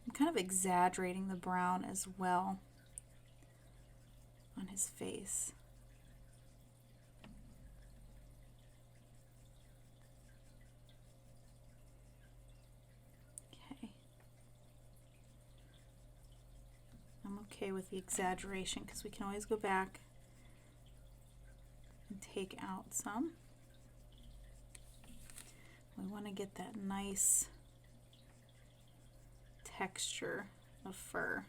I'm kind of exaggerating the brown as well on his face. Okay. I'm okay with the exaggeration because we can always go back and take out some. We want to get that nice texture of fur.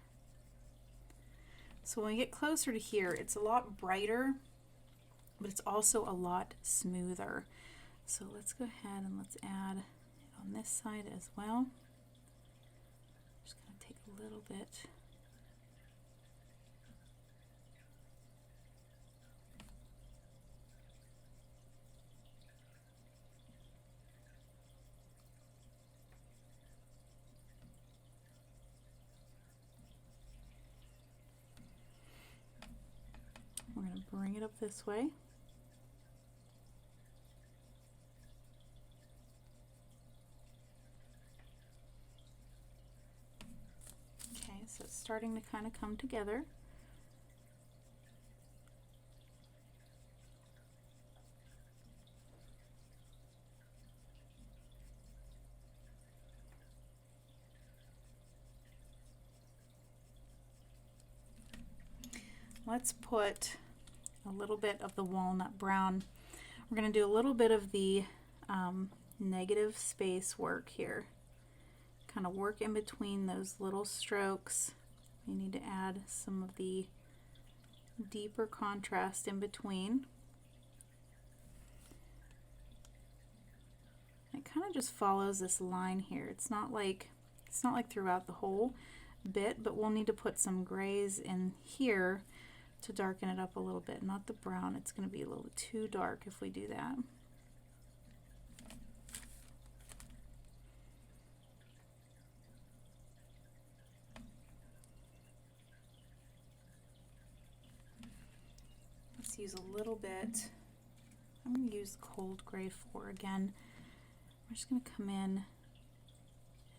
So when we get closer to here, it's a lot brighter, but it's also a lot smoother. So let's go ahead and let's add it on this side as well. Just going to take a little bit. We're going to bring it up this way. Okay, so it's starting to kind of come together. Let's put a little bit of the walnut brown. We're going to do a little bit of the negative space work here. Kind of work in between those little strokes. You need to add some of the deeper contrast in between. It kind of just follows this line here. It's not like throughout the whole bit, but we'll need to put some grays in here to darken it up a little bit. Not the brown, it's going to be a little bit too dark if we do that. Let's use a little bit. I'm going to use Cold Gray 4 again. We're just going to come in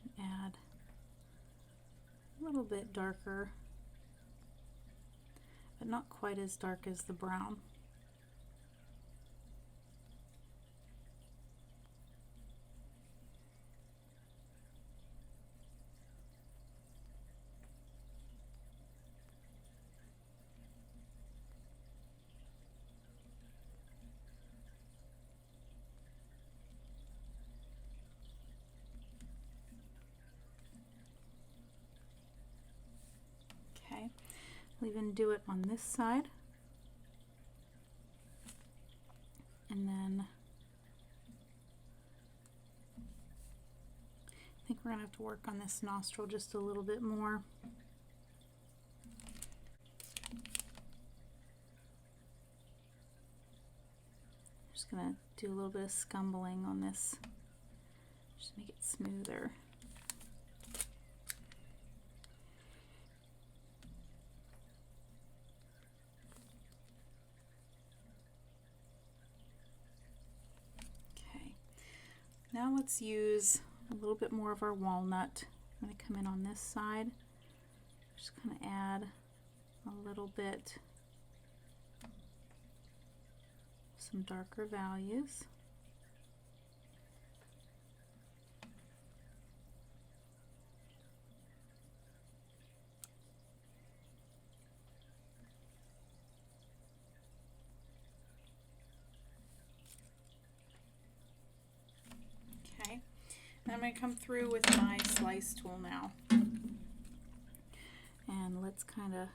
and add a little bit darker, but not quite as dark as the brown. I'll even do it on this side. And then I think we're going to have to work on this nostril just a little bit more. Just going to do a little bit of scumbling on this, just make it smoother. Okay, now let's use a little bit more of our walnut. I'm going to come in on this side, just kind of add a little bit, some darker values. Okay, and I'm going to come through with my slice tool now. And let's kind of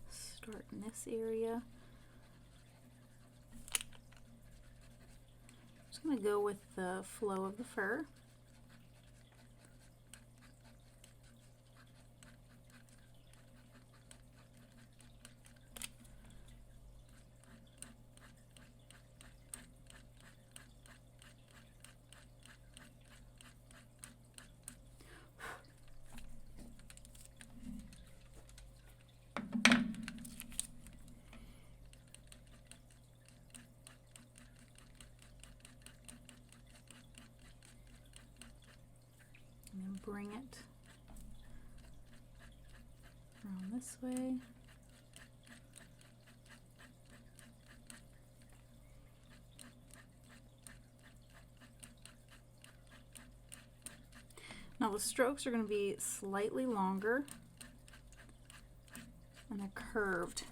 start in this area. I'm just going to go with the flow of the fur. And then bring it around this way. Now the strokes are going to be slightly longer and they're curved.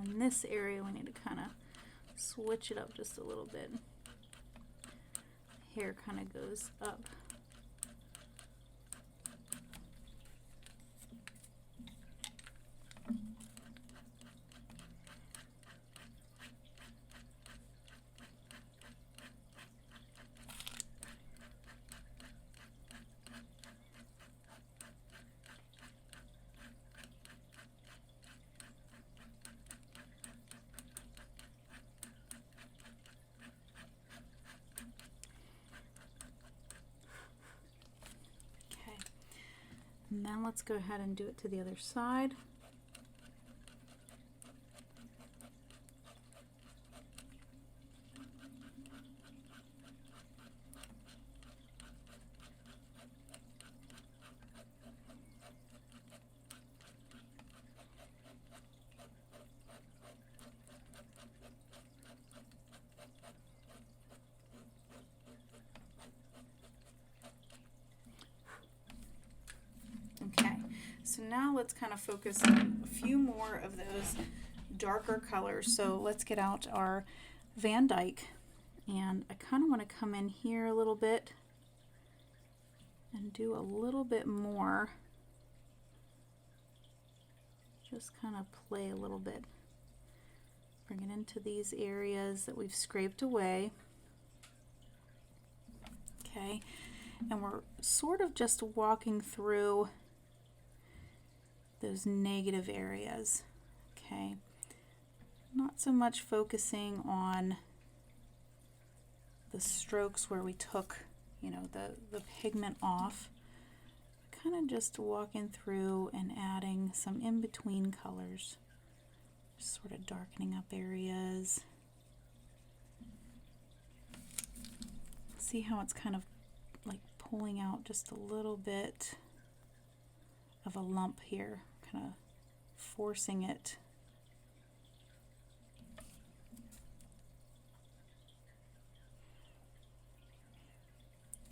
In this area we need to kind of switch it up just a little bit. Hair kind of goes up. And then let's go ahead and do it to the other side. Okay, so now let's kind of focus on a few more of those darker colors. So let's get out our Van Dyke, and I kind of want to come in here a little bit and do a little bit more. Just kind of play a little bit. Bring it into these areas that we've scraped away. Okay, and we're sort of just walking through those negative areas. Okay, not so much focusing on the strokes where we took, you know, the pigment off. Kind of just walking through and adding some in-between colors, just sort of darkening up areas. See how it's kind of like pulling out just a little bit of a lump here, kind of forcing it.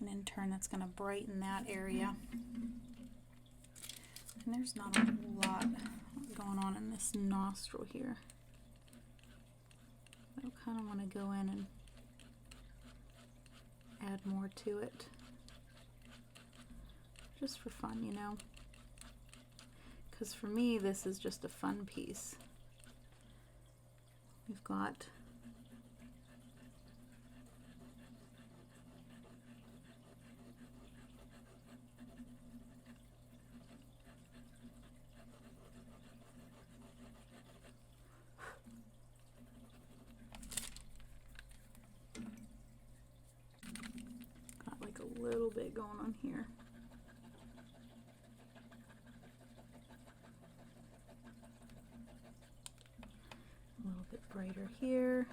And in turn, that's going to brighten that area. And there's not a whole lot going on in this nostril here. I kind of want to go in and add more to it. Just for fun, you know. Because for me, this is just a fun piece. We've got like a little bit going on here. A little bit brighter here.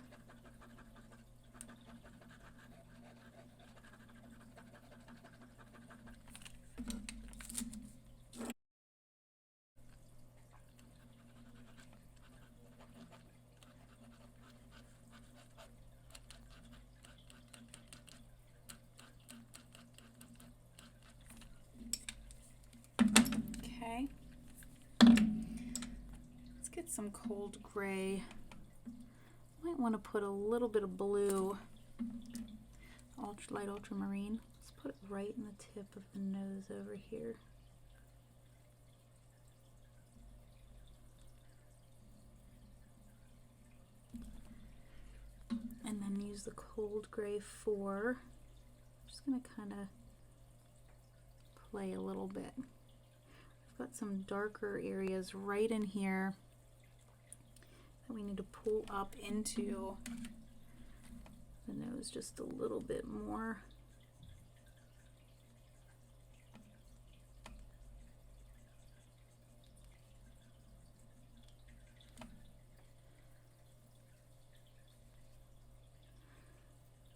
Okay. Let's get some cold gray. Might want to put a little bit of blue, light ultramarine. Let's put it right in the tip of the nose over here. And then use the cold gray 4. I'm just going to kind of play a little bit. I've got some darker areas right in here that we need to pull up into the nose just a little bit more.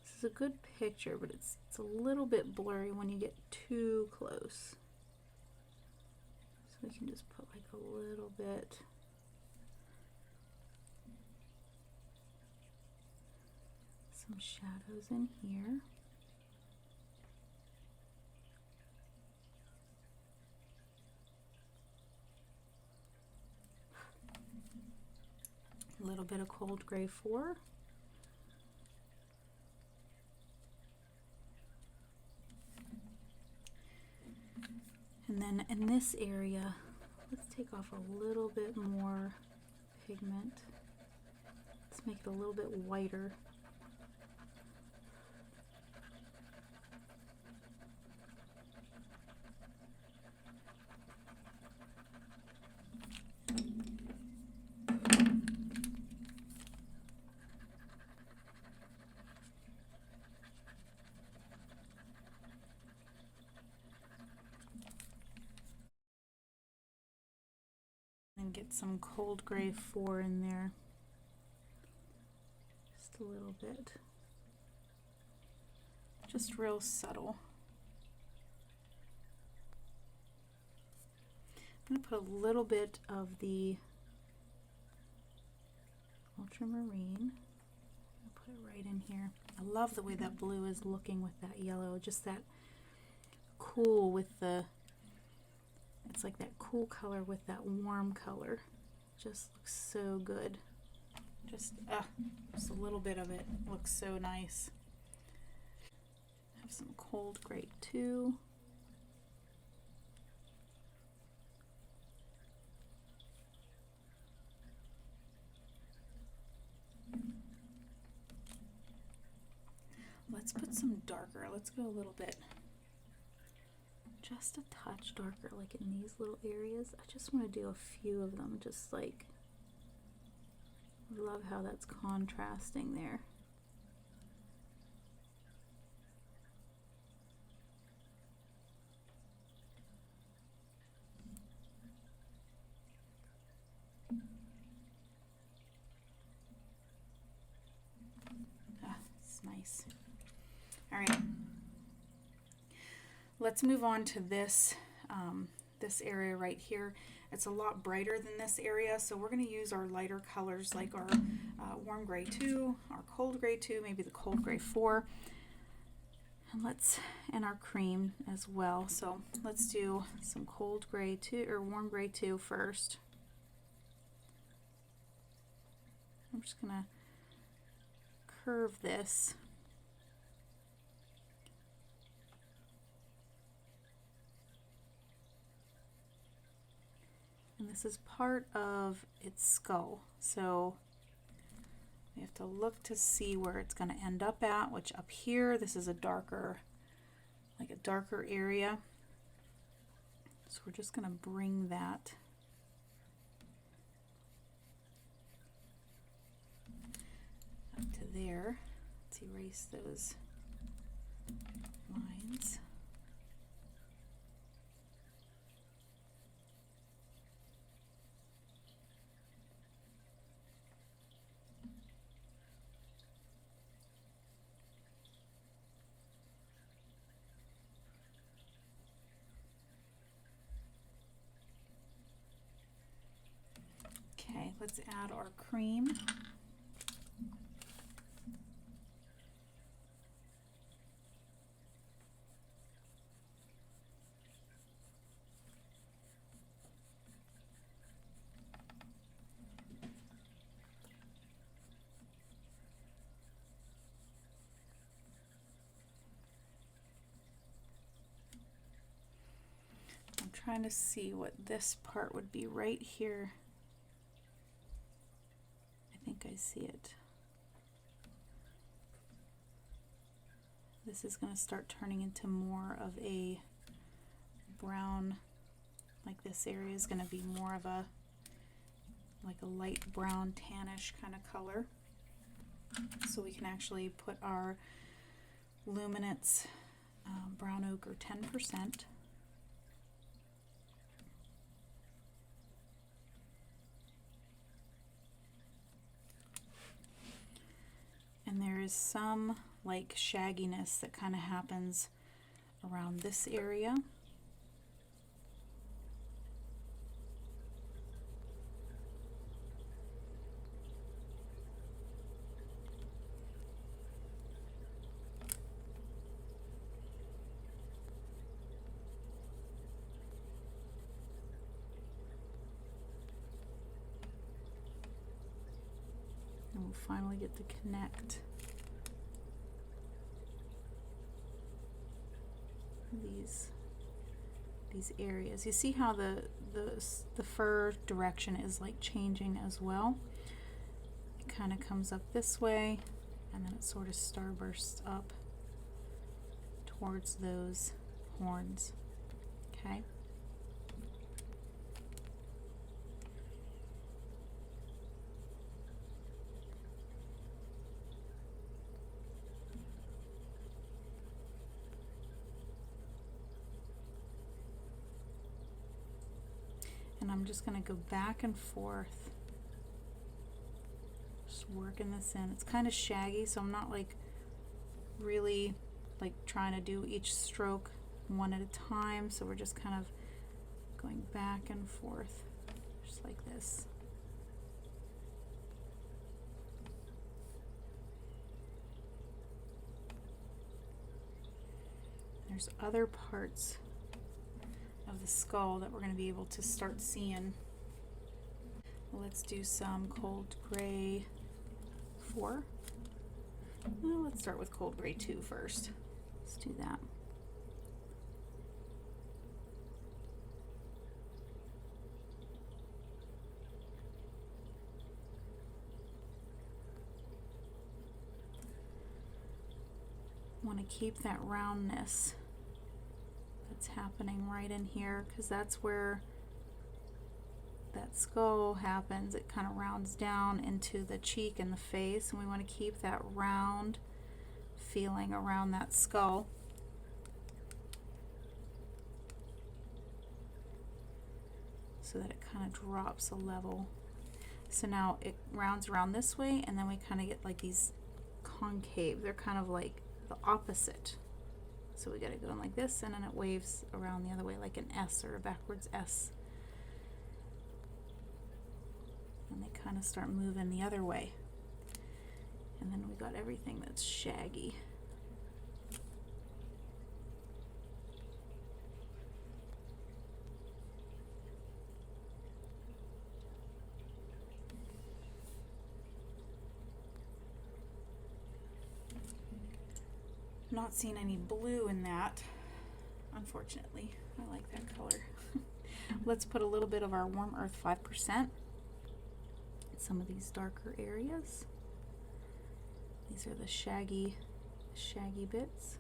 This is a good picture, but it's a little bit blurry when you get too close. So we can just put like a little bit. Some shadows in here. A little bit of cold gray 4. And then in this area, let's take off a little bit more pigment. Let's make it a little bit whiter. And get some cold gray 4 in there. Just a little bit. Just real subtle. I'm going to put a little bit of the ultramarine. I'll put it right in here. I love the way that blue is looking with that yellow. Just that cool with the, it's like that cool color with that warm color. Just looks so good. Just a little bit of it looks so nice. Have some cold gray too. Let's put some darker. Let's go a little bit, just a touch darker, like in these little areas. I just want to do a few of them, just like, love how that's contrasting there. It's nice. All right, let's move on to this, this area right here. It's a lot brighter than this area, so we're going to use our lighter colors like our warm gray 2, our cold gray 2, maybe the cold gray 4. And our cream as well. So let's do some cold gray 2 or warm gray 2 first. I'm just gonna curve this. And this is part of its skull. So we have to look to see where it's going to end up at, which up here, this is a darker, like a darker area. So we're just going to bring that up to there. Let's erase those lines. Okay, let's add our cream. I'm trying to see what this part would be right here. I think I see it. This is going to start turning into more of a brown, like this area is going to be more of a like a light brown tannish kind of color. So we can actually put our luminance brown ochre 10%. And there is some like shagginess that kind of happens around this area. And we'll finally get to connect these areas. You see how the fur direction is like changing as well. It kind of comes up this way and then it sort of starbursts up towards those horns. Okay. And I'm just going to go back and forth, just working this in. It's kind of shaggy, so I'm not like really like trying to do each stroke one at a time. So we're just kind of going back and forth, just like this. There's other parts of the skull that we're going to be able to start seeing. Let's do some cold gray 4. Well, let's start with cold gray 2 first. Let's do that. Want to keep that roundness that's happening right in here, because that's where that skull happens. It kind of rounds down into the cheek and the face, and we want to keep that round feeling around that skull. So that it kind of drops a level. So now it rounds around this way, and then we kind of get like these concave. They're kind of like the opposite So we gotta go in like this, and then it waves around the other way like an S or a backwards S. And they kind of start moving the other way. And then we got everything that's shaggy. Not seeing any blue in that, unfortunately. I like that color. Let's put a little bit of our Warm Earth 5% in some of these darker areas. These are the shaggy bits.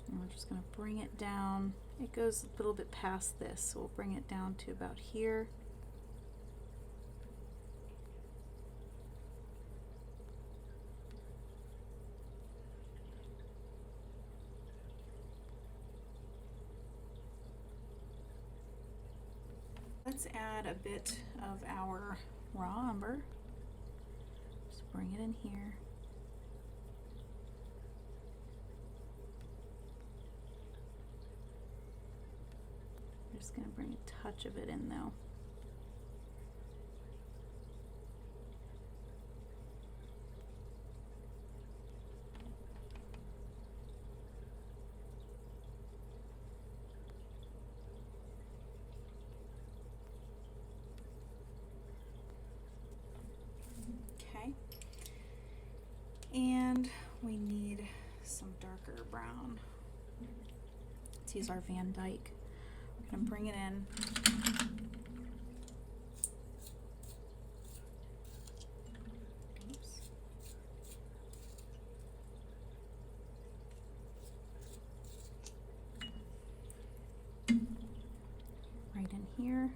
And we're just going to bring it down. It goes a little bit past this, so we'll bring it down to about here. Let's add a bit of our raw umber. Just bring it in here. I'm just going to bring a touch of it in though. Okay. And we need some darker brown. Let's use our Van Dyke. We're going to bring it in. Oops. Right in here.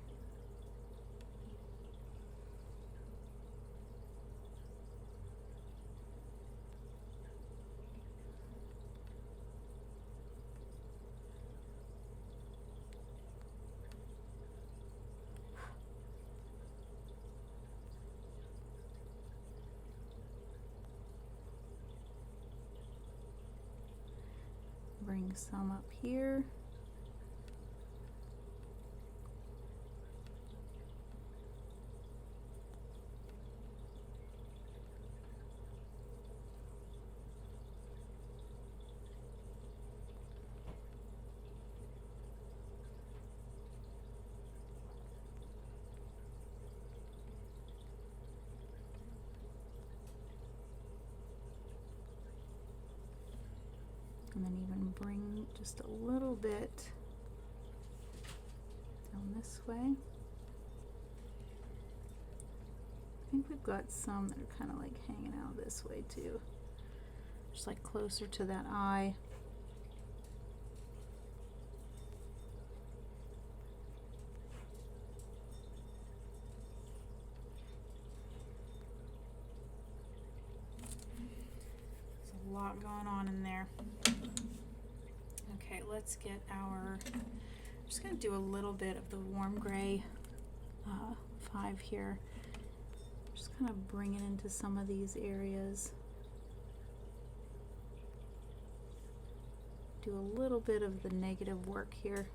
Bring some up here. And then even bring just a little bit down this way. I think we've got some that are kind of like hanging out this way too. Just like closer to that eye. There's a lot going on in there. Okay, let's get our, I'm just going to do a little bit of the warm gray 5 here. Just kind of bring it into some of these areas. Do a little bit of the negative work here.